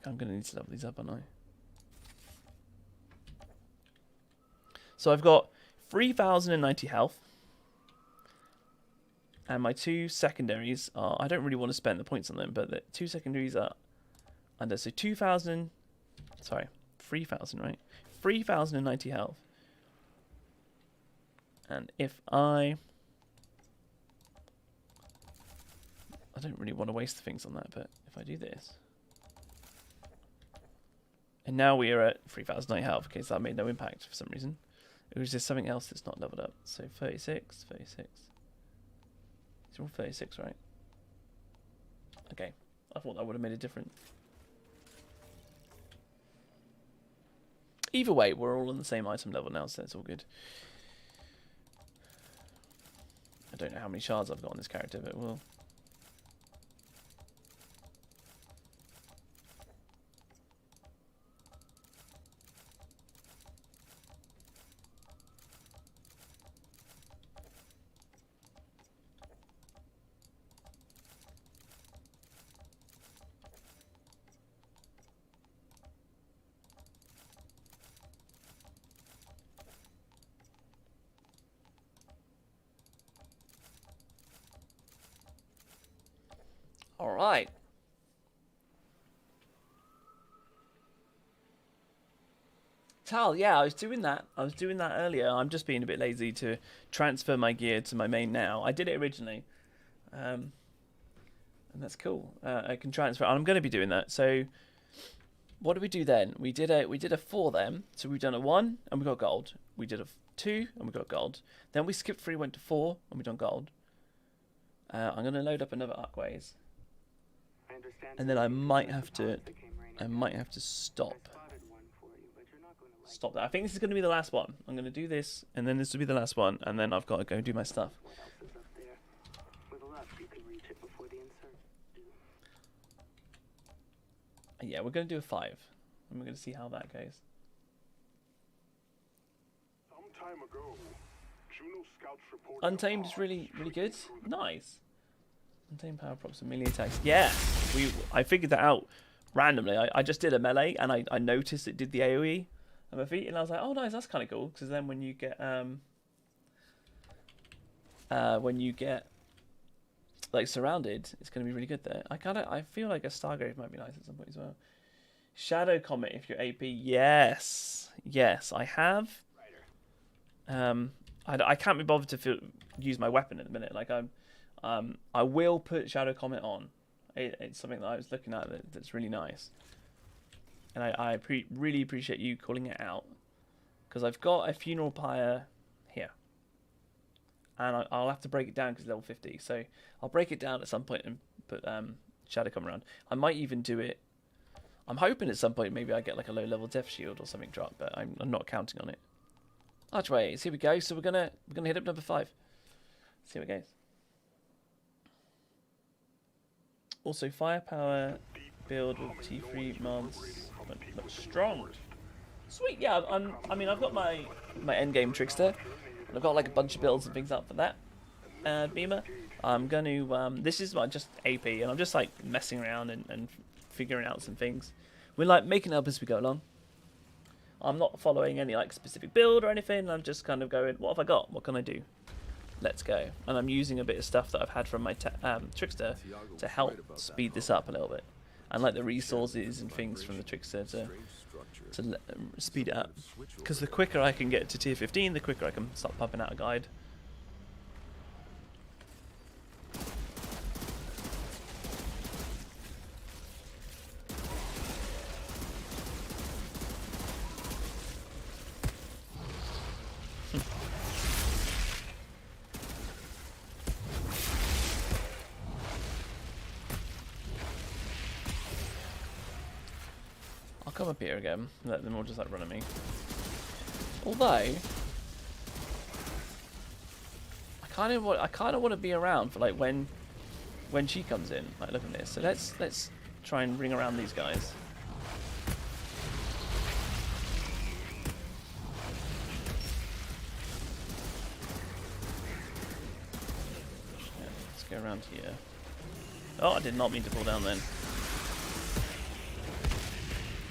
I'm going to need to level these up, aren't I? So I've got 3,090 health. And my two secondaries are... I don't really want to spend the points on them, but the two secondaries are under. So 2,000... Sorry, 3,000, right? 3,090 health. And if I don't really want to waste things on that, but if I do this... And now we are at 3,090 health, okay, so that made no impact for some reason. It was just something else that's not leveled up. So 36, 36. These are all 36, right? Okay, I thought that would have made a difference. Either way, we're all on the same item level now, so it's all good. I don't know how many shards I've got on this character, but we'll... All right. Tal, yeah, I was doing that. I was doing that earlier. I'm just being a bit lazy to transfer my gear to my main now. I did it originally. And that's cool. I can transfer. I'm going to be doing that. So what did we do then? We did a 4 then. So we've done a 1 and we got gold. We did a 2 and we got gold. Then we skipped 3, went to 4 and we done gold. I'm going to load up another Arcways. And then I might have to stop that. I think this is going to be the last one. I'm going to do this, and then this will be the last one, and then I've got to go do my stuff. Yeah, we're going to do a 5, and we're going to see how that goes. Some time ago, Juno scouts reported Untamed is really good. Nice. Untamed power props and melee attacks. Yeah, I figured that out randomly. I just did a melee, and I noticed it did the AoE on my feet, and I was like, oh nice, that's kind of cool. Because then when you get like surrounded, it's going to be really good there. I feel like a Stargrave might be nice at some point as well. Shadow Comet if you're AP. Yes, I have. I can't be bothered to use my weapon at the minute. Like I will put Shadow Comet on. It's something that I was looking at that's really nice. And I really appreciate you calling it out. Because I've got a funeral pyre here. And I'll have to break it down because it's level 50. So I'll break it down at some point and put Shadow Comet around. I might even do it. I'm hoping at some point maybe I get like a low level death shield or something drop, but I'm not counting on it. Archways, here we go. So we're gonna hit up number 5. See how it goes. Also, firepower build with T3 mods, but strong. Sweet, yeah. I mean, I've got my endgame trickster, and I've got like a bunch of builds and things up for that. Beamer. I'm gonna. This is just AP, and I'm just like messing around and figuring out some things. We're like making it up as we go along. I'm not following any like specific build or anything. I'm just kind of going, what have I got? What can I do? Let's go. And I'm using a bit of stuff that I've had from my trickster to help speed this up a little bit. And like the resources and things from the trickster to speed it up. Because the quicker I can get to tier 15, the quicker I can start pumping out a guide. Come up here again, let them all just like run at me. Although I kind of want to be around for like when she comes in. Like, look at this. So let's try and ring around these guys. Yeah, let's go around here. Oh, I did not mean to fall down then.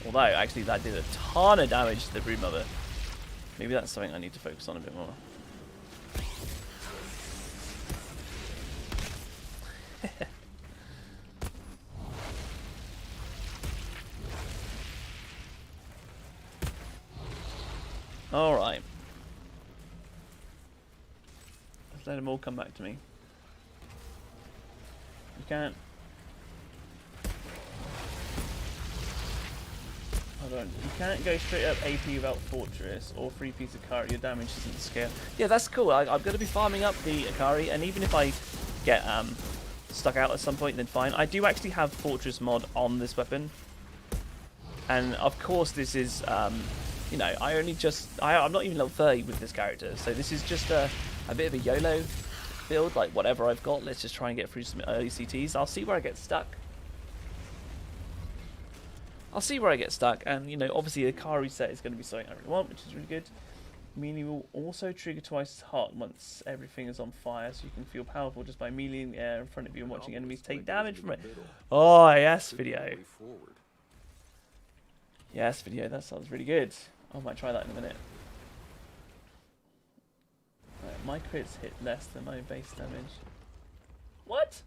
Although, actually, that did a ton of damage to the broodmother. Maybe that's something I need to focus on a bit more. Alright. Let's let them all come back to me. You can't. Hold on. You can't go straight up AP without Fortress or free piece of Akari. Your damage doesn't scale. Yeah, that's cool. I'm going to be farming up the Akari, and even if I get stuck out at some point, then fine. I do actually have Fortress mod on this weapon. And of course this is, you know, I'm not even level 30 with this character. So this is just a bit of a YOLO build, like whatever I've got. Let's just try and get through some early CTs. I'll see where I get stuck. And, you know, obviously the Akari set is going to be something I really want, which is really good. Melee will also trigger twice as hard once everything is on fire, so you can feel powerful just by meleeing in the air in front of you and watching enemies take damage from it. Oh, yes, video. Yes, video, that sounds really good. I might try that in a minute. Right, my crits hit less than my base damage. What?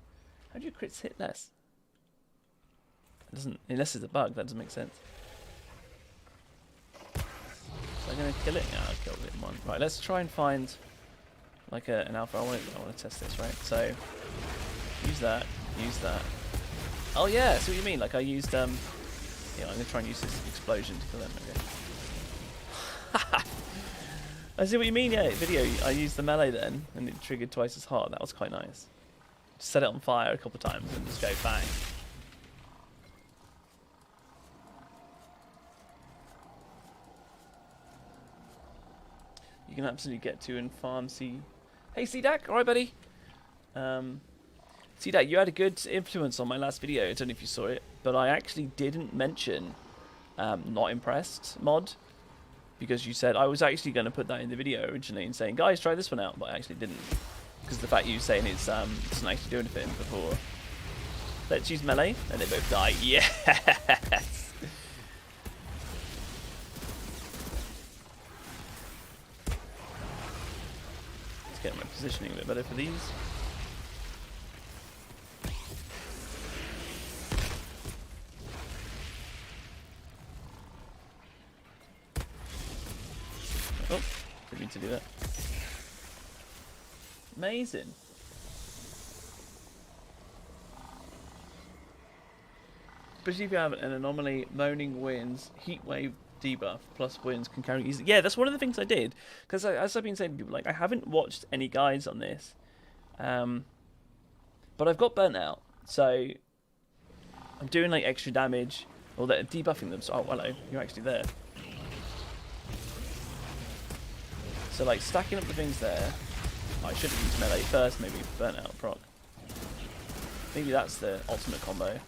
How do your crits hit less? It doesn't, unless it's a bug, that doesn't make sense. So I'm gonna kill it. Yeah, I'll kill it in one. Right, let's try and find like an alpha. I want to test this, right? So use that. Oh yeah, I see what you mean. Like I used yeah, I'm gonna try and use this explosion to kill them. Okay. I see what you mean. Yeah, video. I used the melee then, and it triggered twice as hard. That was quite nice. Just set it on fire a couple of times and just go bang. You can absolutely get to and farm C. Hey C-Dak, alright buddy? C-Dak, you had a good influence on my last video. I don't know if you saw it, but I actually didn't mention Not Impressed mod, because you said I was actually going to put that in the video originally and saying, guys, try this one out, but I actually didn't. Because the fact you saying it's doesn't actually do anything before. Let's use melee, and they both die. Yes! Get my positioning a bit better for these. Oh, didn't mean to do that. Amazing. Especially if you have an anomaly, moaning winds, heat wave debuff plus winds can carry easily. Yeah, that's one of the things I did, because as I've been saying to people, like I haven't watched any guides on this, but I've got burnt out, so I'm doing like extra damage, or they're debuffing them. So oh hello, you're actually there. So like stacking up the things there. I should have used melee first, maybe burnt out proc. Maybe that's the ultimate combo.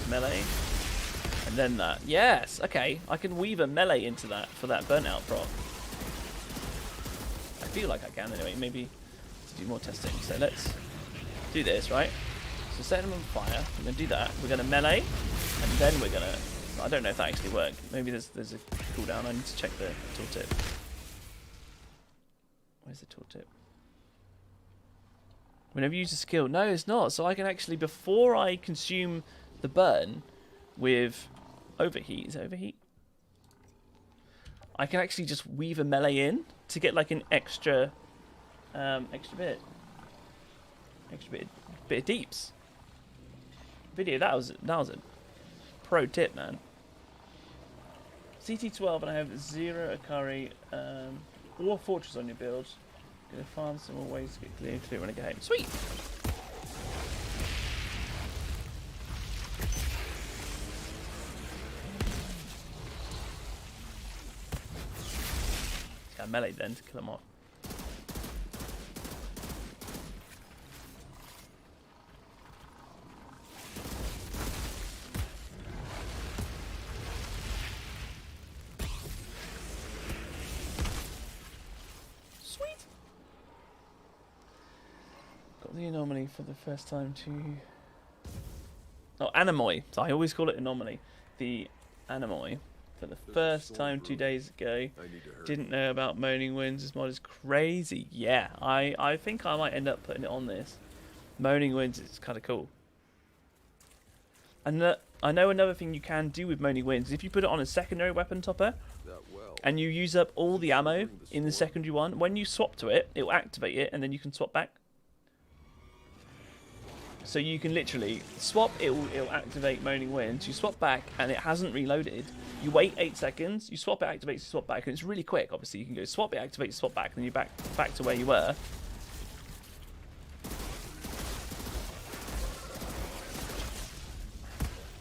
Melee, and then that. Yes, okay, I can weave a melee into that for that burnout proc. I feel like I can anyway, maybe to do more testing. So let's do this, right? So set them on fire, we're going to do that, we're going to melee, and then we're going to, I don't know if that actually worked, maybe there's a cooldown, I need to check the tooltip. Where's the tooltip? Whenever you use a skill, no it's not, so I can actually, before I consume the burn with overheat, is it overheat? I can actually just weave a melee in to get like an extra bit of deeps. Video, that was a pro tip, man. CT12 and I have 0 Akari or Fortress on your build. Gonna farm some more ways to get clear when I get home. Sweet. Melee then to kill them off. ago for the first time to... Oh, Anemoy. So I always call it Anomaly. The Anemoy. For the first time 2 days ago. Didn't know about Moaning Winds. This mod is crazy. Yeah, I think I might end up putting it on this. Moaning Winds is kind of cool. And I know another thing you can do with Moaning Winds. If you put it on a secondary weapon topper, and you use up all the ammo in the secondary one, when you swap to it, it will activate it, and then you can swap back. So you can literally swap, it'll activate Moaning Winds, you swap back, and it hasn't reloaded. You wait 8 seconds, you swap it, activates, you swap back, and it's really quick, obviously. You can go swap it, activate, swap back, and then you're back to where you were.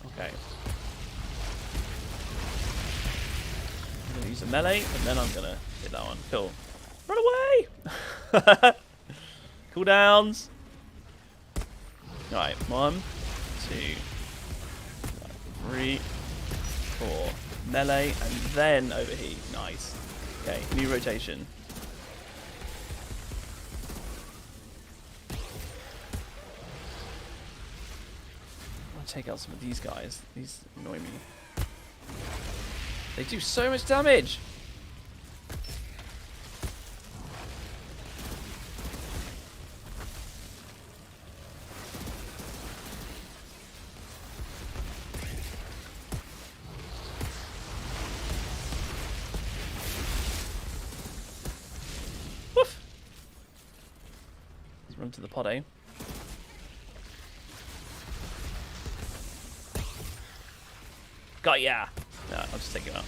Okay. I'm going to use a melee, and then I'm going to hit that one. Cool. Run away! Cooldowns. Alright, 1, 2, 3, 4. Melee, and then overheat. Nice. Okay, new rotation. I want to take out some of these guys. These annoy me. They do so much damage! Woof! Let's run to the pod, eh? Got ya! No, I'll just take him out.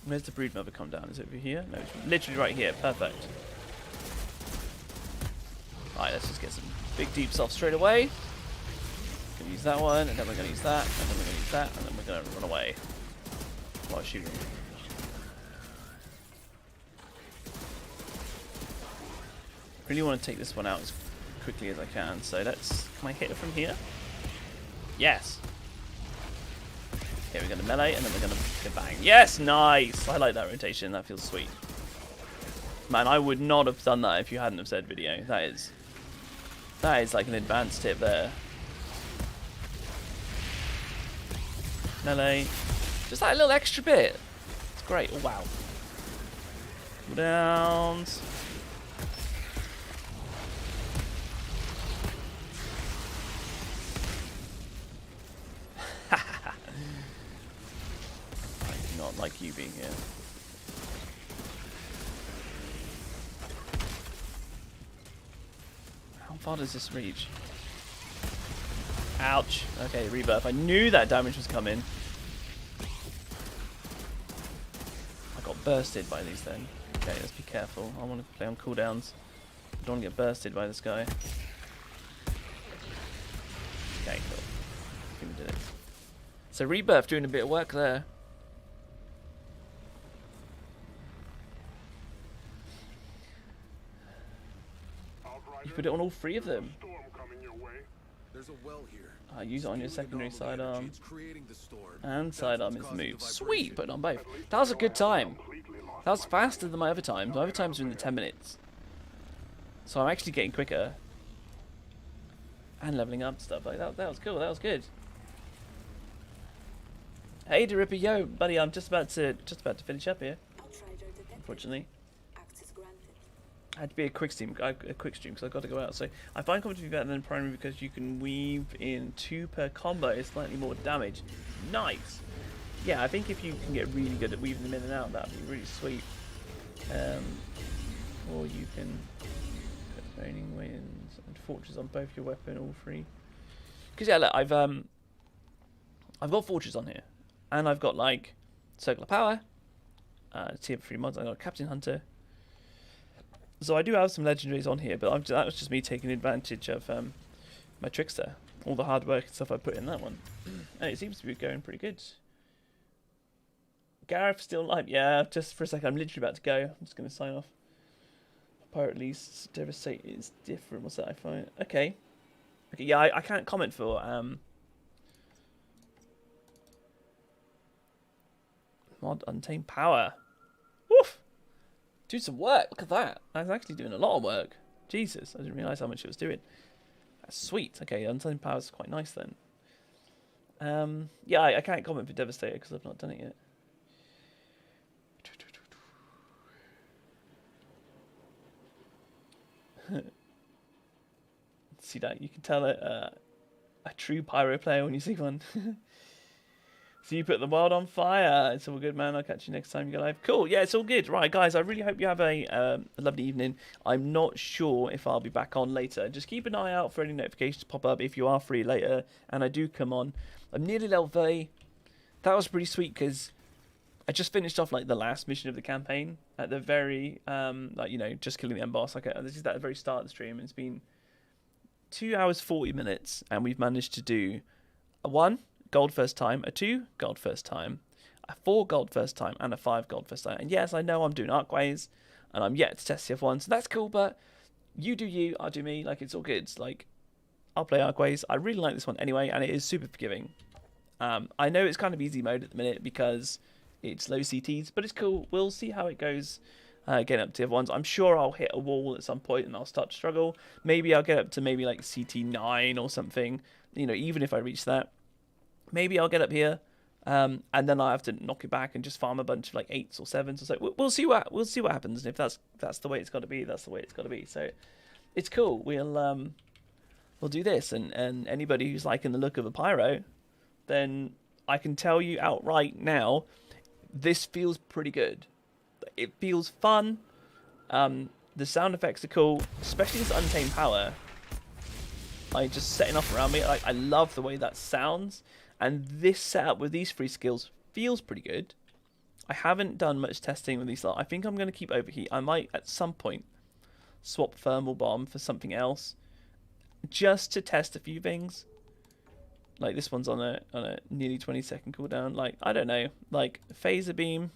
Where's the brood mother come down? Is it over here? No, it's literally right here. Perfect. Alright, let's just get some big deep stuff straight away. Gonna use that one, and then we're gonna use that, and then we're gonna use that, and then we're gonna run away while shooting. Really want to take this one out as quickly as I can, so let's... Can I hit it from here? Yes! Okay, we're going to melee, and then we're going to bang. Yes! Nice! I like that rotation. That feels sweet. Man, I would not have done that if you hadn't have said video. That is like an advanced tip there. Melee. Just like a little extra bit. It's great. Oh, wow. Cooldowns. Like you being here. How far does this reach? Ouch. Okay, rebirth. I knew that damage was coming. I got bursted by these then. Okay, let's be careful. I want to play on cooldowns. I don't want to get bursted by this guy. Okay, cool. I think we did it. So rebirth doing a bit of work there. You put it on all 3 of them. There's a well here. Use it on your secondary sidearm. And sidearm is moved. Sweet, put it on both. That was a good time. That was faster than my other times. My other times were in the 10 minutes. So I'm actually getting quicker. And leveling up and stuff like that. That was cool. That was good. Hey, Ripper, yo, buddy. I'm just about to finish up here. Unfortunately. I had to be a quick stream because I got to go out. So I find combat to be better than primary because you can weave in 2 per combo, slightly more damage. Nice. Yeah, I think if you can get really good at weaving them in and out, that'd be really sweet. Or you can put Moaning Winds and Fortress on both your weapon, all 3. Because yeah, look, I've got Fortress on here, and I've got like Circle of Power, tier 3 mods. I've got Captain Hunter. So I do have some legendaries on here, but that was just me taking advantage of my trickster. All the hard work and stuff I put in that one. And it seems to be going pretty good. Gareth still alive? Yeah, just for a second. I'm literally about to go. I'm just going to sign off. Pirate Least Devastate is different. What's that I find? Okay. Okay, yeah, I can't comment for mod Untamed Power. Woof! Do some work. Look at that. I was actually doing a lot of work. Jesus, I didn't realise how much it was doing. That's sweet. Okay, Untitled Power is quite nice then. Yeah, I can't comment for Devastator because I've not done it yet. See that? You can tell a true pyro player when you see one. So you put the world on fire. It's all good, man. I'll catch you next time you go live. Cool. Yeah, it's all good. Right, guys, I really hope you have a lovely evening. I'm not sure if I'll be back on later. Just keep an eye out for any notifications to pop up if you are free later. And I do come on. I'm nearly level 30. That was pretty sweet because I just finished off like the last mission of the campaign at the very, like, you know, just killing the end boss. Okay, this is at the very start of the stream. It's been 2 hours 40 minutes and we've managed to do a 1 gold first time, a 2 gold first time, a 4 gold first time, and a 5 gold first time. And yes, I know I'm doing arcways and I'm yet to test the F1, so that's cool, but you do you, I'll do me. Like, it's all good. It's like, I'll play arcways. I really like this one anyway, and it is super forgiving. I know it's kind of easy mode at the minute because it's low CTs, but it's cool. We'll see how it goes getting up to the other ones. I'm sure I'll hit a wall at some point and I'll start to struggle. Maybe I'll get up to maybe like CT 9 or something, you know, even if I reach that. Maybe I'll get up here, and then I'll have to knock it back and just farm a bunch of like 8s or 7s or so. We'll see what happens. And if that's the way it's got to be, that's the way it's got to be. So it's cool. We'll do this, and anybody who's liking the look of a pyro, then I can tell you outright now, this feels pretty good. It feels fun. The sound effects are cool, especially this Untamed Power. Like, just setting off around me. Like, I love the way that sounds. And this setup with these 3 skills feels pretty good. I haven't done much testing with these lot. I think I'm going to keep overheat. I might, at some point, swap Thermal Bomb for something else. Just to test a few things. Like, this one's on a nearly 20-second cooldown. Like, I don't know. Like, Phaser Beam,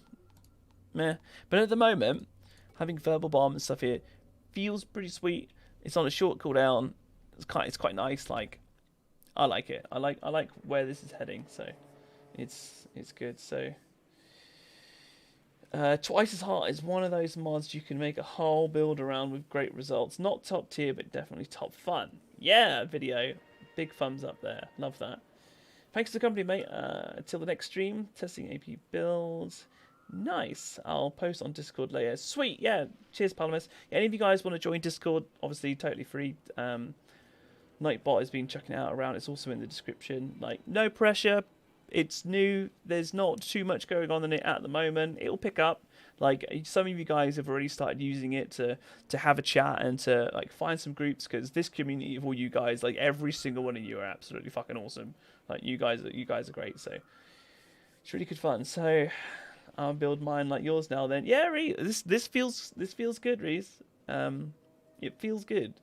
meh. But at the moment, having Thermal Bomb and stuff here feels pretty sweet. It's on a short cooldown. It's quite nice. Like, I like it. I like where this is heading. So it's good. So Twice as Hard is one of those mods you can make a whole build around with great results. Not top tier, but definitely top fun. Yeah, video. Big thumbs up there. Love that. Thanks to the company, mate. Until the next stream, testing AP builds. Nice. I'll post on Discord later. Sweet. Yeah. Cheers, Palamas. Yeah, any of you guys want to join Discord? Obviously, totally free. Nightbot has been chucking it out around. It's also in the description. Like, no pressure. It's new. There's not too much going on in it at the moment. It'll pick up. Like, some of you guys have already started using it to have a chat and to like find some groups, because this community of all you guys, like every single one of you, are absolutely fucking awesome. Like, you guys are great. So it's really good fun. So I'll build mine like yours now. Then yeah, Reese, this feels good, Reese. It feels good.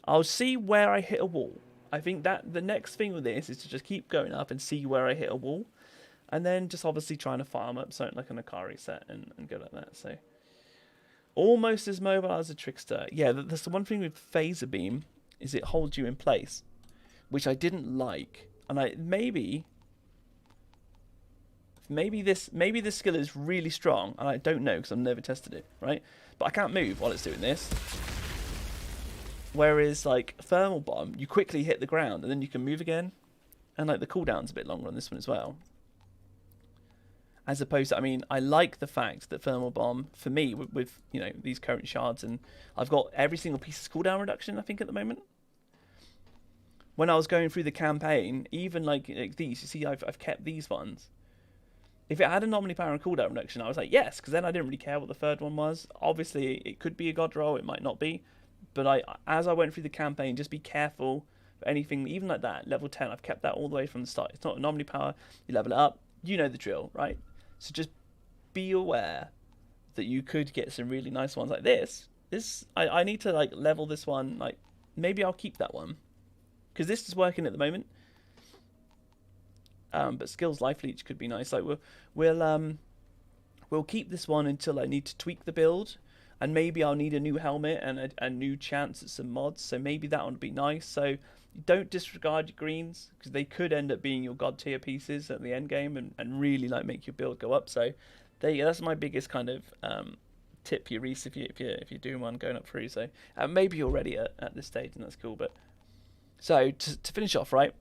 I'll see where I hit a wall. I think that the next thing with this is to just keep going up and see where I hit a wall. And then just obviously trying to farm up something like an Akari set and go like that. So almost as mobile as a Trickster. Yeah, that's the one thing with Phaser Beam, is it holds you in place, which I didn't like. And maybe this skill is really strong, and I don't know because I've never tested it, right? But I can't move while it's doing this. Whereas, like, Thermal Bomb, you quickly hit the ground and then you can move again. And, like, the cooldown's a bit longer on this one as well. As opposed to, I mean, I like the fact that Thermal Bomb, for me, with you know, these current shards, and I've got every single piece's cooldown reduction, I think, at the moment. When I was going through the campaign, even, like these, you see, I've kept these ones. If it had anomaly power and cooldown reduction, I was like, yes, because then I didn't really care what the third one was. Obviously, it could be a god roll, it might not be. But as I went through the campaign, just be careful for anything, even like that, level 10, I've kept that all the way from the start. It's not anomaly power, you level it up, you know the drill, right? So just be aware that you could get some really nice ones like this. I need to, like, level this one, like, maybe I'll keep that one. Because this is working at the moment. But Skills Life Leech could be nice. Like, we'll keep this one until I need to tweak the build. And maybe I'll need a new helmet and a new chance at some mods. So maybe that one would be nice. So don't disregard your greens, because they could end up being your god tier pieces at the end game and really like make your build go up. So there you go. That's my biggest kind of tip your Reese if you're doing one going up through. So maybe you're ready at this stage, and that's cool. But so to finish off, right?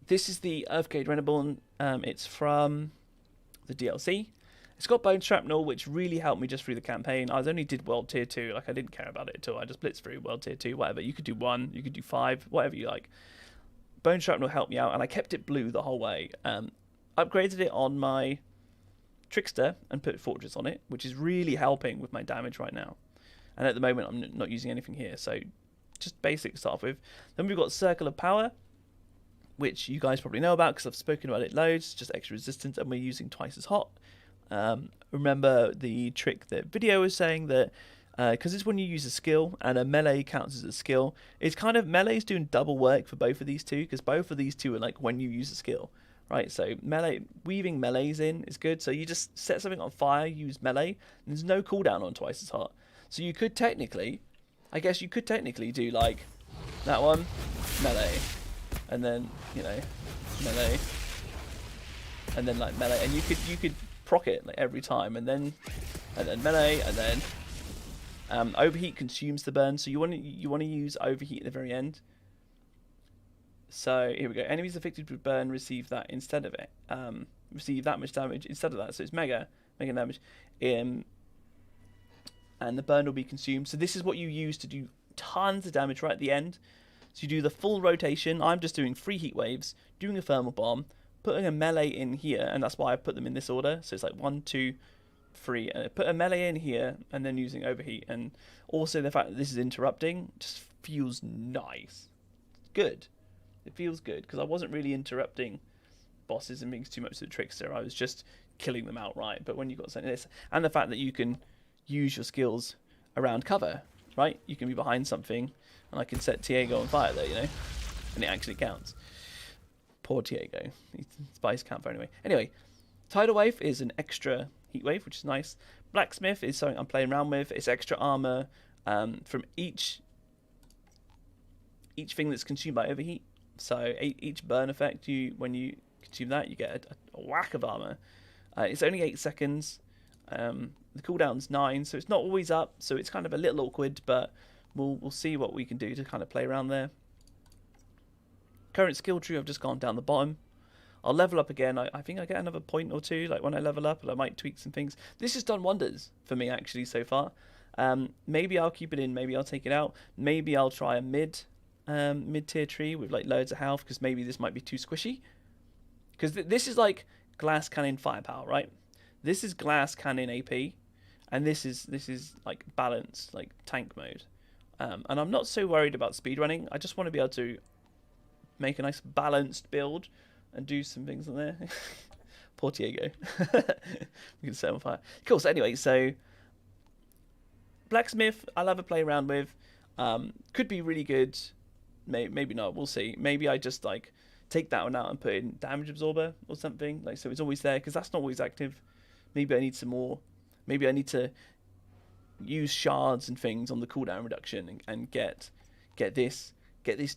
This is the Earthcade Reneborn. It's from the DLC. It's got Bone Shrapnel, which really helped me just through the campaign. I only did World Tier 2, like I didn't care about it at all. I just blitzed through World Tier 2, whatever. You could do 1, you could do 5, whatever you like. Bone Shrapnel helped me out, and I kept it blue the whole way. Upgraded it on my Trickster and put Fortress on it, which is really helping with my damage right now. And at the moment, I'm not using anything here, so just basic to start off with. Then we've got Circle of Power, which you guys probably know about because I've spoken about it loads, just extra resistance, and we're using twice as hot. Remember the trick that Video was saying that because it's when you use a skill and a melee counts as a skill, it's kind of melee's doing double work for both of these two, because both of these two are like when you use a skill, right? So weaving melees in is good. So you just set something on fire, use melee, and there's no cooldown on twice as hot. So you could technically, I guess you could technically do like that one, melee, and then melee, and then like melee, and you could proc it like every time, and then melee, and then overheat consumes the burn, so you want to use overheat at the very end. So here we go. Enemies affected with burn receive that instead of it. Receive that much damage instead of that. So it's mega damage. And the burn will be consumed. So this is what you use to do tons of damage right at the end. So you do the full rotation. I'm just doing 3 heat waves, doing a thermal bomb, putting a melee in here, and that's why I put them in this order. So it's like 1, 2, 3. Put a melee in here, and then using overheat. And also the fact that this is interrupting just feels nice. Good. It feels good because I wasn't really interrupting bosses and being too much of the trickster. I was just killing them outright. But when you've got something like this, and the fact that you can use your skills around cover, right? You can be behind something, and I can set Tiago on fire there, and it actually counts. Poor Tiago. He's spice campfire anyway. Anyway, Tidal Wave is an extra heat wave, which is nice. Blacksmith is something I'm playing around with. It's extra armor from each thing that's consumed by overheat. So each burn effect, when you consume that, you get a whack of armor. It's only 8 seconds. The cooldown's 9, so it's not always up. So it's kind of a little awkward, but we'll see what we can do to kind of play around there. Current skill tree, I've just gone down the bottom. I'll level up again. I think I get another point or two, like when I level up, and I might tweak some things. This has done wonders for me actually so far. Maybe I'll keep it in. Maybe I'll take it out. Maybe I'll try a mid-tier tree with like loads of health, because maybe this might be too squishy. Because this is like glass cannon firepower, right? This is glass cannon AP, and this is like balanced, like tank mode. And I'm not so worried about speedrunning. I just want to be able to make a nice balanced build and do some things on there. Poor Diego. We can set him on fire. Cool. So anyway, so Blacksmith, I'll have a play around with. Could be really good. Maybe not. We'll see. Maybe I just like take that one out and put in damage absorber or something. Like, so it's always there, because that's not always active. Maybe I need some more. Maybe I need to use shards and things on the cooldown reduction and get this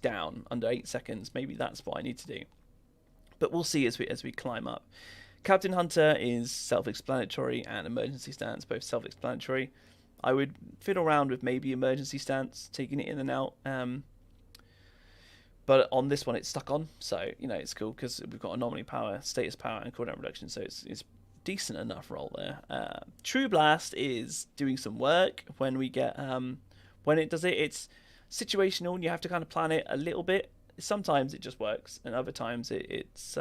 down under 8 seconds. Maybe that's what I need to do. But we'll see as we climb up. Captain Hunter is self-explanatory, and emergency stance both self-explanatory. I would fiddle around with maybe emergency stance, taking it in and out. But on this one, it's stuck on, so it's cool because we've got anomaly power, status power, and cooldown reduction. So it's decent enough roll there. True Blast is doing some work when we get when it does it. It's situational, and you have to kind of plan it a little bit. Sometimes it just works, and other times it just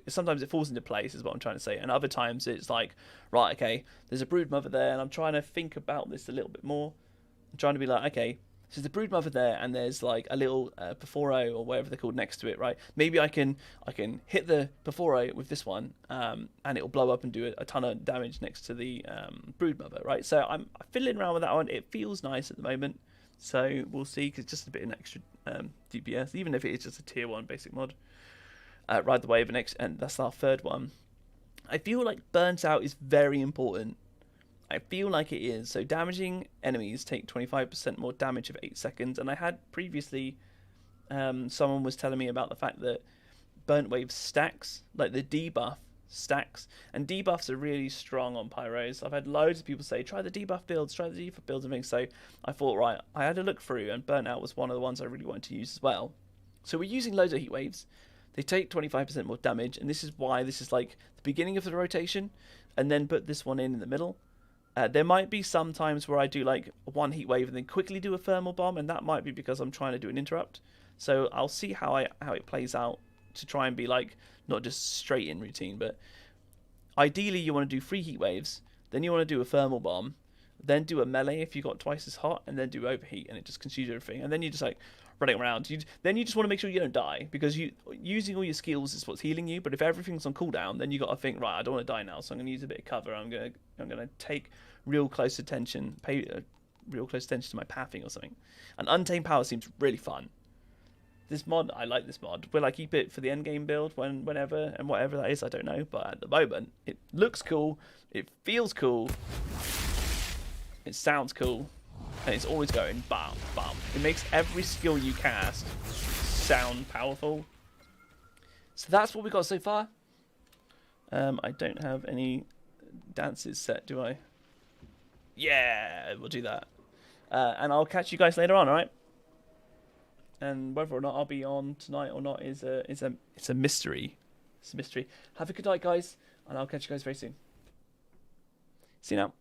sometimes it falls into place, is what I'm trying to say. And other times it's like, right, okay, there's a brood mother there, and I'm trying to think about this a little bit more. I'm trying to be like, okay, so there's a brood mother there, and there's like a little PYRO or whatever they're called next to it, right? Maybe I can hit the PYRO with this one, and it'll blow up and do a ton of damage next to the brood mother, right? So I'm fiddling around with that one. It feels nice at the moment. So we'll see, because it's just a bit of an extra DPS, even if it is just a tier 1 basic mod. Ride the Wave, and that's our third one. I feel like Burnt Out is very important. I feel like it is. So damaging enemies take 25% more damage of 8 seconds. And I had previously, someone was telling me about the fact that Burnt Wave stacks, like the debuff stacks. And debuffs are really strong on pyros. I've had loads of people say, try the debuff builds, and things. So I thought, right, I had a look through, and Burnout was one of the ones I really wanted to use as well. So we're using loads of heat waves. They take 25% more damage, and this is why this is like the beginning of the rotation, and then put this one in the middle. There might be some times where I do like one heat wave and then quickly do a thermal bomb, and that might be because I'm trying to do an interrupt. So I'll see how it plays out to try and be like not just straight in routine, but ideally you want to do 3 heat waves, then you want to do a thermal bomb, then do a melee if you got twice as hot, and then do overheat, and it just consumes everything. And then you just like running around. Then you just want to make sure you don't die, because using all your skills is what's healing you. But if everything's on cooldown, then you got to think, right, I don't want to die now, so I'm going to use a bit of cover. I'm gonna take real close attention, pay real close attention to my pathing or something. And Untamed Power seems really fun. This mod, I like this mod. Will I keep it for the endgame build whenever and whatever that is? I don't know. But at the moment, it looks cool. It feels cool. It sounds cool. And it's always going bam, bam. It makes every skill you cast sound powerful. So that's what we got so far. I don't have any dances set, do I? Yeah, we'll do that. And I'll catch you guys later on, alright? And whether or not I'll be on tonight or not is a mystery. It's a mystery. Have a good night, guys, and I'll catch you guys very soon. See you now.